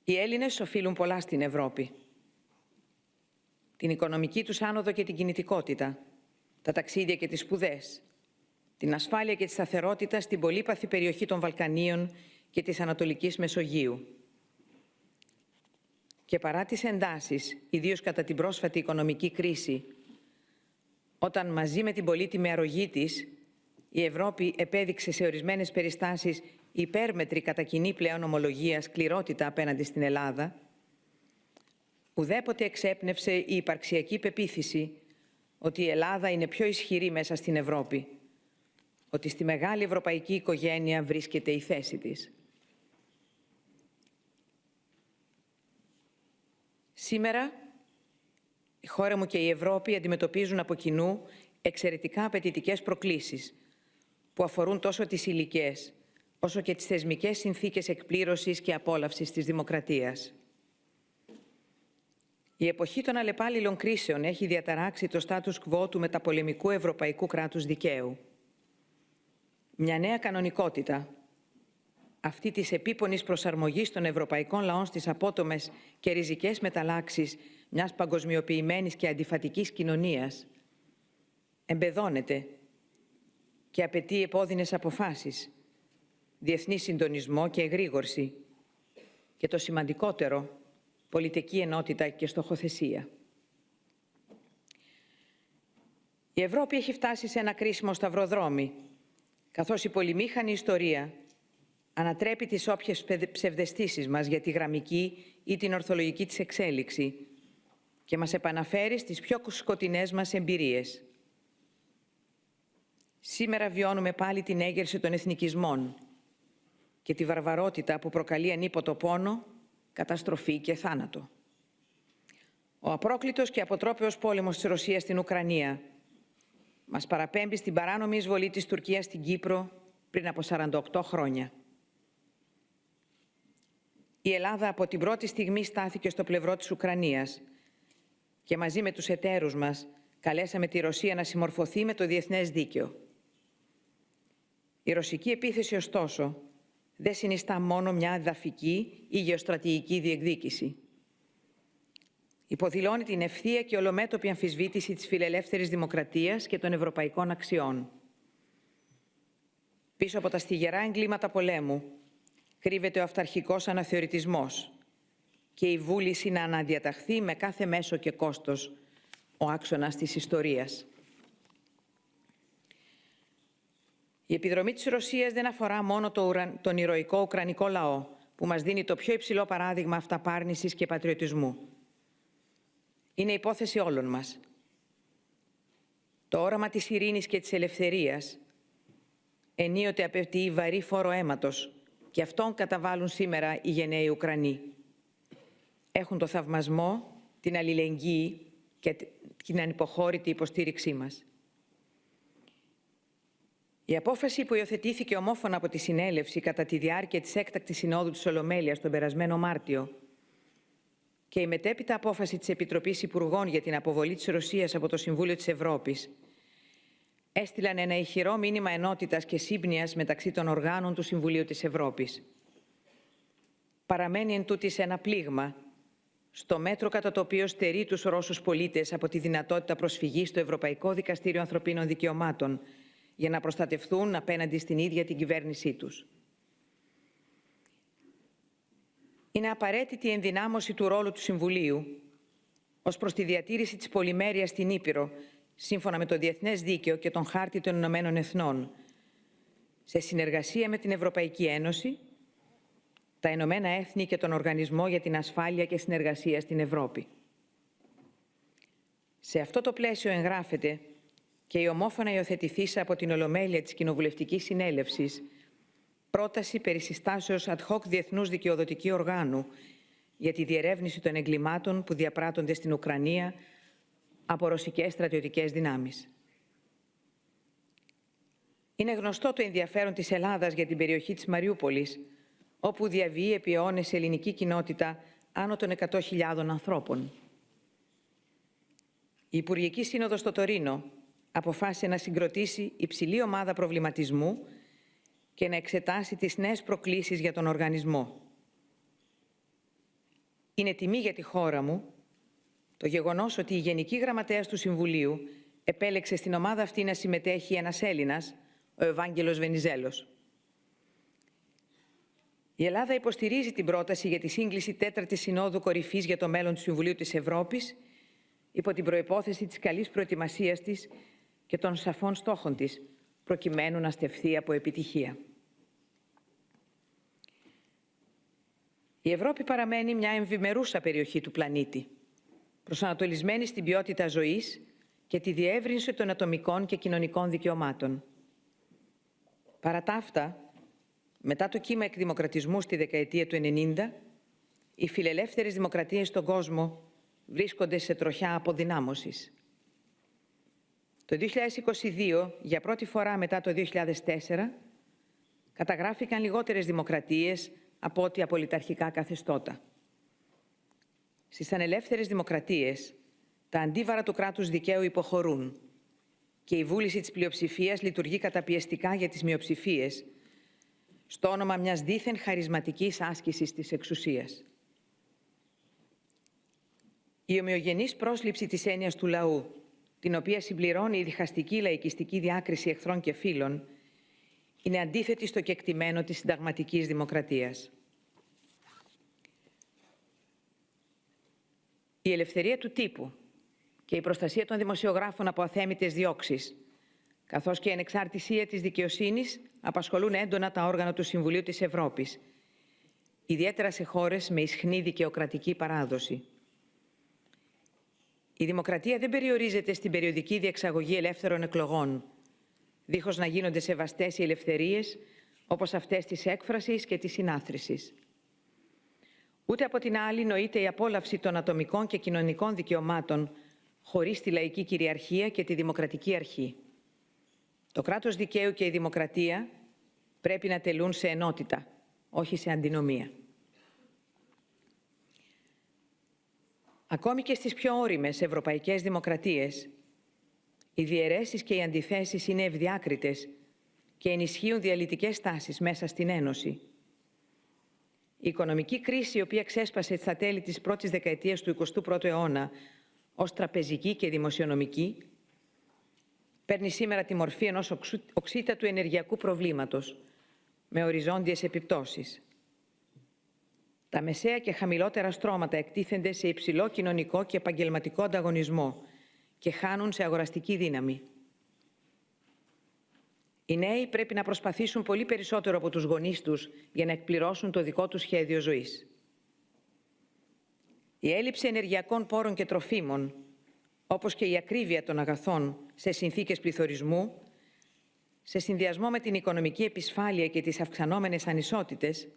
Οι Έλληνες οφείλουν πολλά στην Ευρώπη. Την οικονομική τους άνοδο και την κινητικότητα, τα ταξίδια και τις σπουδές, την ασφάλεια και τη σταθερότητα στην πολύπαθη περιοχή των Βαλκανίων και της Ανατολικής Μεσογείου. Και παρά τις εντάσεις, ιδίως κατά την πρόσφατη οικονομική κρίση, όταν μαζί με την πολύτιμη αρρωγή της, η Ευρώπη επέδειξε σε ορισμένες περιστάσεις υπέρμετρη κατά κοινή πλέον ομολογία σκληρότητα απέναντι στην Ελλάδα, ουδέποτε εξέπνευσε η υπαρξιακή πεποίθηση ότι η Ελλάδα είναι πιο ισχυρή μέσα στην Ευρώπη, ότι στη μεγάλη ευρωπαϊκή οικογένεια βρίσκεται η θέση της. Σήμερα, η χώρα μου και η Ευρώπη αντιμετωπίζουν από κοινού εξαιρετικά απαιτητικές προκλήσεις που αφορούν τόσο τις υλικές, όσο και τις θεσμικές συνθήκες εκπλήρωσης και απόλαυσης της δημοκρατίας. Η εποχή των αλλεπάλληλων κρίσεων έχει διαταράξει το status quo του μεταπολεμικού ευρωπαϊκού κράτους δικαίου. Μια νέα κανονικότητα, αυτή της επίπονης προσαρμογής των ευρωπαϊκών λαών στις απότομες και ριζικές μεταλλάξεις μιας παγκοσμιοποιημένης και αντιφατικής κοινωνίας, εμπεδώνεται και απαιτεί επώδυνες αποφάσεις, διεθνή συντονισμό και εγρήγορση και το σημαντικότερο, πολιτική ενότητα και στοχοθεσία. Η Ευρώπη έχει φτάσει σε ένα κρίσιμο σταυροδρόμι, καθώς η πολυμήχανη ιστορία ανατρέπει τις όποιες ψευδαισθήσεις μας για τη γραμμική ή την ορθολογική της εξέλιξη και μας επαναφέρει στις πιο σκοτεινές μας εμπειρίες. Σήμερα βιώνουμε πάλι την έγερση των εθνικισμών και τη βαρβαρότητα που προκαλεί ανίποτο πόνο, καταστροφή και θάνατο. Ο απρόκλητος και αποτρόπαιος πόλεμος της Ρωσίας στην Ουκρανία μας παραπέμπει στην παράνομη εισβολή της Τουρκίας στην Κύπρο πριν από 48 χρόνια. Η Ελλάδα από την πρώτη στιγμή στάθηκε στο πλευρό της Ουκρανίας και μαζί με τους εταίρους μας καλέσαμε τη Ρωσία να συμμορφωθεί με το διεθνές δίκαιο. Η ρωσική επίθεση, ωστόσο, δεν συνιστά μόνο μια εδαφική ή γεωστρατηγική διεκδίκηση. Υποδηλώνει την ευθεία και ολομέτωπη αμφισβήτηση της φιλελεύθερης δημοκρατίας και των ευρωπαϊκών αξιών. Πίσω από τα στιγερά εγκλήματα πολέμου κρύβεται ο αυταρχικός αναθεωρητισμός και η βούληση να αναδιαταχθεί με κάθε μέσο και κόστος ο άξονας της ιστορίας. Η επιδρομή της Ρωσίας δεν αφορά μόνο τον ηρωικό ουκρανικό λαό, που μας δίνει το πιο υψηλό παράδειγμα αυταπάρνησης και πατριωτισμού. Είναι υπόθεση όλων μας. Το όραμα της ειρήνης και της ελευθερίας ενίοτε απαιτεί βαρύ φόρο αίματος και αυτόν καταβάλουν σήμερα οι γενναίοι Ουκρανοί. Έχουν το θαυμασμό, την αλληλεγγύη και την ανυποχώρητη υποστήριξή μας. Η απόφαση που υιοθετήθηκε ομόφωνα από τη Συνέλευση κατά τη διάρκεια της έκτακτης συνόδου της Ολομέλειας τον περασμένο Μάρτιο και η μετέπειτα απόφαση της Επιτροπής Υπουργών για την αποβολή της Ρωσίας από το Συμβούλιο της Ευρώπης έστειλαν ένα ηχηρό μήνυμα ενότητας και σύμπνοιας μεταξύ των οργάνων του Συμβουλίου της Ευρώπης. Παραμένει εν τούτης ένα πλήγμα στο μέτρο κατά το οποίο στερεί τους Ρώσους πολίτες από τη δυνατότητα προσφυγής στο Ευρωπαϊκό Δικαστήριο Ανθρωπίνων Δικαιωμάτων για να προστατευθούν απέναντι στην ίδια την κυβέρνησή τους. Είναι απαραίτητη η ενδυνάμωση του ρόλου του Συμβουλίου ως προς τη διατήρηση της πολυμέρειας στην Ήπειρο, σύμφωνα με το Διεθνές Δίκαιο και τον Χάρτη των Ηνωμένων Εθνών, σε συνεργασία με την Ευρωπαϊκή Ένωση, τα Ηνωμένα Έθνη και τον Οργανισμό για την Ασφάλεια και Συνεργασία στην Ευρώπη. Σε αυτό το πλαίσιο εγγράφεται και η ομόφωνα υιοθετηθήσα από την Ολομέλεια της Κοινοβουλευτικής Συνέλευσης πρόταση περί συστάσεως ad hoc διεθνούς δικαιοδοτικού οργάνου για τη διερεύνηση των εγκλημάτων που διαπράττονται στην Ουκρανία από ρωσικές στρατιωτικές δυνάμεις. Είναι γνωστό το ενδιαφέρον της Ελλάδας για την περιοχή της Μαριούπολης, όπου διαβεί επί αιώνες ελληνική κοινότητα άνω των 100.000 ανθρώπων. Η Υπουργική Σύνοδος στο Τωρίνο αποφάσισε να συγκροτήσει υψηλή ομάδα προβληματισμού και να εξετάσει τις νέες προκλήσεις για τον οργανισμό. Είναι τιμή για τη χώρα μου το γεγονός ότι η Γενική Γραμματέας του Συμβουλίου επέλεξε στην ομάδα αυτή να συμμετέχει ένας Έλληνας, ο Ευάγγελος Βενιζέλος. Η Ελλάδα υποστηρίζει την πρόταση για τη σύγκληση 4ης Συνόδου Κορυφής για το μέλλον του Συμβουλίου της Ευρώπης, υπό την προϋπόθεση της καλής προετοιμασίας της και των σαφών στόχων της, προκειμένου να στεφθεί από επιτυχία. Η Ευρώπη παραμένει μια εμβημερούσα περιοχή του πλανήτη, προσανατολισμένη στην ποιότητα ζωής και τη διεύρυνση των ατομικών και κοινωνικών δικαιωμάτων. Παρά τα αυτά, μετά το κύμα εκδημοκρατισμού στη δεκαετία του 90, οι φιλελεύθερες δημοκρατίες στον κόσμο βρίσκονται σε τροχιά αποδυνάμωσης. Το 2022, για πρώτη φορά μετά το 2004, καταγράφηκαν λιγότερες δημοκρατίες από ό,τι απολυταρχικά καθεστώτα. Στις ανελεύθερες δημοκρατίες, τα αντίβαρα του κράτους δικαίου υποχωρούν και η βούληση της πλειοψηφίας λειτουργεί καταπιεστικά για τις μειοψηφίες, στο όνομα μιας δήθεν χαρισματικής άσκησης της εξουσίας. Η ομοιογενής πρόσληψη της έννοιας του λαού, την οποία συμπληρώνει η διχαστική λαϊκιστική διάκριση εχθρών και φύλων, είναι αντίθετη στο κεκτημένο της συνταγματικής δημοκρατίας. Η ελευθερία του τύπου και η προστασία των δημοσιογράφων από αθέμητες διώξεις, καθώς και η ανεξαρτησία της δικαιοσύνης, απασχολούν έντονα τα όργανα του Συμβουλίου της Ευρώπης, ιδιαίτερα σε χώρες με ισχνή δικαιοκρατική παράδοση. Η δημοκρατία δεν περιορίζεται στην περιοδική διεξαγωγή ελεύθερων εκλογών, δίχως να γίνονται σεβαστές οι ελευθερίες, όπως αυτές της έκφρασης και της συνάθρησης. Ούτε από την άλλη νοείται η απόλαυση των ατομικών και κοινωνικών δικαιωμάτων χωρίς τη λαϊκή κυριαρχία και τη δημοκρατική αρχή. Το κράτος δικαίου και η δημοκρατία πρέπει να τελούν σε ενότητα, όχι σε αντινομία. Ακόμη και στις πιο ώριμες ευρωπαϊκές δημοκρατίες, οι διαιρέσεις και οι αντιθέσεις είναι ευδιάκριτες και ενισχύουν διαλυτικές τάσεις μέσα στην Ένωση. Η οικονομική κρίση, η οποία ξέσπασε στα τέλη της πρώτης δεκαετίας του 21ου αιώνα ως τραπεζική και δημοσιονομική, παίρνει σήμερα τη μορφή ενός οξύτατου ενεργειακού προβλήματος, με οριζόντιες επιπτώσεις. Τα μεσαία και χαμηλότερα στρώματα εκτίθενται σε υψηλό κοινωνικό και επαγγελματικό ανταγωνισμό και χάνουν σε αγοραστική δύναμη. Οι νέοι πρέπει να προσπαθήσουν πολύ περισσότερο από τους γονείς τους για να εκπληρώσουν το δικό τους σχέδιο ζωής. Η έλλειψη ενεργειακών πόρων και τροφίμων, όπως και η ακρίβεια των αγαθών σε συνθήκες πληθωρισμού, σε συνδυασμό με την οικονομική επισφάλεια και τις αυξανόμενες ανισότητες,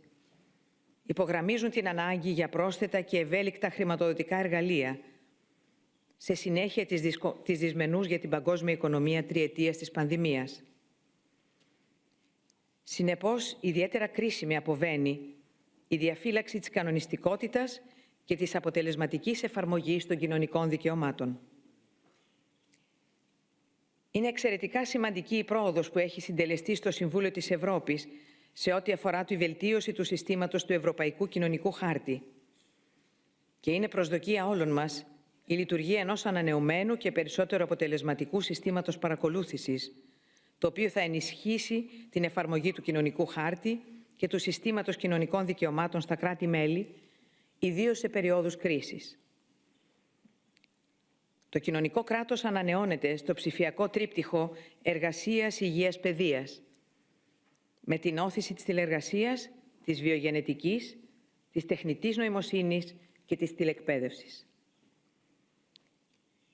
υπογραμμίζουν την ανάγκη για πρόσθετα και ευέλικτα χρηματοδοτικά εργαλεία, σε συνέχεια της δυσμενούς για την παγκόσμια οικονομία τριετίας της πανδημίας. Συνεπώς, ιδιαίτερα κρίσιμη αποβαίνει η διαφύλαξη της κανονιστικότητας και της αποτελεσματικής εφαρμογής των κοινωνικών δικαιωμάτων. Είναι εξαιρετικά σημαντική η πρόοδος που έχει συντελεστεί στο Συμβούλιο της Ευρώπης σε ό,τι αφορά τη βελτίωση του συστήματος του Ευρωπαϊκού Κοινωνικού Χάρτη. Και είναι προσδοκία όλων μας η λειτουργία ενός ανανεωμένου και περισσότερο αποτελεσματικού συστήματος παρακολούθησης, το οποίο θα ενισχύσει την εφαρμογή του Κοινωνικού Χάρτη και του συστήματος κοινωνικών δικαιωμάτων στα κράτη-μέλη, ιδίως σε περιόδους κρίσης. Το κοινωνικό κράτος ανανεώνεται στο ψηφιακό τρίπτυχο εργασίας, υγείας, παιδείας, με την όθηση της τηλεργασίας, της βιογενετικής, της τεχνητής νοημοσύνης και της τηλεκπαίδευσης.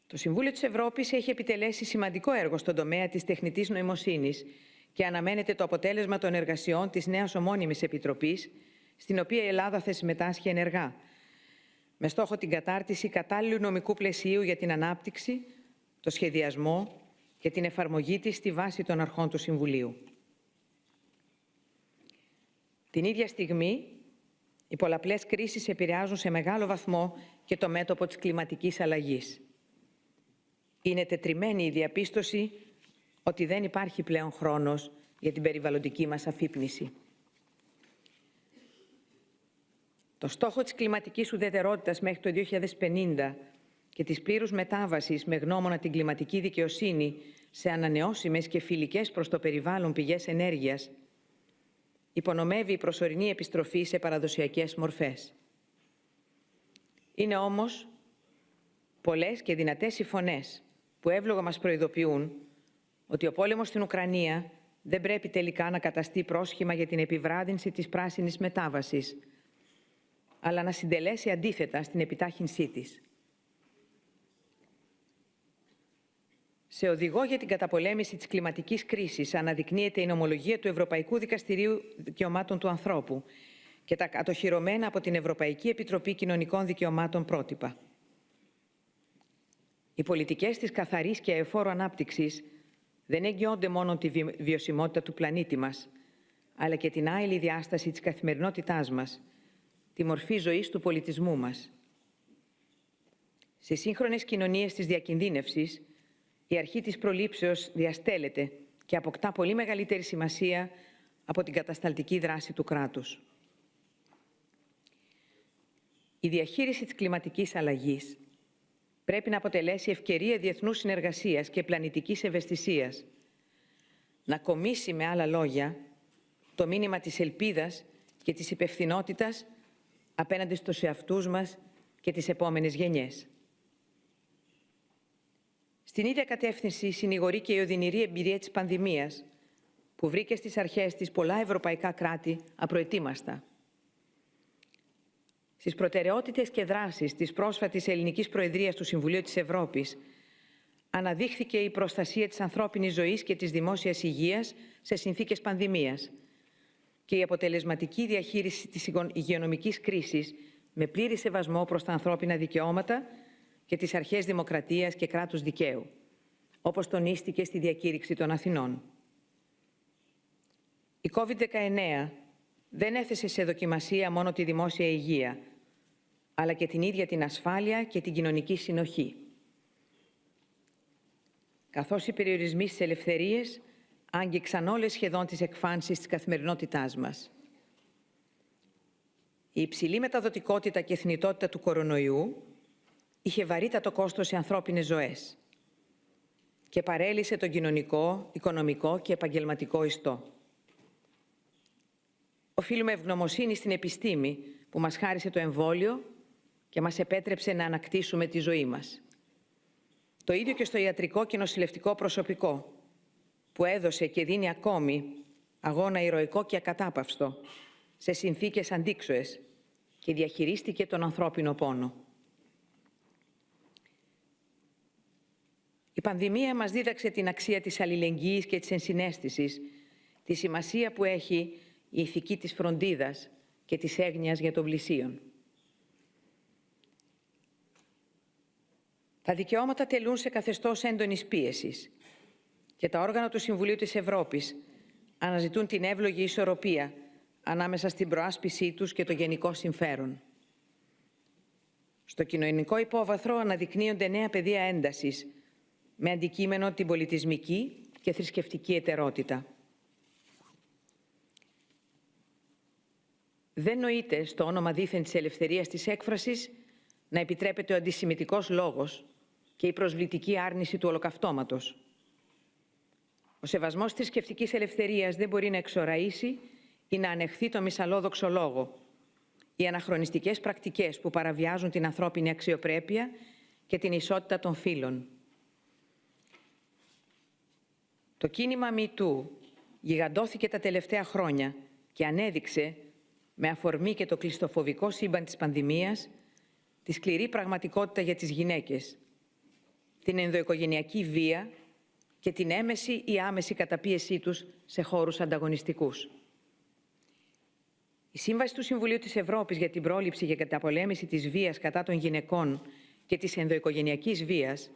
Το Συμβούλιο της Ευρώπης έχει επιτελέσει σημαντικό έργο στον τομέα της τεχνητής νοημοσύνης και αναμένεται το αποτέλεσμα των εργασιών της νέας ομώνυμης επιτροπής, στην οποία η Ελλάδα θα συμμετάσχει ενεργά, με στόχο την κατάρτιση κατάλληλου νομικού πλαισίου για την ανάπτυξη, το σχεδιασμό και την εφαρμογή της στη βάση των αρχών του Συμβουλίου. Την ίδια στιγμή, οι πολλαπλές κρίσεις επηρεάζουν σε μεγάλο βαθμό και το μέτωπο της κλιματικής αλλαγής. Είναι τετριμένη η διαπίστωση ότι δεν υπάρχει πλέον χρόνος για την περιβαλλοντική μας αφύπνιση. Το στόχο της κλιματικής ουδετερότητας μέχρι το 2050 και της πλήρους μετάβασης με γνώμονα την κλιματική δικαιοσύνη σε ανανεώσιμες και φιλικές προς το περιβάλλον πηγές ενέργειας υπονομεύει η προσωρινή επιστροφή σε παραδοσιακές μορφές. Είναι όμως πολλές και δυνατές οι φωνές που εύλογα μας προειδοποιούν ότι ο πόλεμος στην Ουκρανία δεν πρέπει τελικά να καταστεί πρόσχημα για την επιβράδυνση της πράσινης μετάβασης, αλλά να συντελέσει αντίθετα στην επιτάχυνσή της. Σε οδηγό για την καταπολέμηση της κλιματικής κρίσης αναδεικνύεται η νομολογία του Ευρωπαϊκού Δικαστηρίου Δικαιωμάτων του Ανθρώπου και τα κατοχυρωμένα από την Ευρωπαϊκή Επιτροπή Κοινωνικών Δικαιωμάτων πρότυπα. Οι πολιτικές της καθαρής και αεφόρου ανάπτυξης δεν εγγυώνται μόνο τη βιωσιμότητα του πλανήτη μας, αλλά και την άειλη διάσταση της καθημερινότητάς μας, τη μορφή ζωής του πολιτισμού μας. Στις σύγχρονες κοινωνίες της διακινδύνευσης, η αρχή της προλήψεως διαστέλλεται και αποκτά πολύ μεγαλύτερη σημασία από την κατασταλτική δράση του κράτους. Η διαχείριση της κλιματικής αλλαγής πρέπει να αποτελέσει ευκαιρία διεθνούς συνεργασίας και πλανητικής ευαισθησίας, να κομίσει με άλλα λόγια το μήνυμα της ελπίδας και της υπευθυνότητας απέναντι στους εαυτούς μας και τις επόμενες γενιές. Στην ίδια κατεύθυνση συνηγορεί και η οδυνηρή εμπειρία της πανδημίας, που βρήκε στις αρχές της πολλά ευρωπαϊκά κράτη απροετοίμαστα. Στις προτεραιότητες και δράσεις της πρόσφατης ελληνικής προεδρίας του Συμβουλίου της Ευρώπης αναδείχθηκε η προστασία της ανθρώπινης ζωής και της δημόσιας υγείας σε συνθήκες πανδημίας και η αποτελεσματική διαχείριση της υγειονομικής κρίσης με πλήρη σεβασμό προς τα ανθρώπινα δικαιώματα και τις αρχές δημοκρατίας και κράτους δικαίου, όπως τονίστηκε στη διακήρυξη των Αθηνών. Η COVID-19 δεν έθεσε σε δοκιμασία μόνο τη δημόσια υγεία, αλλά και την ίδια την ασφάλεια και την κοινωνική συνοχή. Καθώς οι περιορισμοί στις ελευθερίες άγγιξαν όλες σχεδόν τις εκφάνσεις της καθημερινότητάς μας. Η υψηλή μεταδοτικότητα και θνητότητα του κορονοϊού είχε βαρύτατο κόστος σε ανθρώπινες ζωές και παρέλυσε τον κοινωνικό, οικονομικό και επαγγελματικό ιστό. Οφείλουμε ευγνωμοσύνη στην επιστήμη που μας χάρισε το εμβόλιο και μας επέτρεψε να ανακτήσουμε τη ζωή μας. Το ίδιο και στο ιατρικό και νοσηλευτικό προσωπικό, που έδωσε και δίνει ακόμη αγώνα ηρωικό και ακατάπαυστο σε συνθήκες αντίξωες και διαχειρίστηκε τον ανθρώπινο πόνο. Η πανδημία μας δίδαξε την αξία της αλληλεγγύης και της ενσυναίσθησης, τη σημασία που έχει η ηθική της φροντίδας και της έγνοιας για τον πλησίον. Τα δικαιώματα τελούν σε καθεστώς έντονης πίεσης και τα όργανα του Συμβουλίου της Ευρώπης αναζητούν την εύλογη ισορροπία ανάμεσα στην προάσπισή τους και το γενικό συμφέρον. Στο κοινωνικό υπόβαθρο αναδεικνύονται νέα πεδία έντασης με αντικείμενο την πολιτισμική και θρησκευτική εταιρότητα. Δεν νοείται στο όνομα δήθεν της ελευθερίας της έκφρασης να επιτρέπεται ο αντισημιτικός λόγος και η προσβλητική άρνηση του ολοκαυτώματος. Ο σεβασμός της θρησκευτικής ελευθερίας δεν μπορεί να εξοραίσει ή να ανεχθεί το μυσαλλόδοξο λόγο, οι αναχρονιστικές πρακτικές που παραβιάζουν την ανθρώπινη αξιοπρέπεια και την ισότητα των φύλων. Το κίνημα MeToo γιγαντώθηκε τα τελευταία χρόνια και ανέδειξε, με αφορμή και το κλειστοφοβικό σύμπαν της πανδημίας, τη σκληρή πραγματικότητα για τις γυναίκες, την ενδοοικογενειακή βία και την έμεση ή άμεση καταπίεσή τους σε χώρους ανταγωνιστικούς. Η Σύμβαση του Συμβουλίου της Ευρώπης για την πρόληψη και καταπολέμηση της βίας κατά των γυναικών και της ενδοοικογενειακής βίας,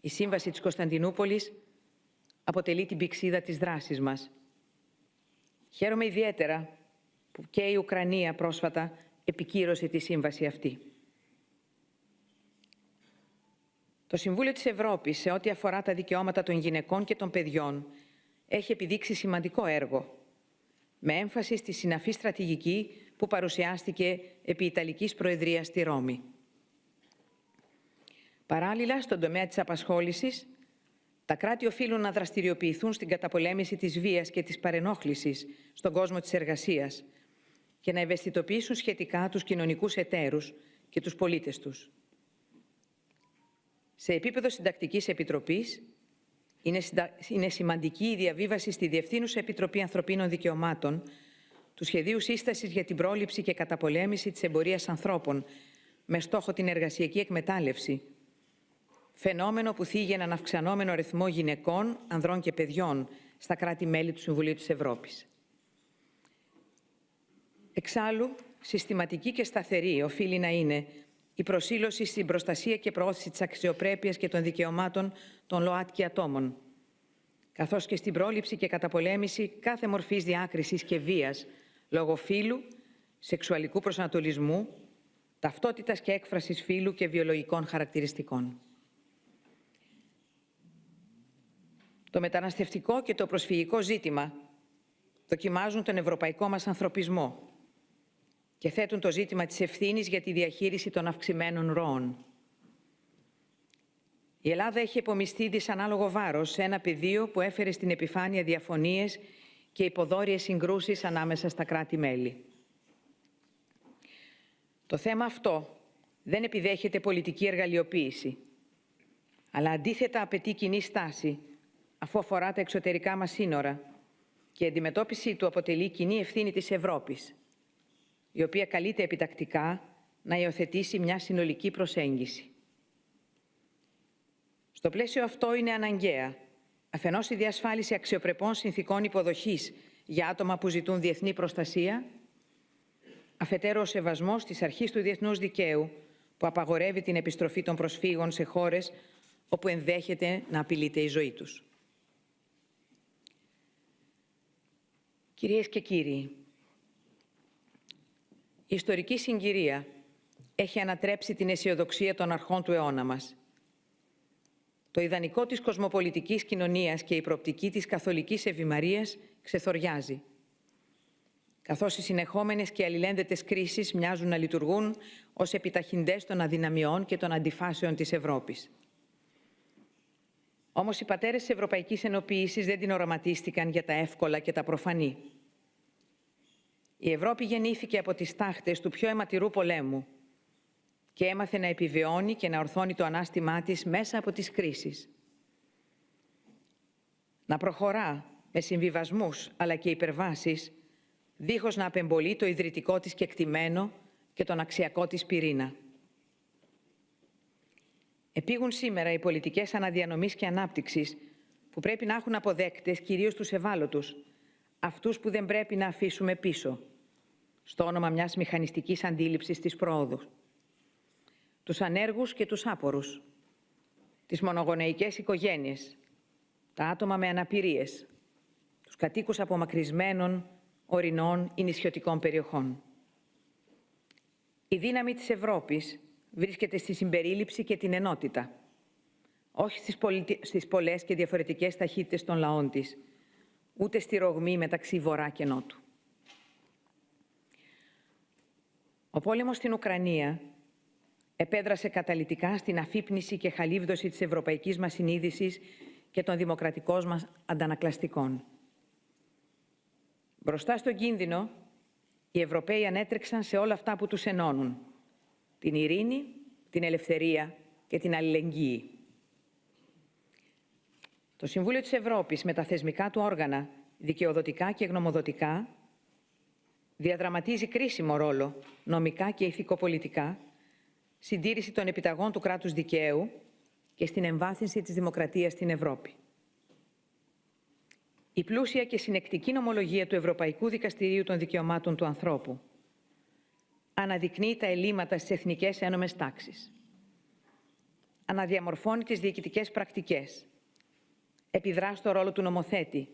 η Σύμβαση της Κωνσταντινούπολης, αποτελεί την πυξίδα της δράσης μας. Χαίρομαι ιδιαίτερα που και η Ουκρανία πρόσφατα επικύρωσε τη σύμβαση αυτή. Το Συμβούλιο της Ευρώπης, σε ό,τι αφορά τα δικαιώματα των γυναικών και των παιδιών έχει επιδείξει σημαντικό έργο, με έμφαση στη συναφή στρατηγική που παρουσιάστηκε επί Ιταλικής Προεδρίας στη Ρώμη. Παράλληλα, στον τομέα της απασχόλησης, τα κράτη οφείλουν να δραστηριοποιηθούν στην καταπολέμηση της βίας και της παρενόχλησης στον κόσμο της εργασίας και να ευαισθητοποιήσουν σχετικά τους κοινωνικούς εταίρους και τους πολίτες τους. Σε επίπεδο Συντακτικής Επιτροπής, είναι σημαντική η διαβίβαση στη Διευθύνουσα Επιτροπή Ανθρωπίνων Δικαιωμάτων του Σχεδίου Σύστασης για την πρόληψη και καταπολέμηση της εμπορίας ανθρώπων με στόχο την εργασιακή εκμετάλλευση, φαινόμενο που θίγει έναν αυξανόμενο αριθμό γυναικών, ανδρών και παιδιών στα κράτη-μέλη του Συμβουλίου της Ευρώπης. Εξάλλου, συστηματική και σταθερή οφείλει να είναι η προσήλωση στην προστασία και προώθηση της αξιοπρέπειας και των δικαιωμάτων των ΛΟΑΤΚΙ ατόμων, καθώς και στην πρόληψη και καταπολέμηση κάθε μορφής διάκρισης και βίας λόγω φύλου, σεξουαλικού προσανατολισμού, ταυτότητας και έκφρασης φύλου και βιολογικών χαρακτηριστικών. Το μεταναστευτικό και το προσφυγικό ζήτημα δοκιμάζουν τον ευρωπαϊκό μας ανθρωπισμό και θέτουν το ζήτημα της ευθύνης για τη διαχείριση των αυξημένων ροών. Η Ελλάδα έχει επομιστεί δυσανάλογο βάρος σε ένα πεδίο που έφερε στην επιφάνεια διαφωνίες και υποδόρειες συγκρούσεις ανάμεσα στα κράτη-μέλη. Το θέμα αυτό δεν επιδέχεται πολιτική εργαλειοποίηση, αλλά αντίθετα απαιτεί κοινή στάση, αφού αφορά τα εξωτερικά μας σύνορα και η αντιμετώπιση του αποτελεί κοινή ευθύνη της Ευρώπης, η οποία καλείται επιτακτικά να υιοθετήσει μια συνολική προσέγγιση. Στο πλαίσιο αυτό είναι αναγκαία αφενός η διασφάλιση αξιοπρεπών συνθηκών υποδοχής για άτομα που ζητούν διεθνή προστασία, αφετέρου ο σεβασμός της αρχής του διεθνούς δικαίου που απαγορεύει την επιστροφή των προσφύγων σε χώρες όπου ενδέχεται να απειλείται η ζωή τους. Κυρίες και κύριοι, η ιστορική συγκυρία έχει ανατρέψει την αισιοδοξία των αρχών του αιώνα μας. Το ιδανικό της κοσμοπολιτικής κοινωνίας και η προοπτική της καθολικής ευημαρίας ξεθοριάζει, καθώς οι συνεχόμενες και αλληλένδετες κρίσεις μοιάζουν να λειτουργούν ως επιταχυντές των αδυναμιών και των αντιφάσεων της Ευρώπης. Όμως οι πατέρες της Ευρωπαϊκής Ενοποίησης δεν την οραματίστηκαν για τα εύκολα και τα προφανή. Η Ευρώπη γεννήθηκε από τις τάχτες του πιο αιματηρού πολέμου και έμαθε να επιβιώνει και να ορθώνει το ανάστημά της μέσα από τις κρίσεις. Να προχωρά με συμβιβασμούς αλλά και υπερβάσεις, δίχως να απεμπολεί το ιδρυτικό της κεκτημένο και τον αξιακό της πυρήνα. Επήγουν σήμερα οι πολιτικές αναδιανομής και ανάπτυξης που πρέπει να έχουν αποδέκτες κυρίως τους ευάλωτους, αυτούς που δεν πρέπει να αφήσουμε πίσω, στο όνομα μιας μηχανιστικής αντίληψης της πρόοδου. Τους ανέργους και τους άπορους, τις μονογονεϊκές οικογένειες, τα άτομα με αναπηρίες, τους κατοίκους απομακρυσμένων, ορεινών ή νησιωτικών περιοχών. Η δύναμη της Ευρώπης βρίσκεται στη συμπερίληψη και την ενότητα, όχι στις πολλές και διαφορετικές ταχύτητες των λαών της, ούτε στη ρογμή μεταξύ Βορρά και Νότου. Ο πόλεμος στην Ουκρανία επέδρασε καταλυτικά στην αφύπνιση και χαλίβδωση της ευρωπαϊκής μας συνείδησης και των δημοκρατικών μας αντανακλαστικών. Μπροστά στον κίνδυνο, οι Ευρωπαίοι ανέτρεξαν σε όλα αυτά που τους ενώνουν: την ειρήνη, την ελευθερία και την αλληλεγγύη. Το Συμβούλιο της Ευρώπης με τα θεσμικά του όργανα, δικαιοδοτικά και γνωμοδοτικά, διαδραματίζει κρίσιμο ρόλο νομικά και ηθικοπολιτικά, συντήρηση των επιταγών του κράτους δικαίου και στην εμβάθυνση της δημοκρατίας στην Ευρώπη. Η πλούσια και συνεκτική νομολογία του Ευρωπαϊκού Δικαστηρίου των Δικαιωμάτων του Ανθρώπου αναδεικνύει τα ελλείμματα στις εθνικές ένομες τάξεις. Αναδιαμορφώνει τις διοικητικές πρακτικές, επιδρά στο ρόλο του νομοθέτη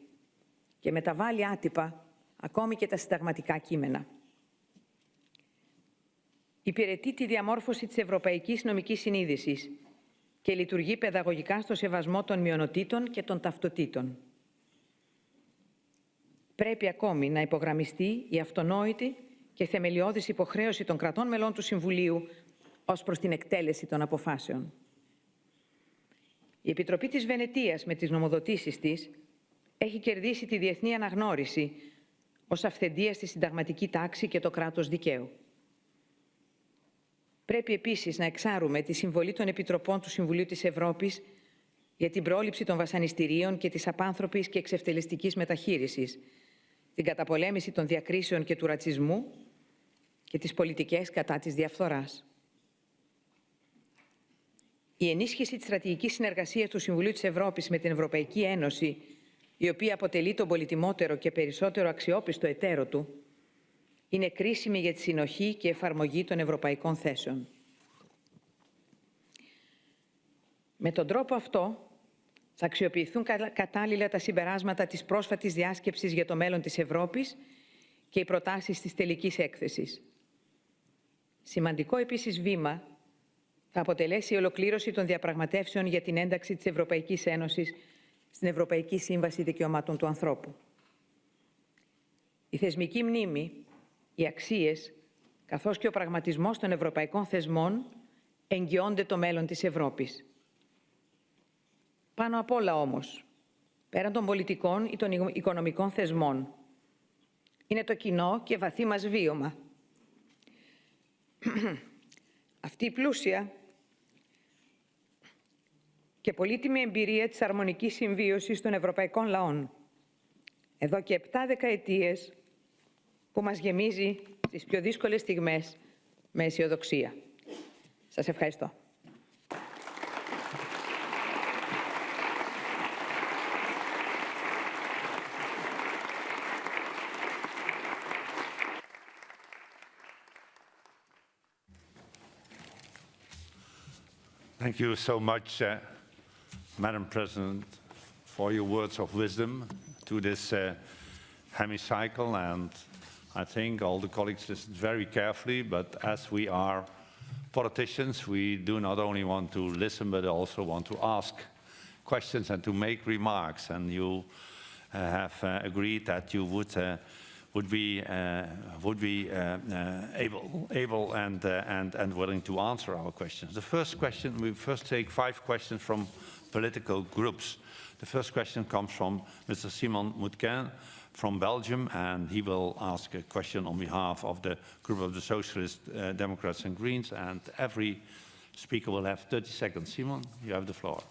και μεταβάλλει άτυπα ακόμη και τα συνταγματικά κείμενα. Υπηρετεί τη διαμόρφωση της ευρωπαϊκής νομικής συνείδησης και λειτουργεί παιδαγωγικά στο σεβασμό των μειονοτήτων και των ταυτοτήτων. Πρέπει ακόμη να υπογραμμιστεί η αυτονόητη και θεμελιώδης υποχρέωση των κρατών μελών του Συμβουλίου ως προς την εκτέλεση των αποφάσεων. Η Επιτροπή της Βενετίας με τις νομοδοτήσεις της έχει κερδίσει τη διεθνή αναγνώριση ως αυθεντία στη συνταγματική τάξη και το κράτος δικαίου. Πρέπει επίσης να εξάρουμε τη συμβολή των Επιτροπών του Συμβουλίου της Ευρώπης για την πρόληψη των βασανιστηρίων και της απάνθρωπης και εξευτελιστικής μεταχείρισης, την καταπολέμηση των διακρίσεων και του ρατσισμού και τις πολιτικές κατά της διαφθοράς. Η ενίσχυση της στρατηγικής συνεργασίας του Συμβουλίου της Ευρώπης με την Ευρωπαϊκή Ένωση, η οποία αποτελεί τον πολυτιμότερο και περισσότερο αξιόπιστο εταίρο του, είναι κρίσιμη για τη συνοχή και εφαρμογή των ευρωπαϊκών θέσεων. Με τον τρόπο αυτό θα αξιοποιηθούν κατάλληλα τα συμπεράσματα της πρόσφατης διάσκεψης για το μέλλον της Ευρώπης και οι προτάσεις της τελικής έκθεσης. Σημαντικό επίσης βήμα θα αποτελέσει η ολοκλήρωση των διαπραγματεύσεων για την ένταξη της Ευρωπαϊκής Ένωσης στην Ευρωπαϊκή Σύμβαση Δικαιωμάτων του Ανθρώπου. Η θεσμική μνήμη, οι αξίες, καθώς και ο πραγματισμός των ευρωπαϊκών θεσμών εγγυώνται το μέλλον της Ευρώπης. Πάνω απ' όλα όμως, πέραν των πολιτικών ή των οικονομικών θεσμών, είναι το κοινό και βαθύ μας βίωμα. Αυτή η πλούσια και πολύτιμη εμπειρία της αρμονικής συμβίωσης των ευρωπαϊκών λαών, εδώ και 7 δεκαετίες, που μας γεμίζει στις πιο δύσκολες στιγμές με αισιοδοξία. Σας ευχαριστώ. Thank you so much, Madam President, for your words of wisdom to this hemicycle, and I think all the colleagues listened very carefully, but as we are politicians, we do not only want to listen, but also want to ask questions and to make remarks, and you have agreed that you would be able and willing to answer our questions. The first question, we first take 5 questions from political groups. The first question comes from Mr. Simon Moutquin from Belgium, and he will ask a question on behalf of the group of the Socialists, Democrats and Greens, and every speaker will have 30 seconds. Simon, you have the floor.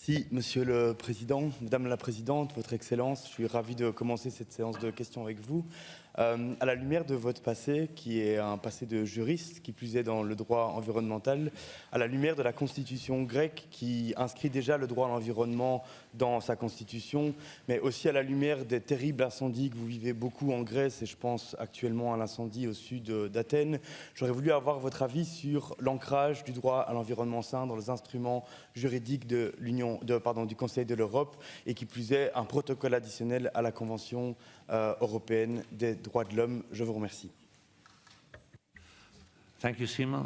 Merci, Monsieur le Président, Madame la Présidente, Votre Excellence. Je suis ravi de commencer cette séance de questions avec vous. À la lumière de votre passé, qui est un passé de juriste, qui plus est dans le droit environnemental, à la lumière de la constitution grecque qui inscrit déjà le droit à l'environnement dans sa constitution, mais aussi à la lumière des terribles incendies que vous vivez beaucoup en Grèce, et je pense actuellement à l'incendie au sud d'Athènes, j'aurais voulu avoir votre avis sur l'ancrage du droit à l'environnement sain dans les instruments juridiques du Conseil de l'Europe, et qui plus est un protocole additionnel à la Convention européenne des droits de l'homme. Je vous remercie. Thank you, Simon.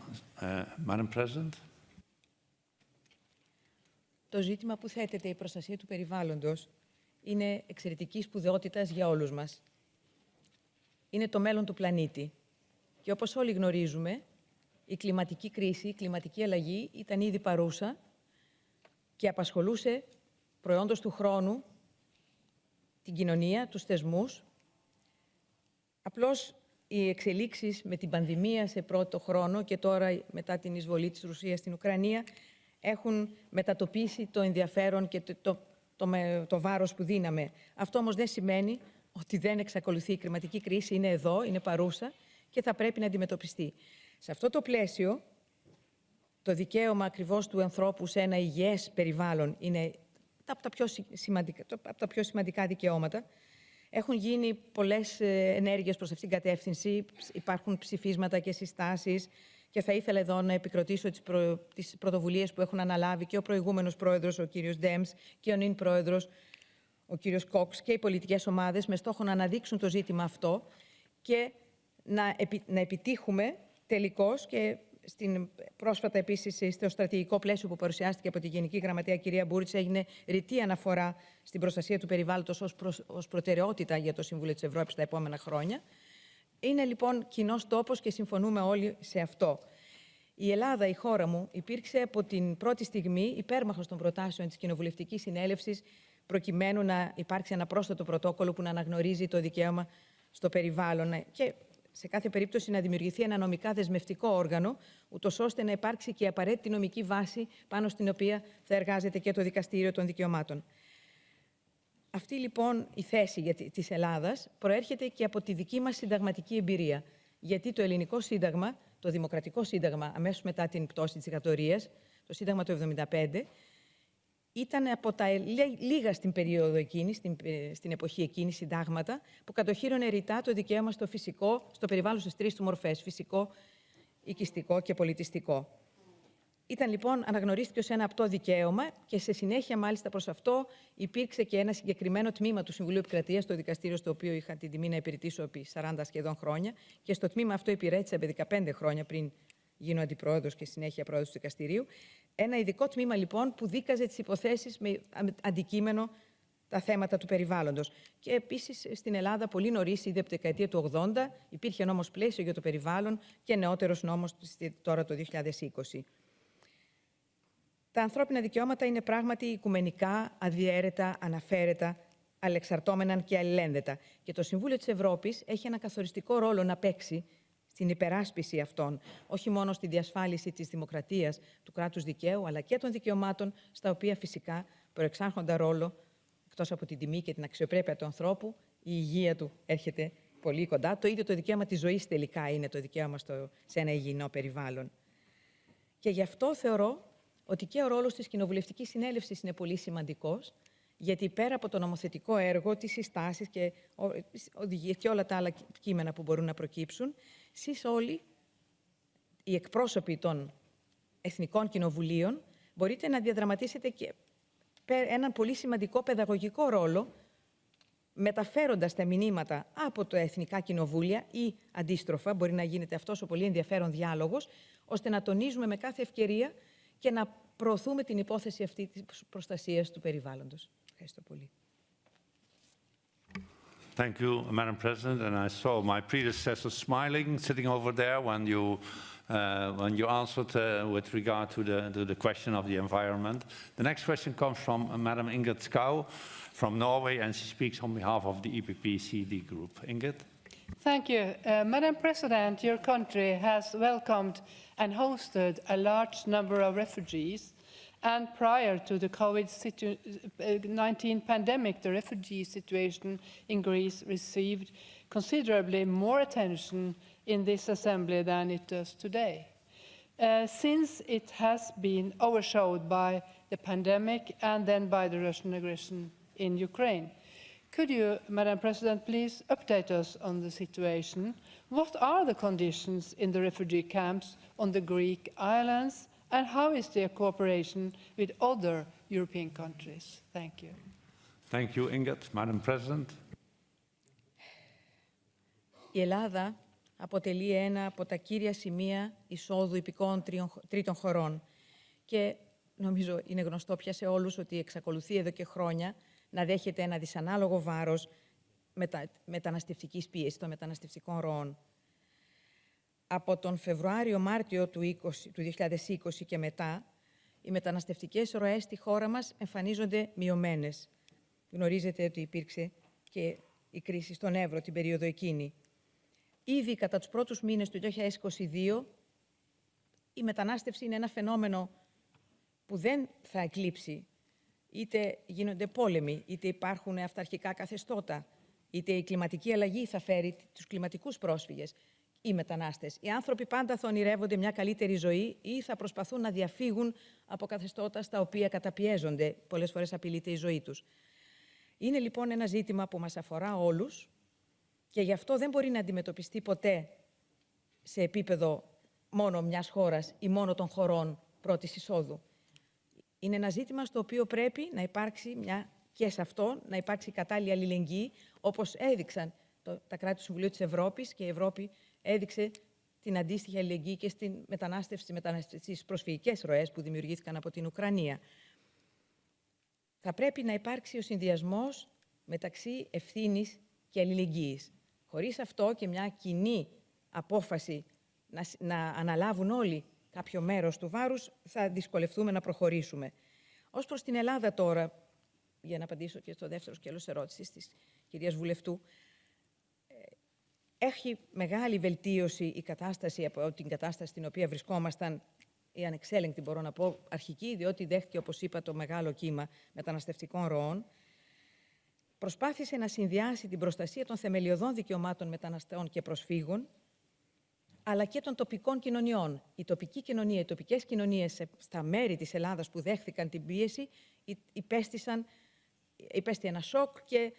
Madam President. Το ζήτημα που θέτεται, η προστασία του περιβάλλοντος, είναι εξαιρετικής σπουδαιότητας για όλους μας. Είναι το μέλλον του πλανήτη. Και όπως όλοι γνωρίζουμε, η κλιματική κρίση, η κλιματική αλλαγή ήταν ήδη παρούσα και απασχολούσε προϊόντος του χρόνου την κοινωνία, τους θεσμούς. Απλώς οι εξελίξεις με την πανδημία σε πρώτο χρόνο και τώρα μετά την εισβολή της Ρωσίας στην Ουκρανία έχουν μετατοπίσει το ενδιαφέρον και το βάρος που δίναμε. Αυτό όμως δεν σημαίνει ότι δεν εξακολουθεί. Η κλιματική κρίση είναι εδώ, είναι παρούσα και θα πρέπει να αντιμετωπιστεί. Σε αυτό το πλαίσιο, το δικαίωμα ακριβώς του ανθρώπου σε ένα υγιές περιβάλλον είναι από τα πιο σημαντικά δικαιώματα. Έχουν γίνει πολλές ενέργειες προς αυτήν την κατεύθυνση, υπάρχουν ψηφίσματα και συστάσεις και θα ήθελα εδώ να επικροτήσω τις πρωτοβουλίες που έχουν αναλάβει και ο προηγούμενος πρόεδρος, ο κύριος Ντέμς, και ο νυν πρόεδρος, ο κύριος Κόξ, και οι πολιτικές ομάδες με στόχο να αναδείξουν το ζήτημα αυτό και να επιτύχουμε τελικώς και Πρόσφατα επίσης στο στρατηγικό πλαίσιο που παρουσιάστηκε από τη Γενική Γραμματέα κυρία Μπούριτς έγινε ρητή αναφορά στην προστασία του περιβάλλοντος ως προτεραιότητα για το Συμβούλιο της Ευρώπης τα επόμενα χρόνια. Είναι λοιπόν κοινός τόπος και συμφωνούμε όλοι σε αυτό. Η Ελλάδα, η χώρα μου, υπήρξε από την πρώτη στιγμή υπέρμαχος των προτάσεων της Κοινοβουλευτικής Συνέλευσης προκειμένου να υπάρξει ένα πρόσθετο πρωτόκολλο που να αναγνωρίζει το δικαίωμα στο περιβάλλον και σε κάθε περίπτωση να δημιουργηθεί ένα νομικά δεσμευτικό όργανο, ούτως ώστε να υπάρξει και η απαραίτητη νομική βάση πάνω στην οποία θα εργάζεται και το Δικαστήριο των Δικαιωμάτων. Αυτή λοιπόν η θέση της Ελλάδας προέρχεται και από τη δική μας συνταγματική εμπειρία. Γιατί το ελληνικό σύνταγμα, το δημοκρατικό σύνταγμα αμέσως μετά την πτώση της δικτατορίας, το σύνταγμα του 1975, ήταν από τα λίγα στην περίοδο εκείνη, στην εποχή εκείνη, συντάγματα που κατοχύρωνε ρητά το δικαίωμα στο φυσικό, στο περιβάλλον στις τρεις του μορφές, φυσικό, οικιστικό και πολιτιστικό. Ήταν λοιπόν, αναγνωρίστηκε ως ένα απτό δικαίωμα και σε συνέχεια μάλιστα προς αυτό υπήρξε και ένα συγκεκριμένο τμήμα του Συμβουλίου Επικρατείας, το δικαστήριο στο οποίο είχα την τιμή να υπηρετήσω επί 40 σχεδόν χρόνια και στο τμήμα αυτό υπηρέτησα επί 15 χρόνια πριν γίνω αντιπρόεδρος και συνέχεια πρόεδρος του δικαστηρίου. Ένα ειδικό τμήμα λοιπόν που δίκαζε τις υποθέσεις με αντικείμενο τα θέματα του περιβάλλοντος. Και επίσης στην Ελλάδα πολύ νωρίς, ήδη από τη δεκαετία του 80, υπήρχε νόμος πλαίσιο για το περιβάλλον και νεότερος νόμος τώρα το 2020. Τα ανθρώπινα δικαιώματα είναι πράγματι οικουμενικά, αδιαίρετα, αναφέρετα, αλεξαρτώμενα και αλληλένδετα. Και το Συμβούλιο της Ευρώπης έχει ένα καθοριστικό ρόλο να παίξει στην υπεράσπιση αυτών, όχι μόνο στη διασφάλιση της δημοκρατίας, του κράτους δικαίου, αλλά και των δικαιωμάτων, στα οποία φυσικά προεξάρχοντα ρόλο, εκτός από την τιμή και την αξιοπρέπεια του ανθρώπου, η υγεία του έρχεται πολύ κοντά. Το ίδιο το δικαίωμα της ζωής τελικά είναι το δικαίωμα σε ένα υγιεινό περιβάλλον. Και γι' αυτό θεωρώ ότι και ο ρόλος της Κοινοβουλευτικής Συνέλευσης είναι πολύ σημαντικός, γιατί πέρα από το νομοθετικό έργο, τις συστάσεις και οδηγίες και όλα τα άλλα κείμενα που μπορούν να προκύψουν, εσείς όλοι, οι εκπρόσωποι των Εθνικών Κοινοβουλίων, μπορείτε να διαδραματίσετε και έναν πολύ σημαντικό παιδαγωγικό ρόλο, μεταφέροντας τα μηνύματα από τα Εθνικά Κοινοβούλια ή αντίστροφα, μπορεί να γίνεται αυτός ο πολύ ενδιαφέρον διάλογος, ώστε να τονίζουμε με κάθε ευκαιρία και να προωθούμε την υπόθεση αυτή της προστασίας του περιβάλλοντος. Ευχαριστώ πολύ. Thank you, Madam President. And I saw my predecessor smiling, sitting over there when you answered with regard to the question of the environment. The next question comes from Madam Ingrid Skau from Norway, and she speaks on behalf of the EPP-CD group. Ingrid? Thank you. Madam President, your country has welcomed and hosted a large number of refugees. And prior to the COVID-19 pandemic, the refugee situation in Greece received considerably more attention in this assembly than it does today. Since it has been overshadowed by the pandemic and then by the Russian aggression in Ukraine. Could you, Madam President, please update us on the situation? What are the conditions in the refugee camps on the Greek islands? And how is their cooperation with other European countries? Thank you. Thank you, Ingrid. Madam President. Η Ελλάδα αποτελεί ένα από τα κύρια σημεία εισόδου υπηκόων τρίτων χωρών. Και νομίζω είναι γνωστό πια σε όλους ότι εξακολουθεί εδώ και χρόνια να δέχεται ένα δυσανάλογο βάρος μεταναστευτικής πίεσης των μεταναστευτικών ροών. Από τον Φεβρουάριο-Μάρτιο του 2020 και μετά, οι μεταναστευτικές ροές στη χώρα μας εμφανίζονται μειωμένες. Γνωρίζετε ότι υπήρξε και η κρίση στον Εύρο την περίοδο εκείνη. Ήδη κατά τους πρώτους μήνες του 2022, η μετανάστευση είναι ένα φαινόμενο που δεν θα εκλείψει. Είτε γίνονται πόλεμοι, είτε υπάρχουν αυταρχικά καθεστώτα, είτε η κλιματική αλλαγή θα φέρει τους κλιματικούς πρόσφυγες. Οι μετανάστες. Οι άνθρωποι πάντα θα ονειρεύονται μια καλύτερη ζωή ή θα προσπαθούν να διαφύγουν από καθεστώτα στα οποία καταπιέζονται. Πολλές φορές απειλείται η ζωή τους. Είναι λοιπόν ένα ζήτημα που μας αφορά όλους και γι' αυτό δεν μπορεί να αντιμετωπιστεί ποτέ σε επίπεδο μόνο μιας χώρας ή μόνο των χωρών πρώτης εισόδου. Είναι ένα ζήτημα στο οποίο πρέπει να υπάρξει και σε αυτό να υπάρξει κατάλληλη αλληλεγγύη, όπως έδειξαν τα κράτη του Συμβουλίου της Ευρώπης και η Ευρώπη έδειξε την αντίστοιχη αλληλεγγύη και στην μετανάστευση, στις προσφυγικές ροές που δημιουργήθηκαν από την Ουκρανία. Θα πρέπει να υπάρξει ο συνδυασμός μεταξύ ευθύνης και αλληλεγγύης. Χωρίς αυτό και μια κοινή απόφαση να αναλάβουν όλοι κάποιο μέρος του βάρους, θα δυσκολευτούμε να προχωρήσουμε. Ως προς την Ελλάδα τώρα, για να απαντήσω και στο δεύτερο σκέλος ερώτησης της κυρίας Βουλευτού, έχει μεγάλη βελτίωση η κατάσταση από την κατάσταση στην οποία βρισκόμασταν, η ανεξέλεγκτη μπορώ να πω, αρχική, διότι δέχτηκε, όπως είπα, το μεγάλο κύμα μεταναστευτικών ροών. Προσπάθησε να συνδυάσει την προστασία των θεμελιωδών δικαιωμάτων μεταναστών και προσφύγων, αλλά και των τοπικών κοινωνιών. Η τοπική κοινωνία, οι τοπικές κοινωνίες στα μέρη της Ελλάδας που δέχθηκαν την πίεση υπέστη ένα σοκ, και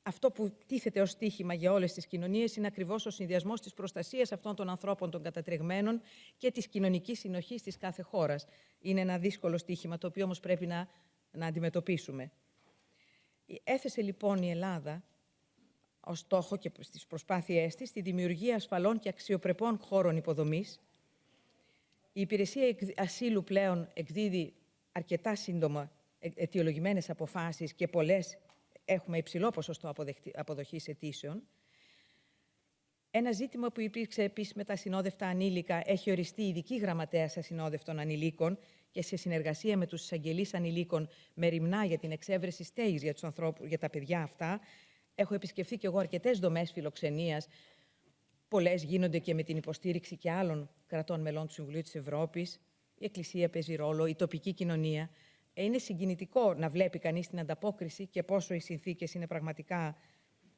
αυτό που τίθεται ως στίχημα για όλες τις κοινωνίες είναι ακριβώς ο συνδυασμός της προστασίας αυτών των ανθρώπων των κατατρεγμένων και της κοινωνικής συνοχής της κάθε χώρας. Είναι ένα δύσκολο στίχημα, το οποίο όμως πρέπει να αντιμετωπίσουμε. Έθεσε λοιπόν η Ελλάδα ως στόχο και στις προσπάθειές της τη δημιουργία ασφαλών και αξιοπρεπών χώρων υποδομής. Η Υπηρεσία Ασύλου πλέον εκδίδει αρκετά σύντομα αιτιολογημένες αποφάσεις και πολλές έχουμε υψηλό ποσοστό αποδοχής αιτήσεων. Ένα ζήτημα που υπήρξε επίσης με τα ασυνόδευτα ανήλικα: έχει οριστεί ειδική γραμματέας ασυνόδευτων ανηλίκων και σε συνεργασία με τους εισαγγελείς ανηλίκων μεριμνά για την εξέβρεση στέγης για τους ανθρώπους, για τα παιδιά αυτά. Έχω επισκεφθεί και εγώ αρκετές δομές φιλοξενίας. Πολλές γίνονται και με την υποστήριξη και άλλων κρατών μελών του Συμβουλίου της Ευρώπης. Η Εκκλησία παίζει ρόλο, η τοπική κοινωνία. Είναι συγκινητικό να βλέπει κανείς την ανταπόκριση και πόσο οι συνθήκες είναι πραγματικά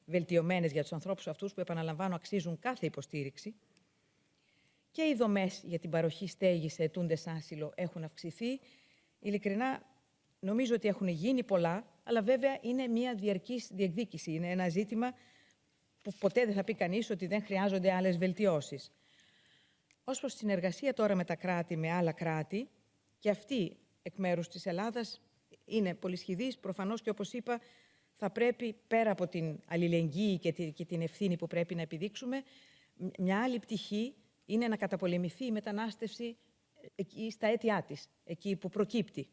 βελτιωμένες για τους ανθρώπους αυτούς που, επαναλαμβάνω, αξίζουν κάθε υποστήριξη. Και οι δομές για την παροχή στέγης σε αιτούντες άσυλο έχουν αυξηθεί. Ειλικρινά, νομίζω ότι έχουν γίνει πολλά, αλλά βέβαια είναι μια διαρκής διεκδίκηση. Είναι ένα ζήτημα που ποτέ δεν θα πει κανείς ότι δεν χρειάζονται άλλες βελτιώσεις. Ως προς τη συνεργασία τώρα με τα κράτη, με άλλα κράτη, και αυτή εκ μέρους της Ελλάδας είναι πολυσχηδής. Προφανώς και, όπως είπα, θα πρέπει πέρα από την αλληλεγγύη και την ευθύνη που πρέπει να επιδείξουμε, μια άλλη πτυχή είναι να καταπολεμηθεί η μετανάστευση στα αίτια της, εκεί που προκύπτει.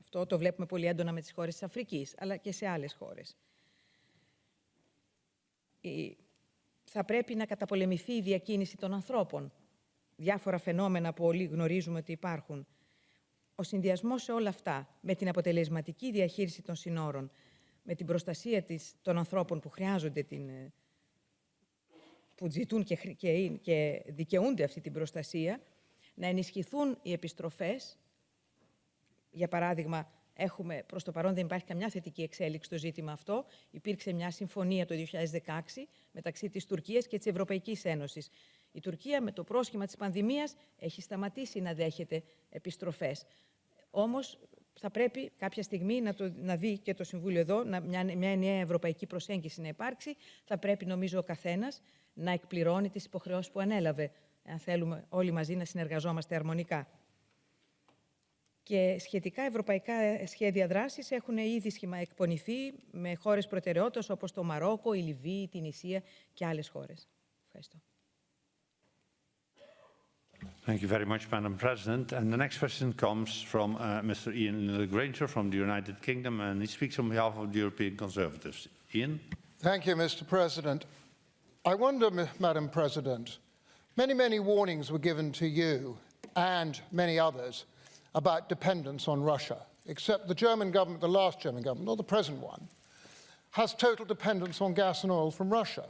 Αυτό το βλέπουμε πολύ έντονα με τις χώρες της Αφρικής, αλλά και σε άλλες χώρες. Θα πρέπει να καταπολεμηθεί η διακίνηση των ανθρώπων. Διάφορα φαινόμενα που όλοι γνωρίζουμε ότι υπάρχουν. Ο συνδυασμός σε όλα αυτά, με την αποτελεσματική διαχείριση των συνόρων, με την προστασία των ανθρώπων που χρειάζονται που ζητούν και δικαιούνται αυτή την προστασία, να ενισχυθούν οι επιστροφές. Για παράδειγμα, προς το παρόν δεν υπάρχει καμιά θετική εξέλιξη στο ζήτημα αυτό. Υπήρξε μια συμφωνία το 2016 μεταξύ της Τουρκίας και της Ευρωπαϊκής Ένωσης. Η Τουρκία, με το πρόσχημα της πανδημίας, έχει σταματήσει να δέχεται επιστροφές. Όμως θα πρέπει κάποια στιγμή να δει και το Συμβούλιο εδώ μια ενιαία ευρωπαϊκή προσέγγιση να υπάρξει. Θα πρέπει, νομίζω, ο καθένας να εκπληρώνει τις υποχρεώσεις που ανέλαβε, αν θέλουμε όλοι μαζί να συνεργαζόμαστε αρμονικά. Και σχετικά ευρωπαϊκά σχέδια δράσης έχουν ήδη εκπονηθεί με χώρες προτεραιότητας όπως το Μαρόκο, η Λιβύη, η Τινησία και άλλες χώρες. Ευχαριστώ. Thank you very much, Madam President. And the next question comes from Mr. Ian Granger from the United Kingdom, and he speaks on behalf of the European Conservatives. Ian? Thank you, Mr. President. I wonder, Madam President, many warnings were given to you and many others about dependence on Russia, except the German government, the last German government, not the present one, has total dependence on gas and oil from Russia,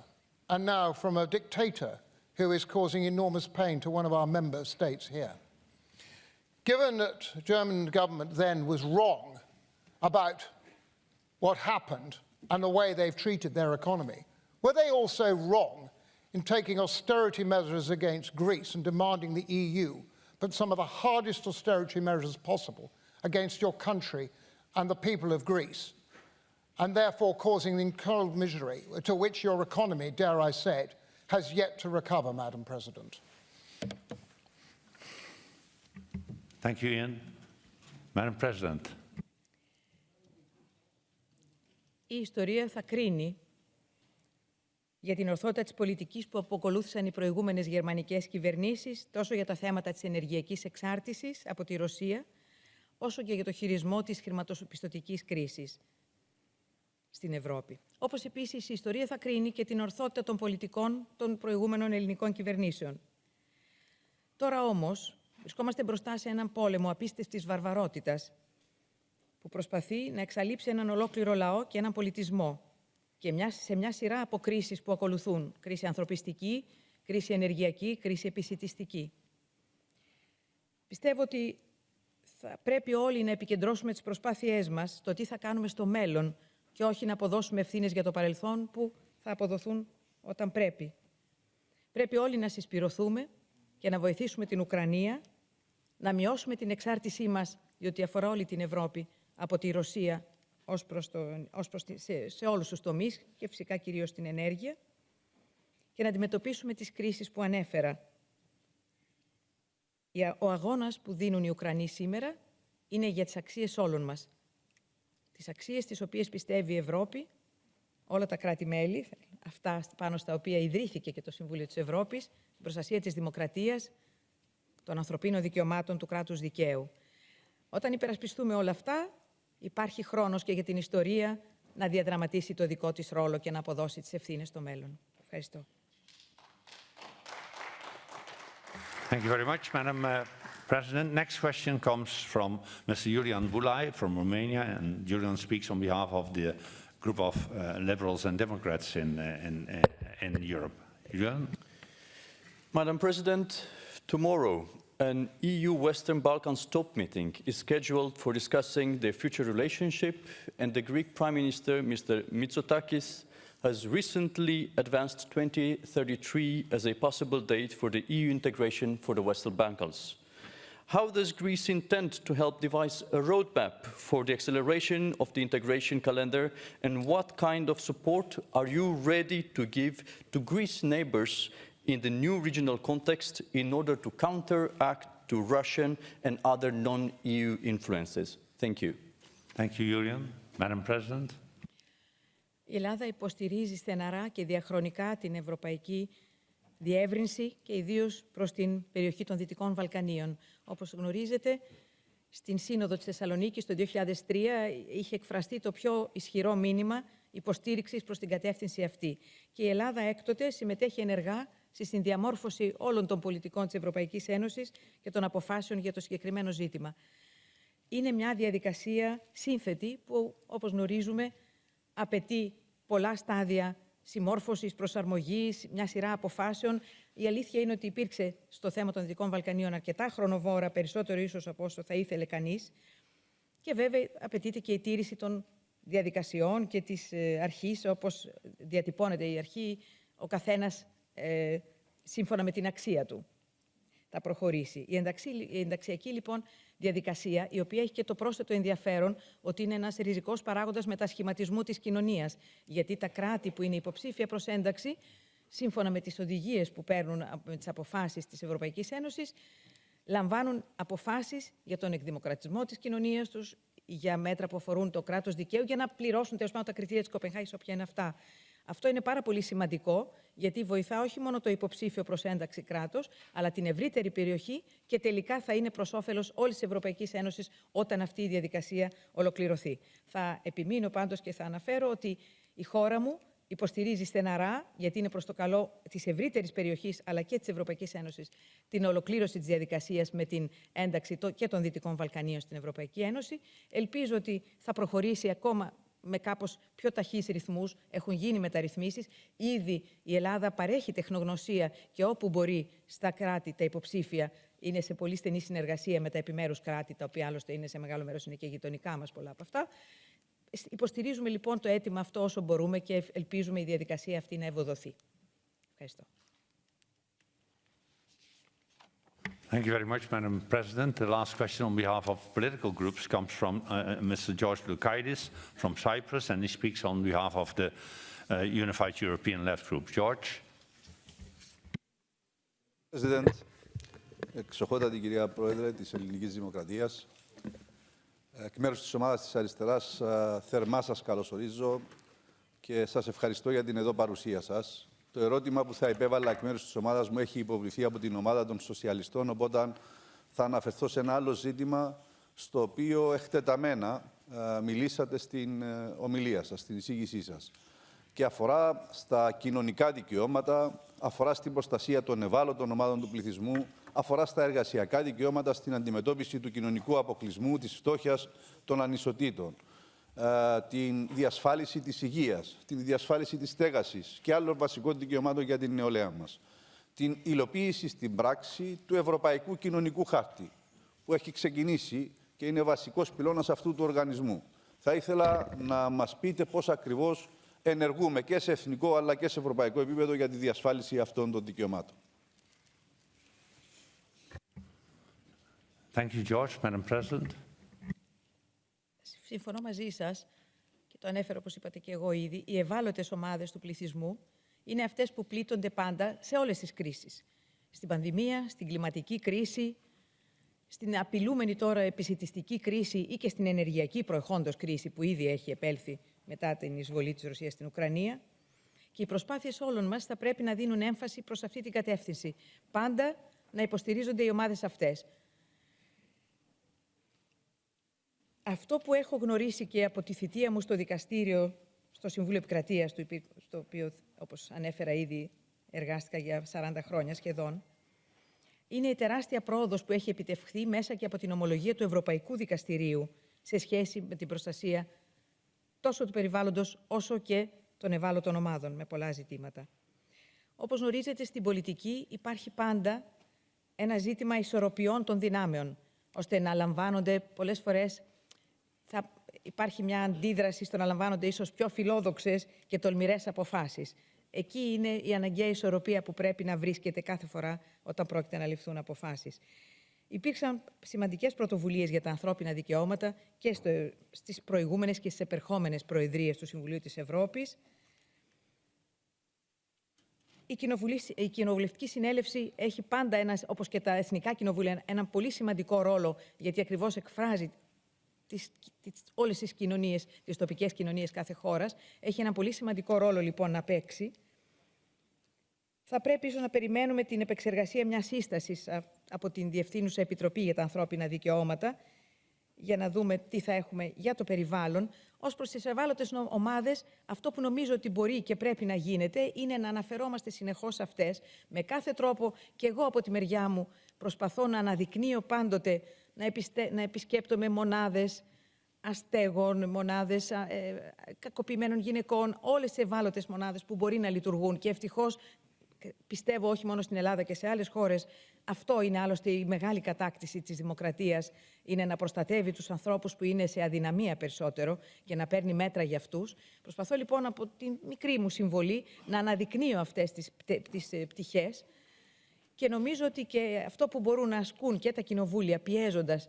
and now from a dictator who is causing enormous pain to one of our member states here. Given that the German government then was wrong about what happened and the way they've treated their economy, were they also wrong in taking austerity measures against Greece and demanding the EU put some of the hardest austerity measures possible against your country and the people of Greece, and therefore causing the incurable misery to which your economy, dare I say it, has yet to recover, Madam President? Thank you, Ian. Madam President. Η ιστορία θα κρίνει για την ορθότητα της πολιτικής που αποκολούθησαν οι προηγούμενες γερμανικές κυβερνήσεις, τόσο για τα θέματα της ενεργειακής εξάρτησης από τη Ρωσία, όσο και για το χειρισμό της χρηματοπιστωτικής κρίσης στην Ευρώπη. Όπως επίσης η ιστορία θα κρίνει και την ορθότητα των πολιτικών των προηγούμενων ελληνικών κυβερνήσεων. Τώρα όμως βρισκόμαστε μπροστά σε έναν πόλεμο απίστευτης βαρβαρότητας που προσπαθεί να εξαλείψει έναν ολόκληρο λαό και έναν πολιτισμό και σε μια σειρά από κρίσεις που ακολουθούν. Κρίση ανθρωπιστική, κρίση ενεργειακή, κρίση επισιτιστική. Πιστεύω ότι θα πρέπει όλοι να επικεντρώσουμε τις προσπάθειές μας στο τι θα κάνουμε στο μέλλον και όχι να αποδώσουμε ευθύνες για το παρελθόν που θα αποδοθούν όταν πρέπει. Πρέπει όλοι να συσπηρωθούμε και να βοηθήσουμε την Ουκρανία να μειώσουμε την εξάρτησή μας, διότι αφορά όλη την Ευρώπη, από τη Ρωσία σε όλους τους τομείς και φυσικά κυρίως την ενέργεια και να αντιμετωπίσουμε τις κρίσεις που ανέφερα. Ο αγώνας που δίνουν οι Ουκρανοί σήμερα είναι για τις αξίες όλων μας. Τις αξίες τις οποίες πιστεύει η Ευρώπη, όλα τα κράτη-μέλη, αυτά πάνω στα οποία ιδρύθηκε και το Συμβούλιο της Ευρώπης, την προστασία της δημοκρατίας, των ανθρωπίνων δικαιωμάτων, του κράτους δικαίου. Όταν υπερασπιστούμε όλα αυτά, υπάρχει χρόνος και για την ιστορία να διαδραματίσει το δικό της ρόλο και να αποδώσει τις ευθύνες στο μέλλον. Ευχαριστώ. Thank you very much, Madam President. Next question comes from Mr. Julian Bulai from Romania, and Julian speaks on behalf of the group of liberals and Democrats in Europe. Julian? Madam President, tomorrow an EU Western Balkans top meeting is scheduled for discussing the future relationship, and the Greek Prime Minister, Mr. Mitsotakis, has recently advanced 2033 as a possible date for the EU integration for the Western Balkans. How does Greece intend to help devise a roadmap for the acceleration of the integration calendar, and what kind of support are you ready to give to Greece's neighbors in the new regional context in order to counteract to Russian and other non-EU influences? Thank you. Thank you, Julian. Madam President. Η Ελλάδα υποστηρίζει στεναρά και διαχρονικά την ευρωπαϊκή διεύρυνση και ιδίως προς την περιοχή των Δυτικών Βαλκανίων. Όπως γνωρίζετε, στην Σύνοδο της Θεσσαλονίκης το 2003 είχε εκφραστεί το πιο ισχυρό μήνυμα υποστήριξης προς την κατεύθυνση αυτή. Και η Ελλάδα έκτοτε συμμετέχει ενεργά στη συνδιαμόρφωση όλων των πολιτικών της Ευρωπαϊκής Ένωσης και των αποφάσεων για το συγκεκριμένο ζήτημα. Είναι μια διαδικασία σύνθετη που, όπως γνωρίζουμε, απαιτεί πολλά στάδια συμμόρφωσης, προσαρμογής, μια σειρά αποφάσεων. Η αλήθεια είναι ότι υπήρξε στο θέμα των Δυτικών Βαλκανίων αρκετά χρονοβόρα, περισσότερο ίσως από όσο θα ήθελε κανείς. Και βέβαια απαιτείται και η τήρηση των διαδικασιών και της αρχής, όπως διατυπώνεται η αρχή, ο καθένας σύμφωνα με την αξία του θα προχωρήσει. Η ενταξιακή λοιπόν διαδικασία, η οποία έχει και το πρόσθετο ενδιαφέρον ότι είναι ένας ριζικός παράγοντας μετασχηματισμού της κοινωνίας, γιατί τα κράτη που είναι υποψήφια προς ένταξη, σύμφωνα με τις οδηγίες που παίρνουν με τις αποφάσεις της Ευρωπαϊκής Ένωσης, λαμβάνουν αποφάσεις για τον εκδημοκρατισμό της κοινωνίας τους, για μέτρα που αφορούν το κράτος δικαίου, για να πληρώσουν τέλος πάντων τα κριτήρια της Κοπενχάγης, όποια είναι αυτά. Αυτό είναι πάρα πολύ σημαντικό, γιατί βοηθά όχι μόνο το υποψήφιο προς ένταξη κράτος, αλλά την ευρύτερη περιοχή και τελικά θα είναι προς όφελος όλης της Ευρωπαϊκής Ένωσης όταν αυτή η διαδικασία ολοκληρωθεί. Θα επιμείνω πάντως και θα αναφέρω ότι η χώρα μου υποστηρίζει στεναρά, γιατί είναι προς το καλό της ευρύτερης περιοχής αλλά και της Ευρωπαϊκής Ένωσης, την ολοκλήρωση της διαδικασίας με την ένταξη και των Δυτικών Βαλκανίων στην Ευρωπαϊκή Ένωση. Ελπίζω ότι θα προχωρήσει ακόμα με κάπως πιο ταχύς ρυθμούς. Έχουν γίνει μεταρρυθμίσεις. Ήδη η Ελλάδα παρέχει τεχνογνωσία και όπου μπορεί στα κράτη, τα υποψήφια, είναι σε πολύ στενή συνεργασία με τα επιμέρους κράτη, τα οποία άλλωστε είναι σε μεγάλο μέρος είναι και γειτονικά μας πολλά από αυτά. Υποστηρίζουμε λοιπόν το αίτημα αυτό όσο μπορούμε και ελπίζουμε η διαδικασία αυτή να ευοδοθεί. Ευχαριστώ. Thank you very much, Madam President. The last question on behalf of political groups comes from Mr. George Loukaitis from Cyprus, and he speaks on behalf of the Unified European Left Group. George. President, εξοχότατη κυρία Πρόεδρε της Ελληνικής Δημοκρατίας, εκ μέρους της ομάδας της Αριστεράς θερμά σας καλωσορίζω και σας ευχαριστώ για την εδώ παρουσία σας. Το ερώτημα που θα υπέβαλα εκ μέρους της ομάδας μου έχει υποβληθεί από την ομάδα των Σοσιαλιστών, οπότε θα αναφερθώ σε ένα άλλο ζήτημα στο οποίο εκτεταμένα μιλήσατε στην ομιλία σας, στην εισήγησή σας. Και αφορά στα κοινωνικά δικαιώματα, αφορά στην προστασία των ευάλωτων ομάδων του πληθυσμού, αφορά στα εργασιακά δικαιώματα, στην αντιμετώπιση του κοινωνικού αποκλεισμού, της φτώχειας, των ανισοτήτων, την διασφάλιση της υγείας, την διασφάλιση της στέγασης και άλλων βασικών δικαιωμάτων για την νεολαία μας. Την υλοποίηση στην πράξη του Ευρωπαϊκού Κοινωνικού Χάρτη, που έχει ξεκινήσει και είναι βασικός πυλώνας αυτού του οργανισμού. Θα ήθελα να μας πείτε πώς ακριβώς ενεργούμε και σε εθνικό αλλά και σε ευρωπαϊκό επίπεδο για τη διασφάλιση αυτών των δικαιωμάτων. Thank you, George. Madam President. Συμφωνώ μαζί σας και το ανέφερα, όπως είπατε και εγώ ήδη, οι ευάλωτες ομάδες του πληθυσμού είναι αυτές που πλήττονται πάντα σε όλες τις κρίσεις. Στην πανδημία, στην κλιματική κρίση, στην απειλούμενη τώρα επισιτιστική κρίση ή και στην ενεργειακή προεχόντως κρίση που ήδη έχει επέλθει μετά την εισβολή της Ρωσίας στην Ουκρανία. Και οι προσπάθειες όλων μας θα πρέπει να δίνουν έμφαση προς αυτή την κατεύθυνση. Πάντα να υποστηρίζονται οι ομάδες αυτές. Αυτό που έχω γνωρίσει και από τη θητεία μου στο δικαστήριο, στο Συμβούλιο Επικρατείας, στο οποίο, όπως ανέφερα ήδη, εργάστηκα για 40 χρόνια σχεδόν, είναι η τεράστια πρόοδος που έχει επιτευχθεί μέσα και από την ομολογία του Ευρωπαϊκού Δικαστηρίου σε σχέση με την προστασία τόσο του περιβάλλοντος όσο και των ευάλωτων ομάδων με πολλά ζητήματα. Όπως γνωρίζετε, στην πολιτική υπάρχει πάντα ένα ζήτημα ισορροπιών των δυνάμεων, ώστε να λαμβάνονται πολλές φορές. Θα υπάρχει μια αντίδραση στο να λαμβάνονται ίσως πιο φιλόδοξες και τολμηρές αποφάσεις. Εκεί είναι η αναγκαία ισορροπία που πρέπει να βρίσκεται κάθε φορά όταν πρόκειται να ληφθούν αποφάσεις. Υπήρξαν σημαντικές πρωτοβουλίες για τα ανθρώπινα δικαιώματα και στις προηγούμενες και στις επερχόμενες προεδρίες του Συμβουλίου της Ευρώπης. Η Κοινοβουλευτική Συνέλευση έχει πάντα, όπως και τα Εθνικά Κοινοβούλια, έναν πολύ σημαντικό ρόλο, γιατί ακριβώς εκφράζει όλες τις κοινωνίες, τις τοπικές κοινωνίες κάθε χώρας. Έχει ένα πολύ σημαντικό ρόλο, λοιπόν, να παίξει. Θα πρέπει ίσως να περιμένουμε την επεξεργασία μιας σύστασης από την Διευθύνουσα Επιτροπή για τα Ανθρώπινα Δικαιώματα, για να δούμε τι θα έχουμε για το περιβάλλον. Ως προς τις ευάλωτες ομάδες, αυτό που νομίζω ότι μπορεί και πρέπει να γίνεται είναι να αναφερόμαστε συνεχώς αυτές, με κάθε τρόπο, και εγώ από τη μεριά μου προσπαθώ να αναδεικνύω πάντοτε, να επισκέπτομαι μονάδες αστέγων, μονάδες κακοποιημένων γυναικών, όλες τις ευάλωτες μονάδες που μπορεί να λειτουργούν. Και ευτυχώς, πιστεύω, όχι μόνο στην Ελλάδα και σε άλλες χώρες, αυτό είναι άλλωστε η μεγάλη κατάκτηση της δημοκρατίας, είναι να προστατεύει τους ανθρώπους που είναι σε αδυναμία περισσότερο και να παίρνει μέτρα για αυτούς. Προσπαθώ λοιπόν από τη μικρή μου συμβολή να αναδεικνύω αυτές τις πτυχές και νομίζω ότι και αυτό που μπορούν να ασκούν και τα κοινοβούλια πιέζοντας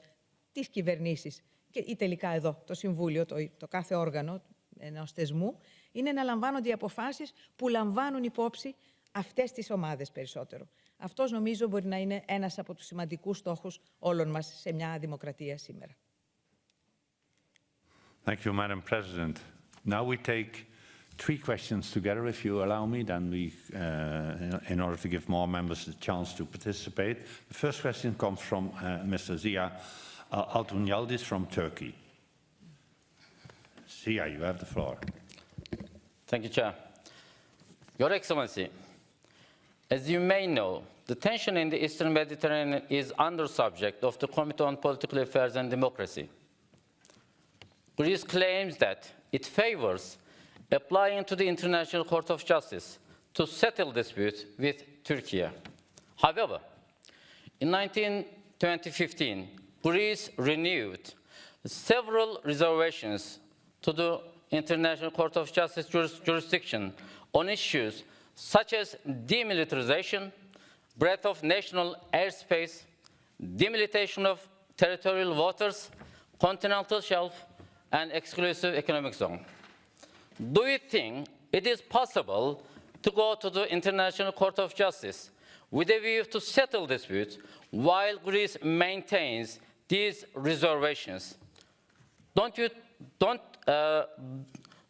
τις κυβερνήσεις ή τελικά εδώ το Συμβούλιο, το κάθε όργανο ενός θεσμού, είναι να λαμβάνονται οι αποφάσεις που λαμβάνουν υπόψη αυτές τις ομάδες περισσότερο. Αυτός νομίζω μπορεί να είναι ένας από τους σημαντικούς στόχους όλων μας σε μια δημοκρατία σήμερα. Thank you, Madam President. Now we take three questions together, if you allow me, then we, in order to give more members the chance to participate. The first question comes from Mr. Ziya Altunyaldis from Turkey. Ziya, you have the floor. Thank you, Chair. Your Excellency, as you may know, the tension in the Eastern Mediterranean is under subject of the Committee on Political Affairs and Democracy. Greece claims that it favors applying to the International Court of Justice to settle disputes with Turkey. However, in 2015, Greece renewed several reservations to the International Court of Justice jurisdiction on issues such as demilitarization, breadth of national airspace, delimitation of territorial waters, continental shelf, and exclusive economic zone. Do you think it is possible to go to the International Court of Justice with a view to settle disputes while Greece maintains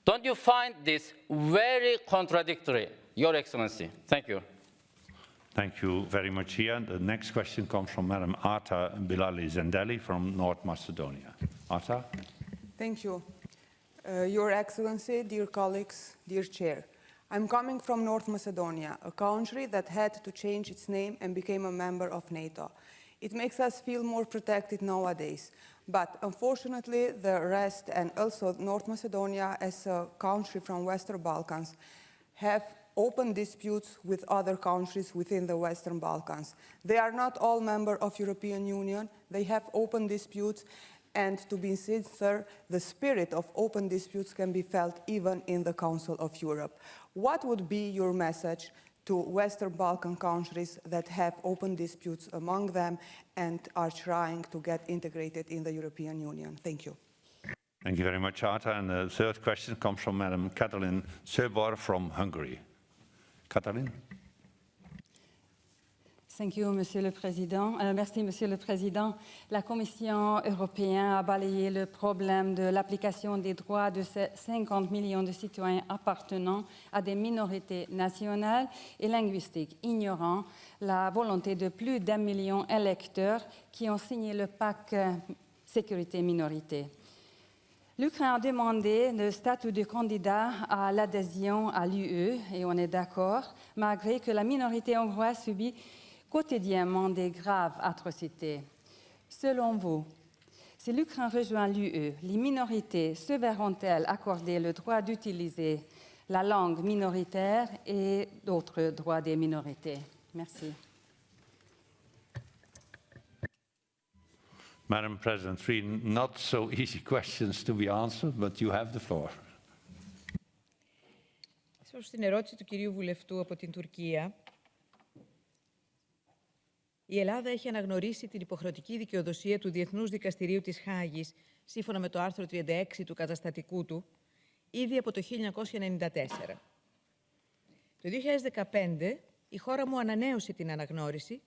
Don't you find this very contradictory, Your Excellency? Thank you. Thank you very much, Ian. The next question comes from Madam Arta Bilali Zendeli from North Macedonia. Arta? Thank you. Your Excellency, dear colleagues, dear Chair. I'm coming from North Macedonia, a country that had to change its name and became a member of NATO. It makes us feel more protected nowadays. But unfortunately, the rest, and also North Macedonia as a country from Western Balkans, have open disputes with other countries within the Western Balkans. They are not all members of European Union. They have open disputes, and to be sincere, the spirit of open disputes can be felt even in the Council of Europe. What would be your message to Western Balkan countries that have open disputes among them and are trying to get integrated in the European Union? Thank you. Thank you very much, Arta. And the third question comes from Madam Katalin Sebor from Hungary. Katalin? Thank you, Monsieur le Président. Merci, Monsieur le Président. La Commission européenne a balayé le problème de l'application des droits de ces 50 millions de citoyens appartenant à des minorités nationales et linguistiques, ignorant la volonté de plus d'1 million d'électeurs qui ont signé le pacte sécurité-minorité. L'Ukraine a demandé le statut de candidat à l'adhésion à l'UE, et on est d'accord, malgré que la minorité hongroise subit quotidiennement des graves atrocités. Selon vous, si l'Ukraine rejoint l'UE, les minorités se verront-elles accorder le droit d'utiliser la langue minoritaire et d'autres droits des minorités? Merci. Madam President, three not so easy questions to be answered, but you have the floor. Στην ερώτηση του κυρίου Βουλευτού από την Τουρκία, η Ελλάδα έχει αναγνωρίσει την υποχρεωτική δικαιοδοσία του Διεθνούς Δικαστηρίου της Χάγης, σύμφωνα με το άρθρο 36 του καταστατικού του, ήδη από το 1994. Το 2015 η χώρα μου ανανέωσε την αναγνώριση,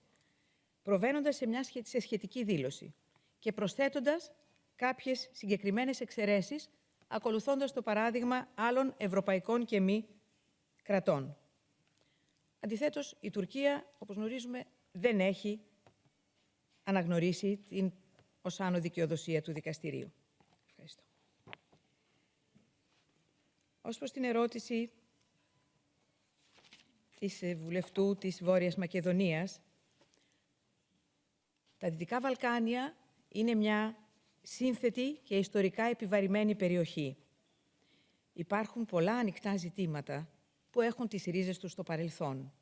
προβαίνοντας σε σχετική δήλωση και προσθέτοντας κάποιες συγκεκριμένες εξαιρέσεις, ακολουθώντας το παράδειγμα άλλων ευρωπαϊκών και μη κρατών. Αντιθέτως, η Τουρκία, όπως γνωρίζουμε, δεν έχει αναγνωρίσει την ως άνω δικαιοδοσία του δικαστηρίου. Ευχαριστώ. Ως προς την ερώτηση της βουλευτού της Βόρειας Μακεδονίας, τα Δυτικά Βαλκάνια είναι μια σύνθετη και ιστορικά επιβαρημένη περιοχή. Υπάρχουν πολλά ανοιχτά ζητήματα που έχουν τις ρίζες τους στο παρελθόν.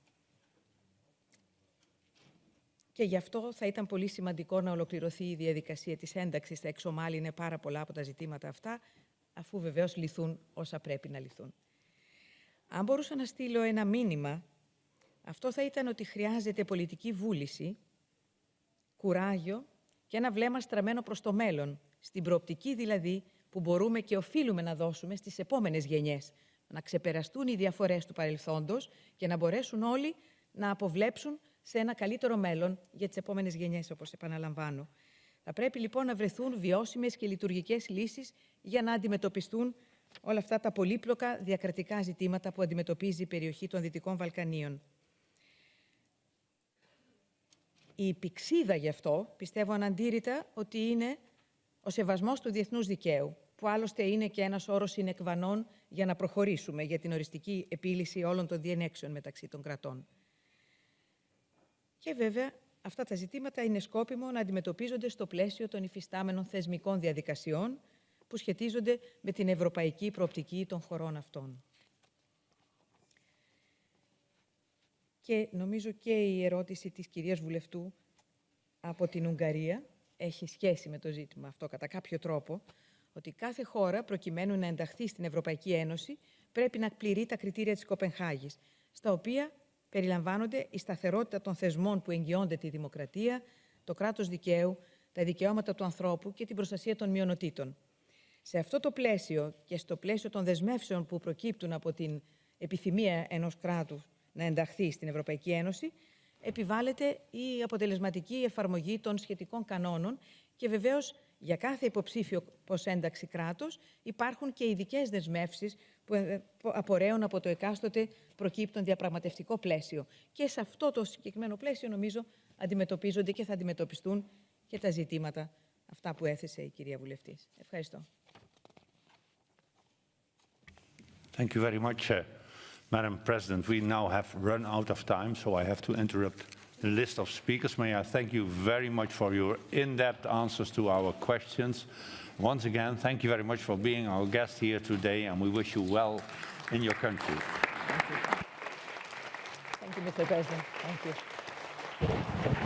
Και γι' αυτό θα ήταν πολύ σημαντικό να ολοκληρωθεί η διαδικασία της ένταξης. Θα εξομάλυνε πάρα πολλά από τα ζητήματα αυτά, αφού βεβαίως λυθούν όσα πρέπει να λυθούν. Αν μπορούσα να στείλω ένα μήνυμα, αυτό θα ήταν ότι χρειάζεται πολιτική βούληση, κουράγιο και ένα βλέμμα στραμμένο προς το μέλλον, στην προοπτική δηλαδή που μπορούμε και οφείλουμε να δώσουμε στις επόμενες γενιές, να ξεπεραστούν οι διαφορές του παρελθόντος και να μπορέσουν όλοι να αποβλέψουν σε ένα καλύτερο μέλλον για τις επόμενες γενιές, όπως επαναλαμβάνω. Θα πρέπει λοιπόν να βρεθούν βιώσιμες και λειτουργικές λύσεις για να αντιμετωπιστούν όλα αυτά τα πολύπλοκα διακρατικά ζητήματα που αντιμετωπίζει η περιοχή των Δυτικών Βαλκανίων. Η πηξίδα γι' αυτό, πιστεύω αναντήρητα, ότι είναι ο σεβασμός του διεθνούς δικαίου, που άλλωστε είναι και ένας όρος συνεκβανών για να προχωρήσουμε για την οριστική επίλυση όλων των διενέξεων μεταξύ των κρατών. Και βέβαια, αυτά τα ζητήματα είναι σκόπιμο να αντιμετωπίζονται στο πλαίσιο των υφιστάμενων θεσμικών διαδικασιών που σχετίζονται με την ευρωπαϊκή προοπτική των χωρών αυτών. Και νομίζω και η ερώτηση της κυρίας Βουλευτού από την Ουγγαρία έχει σχέση με το ζήτημα αυτό κατά κάποιο τρόπο, ότι κάθε χώρα προκειμένου να ενταχθεί στην Ευρωπαϊκή Ένωση πρέπει να πληρεί τα κριτήρια της Κοπενχάγης, στα οποία περιλαμβάνονται η σταθερότητα των θεσμών που εγγυώνται τη δημοκρατία, το κράτος δικαίου, τα δικαιώματα του ανθρώπου και την προστασία των μειονοτήτων. Σε αυτό το πλαίσιο και στο πλαίσιο των δεσμεύσεων που προκύπτουν από την επιθυμία ενός κράτους να ενταχθεί στην Ευρωπαϊκή Ένωση, επιβάλλεται η αποτελεσματική εφαρμογή των σχετικών κανόνων και βεβαίως Για κάθε υποψήφιο προς ένταξη κράτος υπάρχουν και ειδικές δεσμεύσεις που απορρέουν από το εκάστοτε προκύπτον διαπραγματευτικό πλαίσιο. Και σε αυτό το συγκεκριμένο πλαίσιο, νομίζω, αντιμετωπίζονται και θα αντιμετωπιστούν και τα ζητήματα αυτά που έθεσε η κυρία Βουλευτής. Ευχαριστώ. Thank you very much, Madam President. We now have run out of time, so I have to interrupt the list of speakers. May I thank you very much for your in-depth answers to our questions. Once again, thank you very much for being our guest here today, and we wish you well in your country. Thank you, Mr. President. Thank you.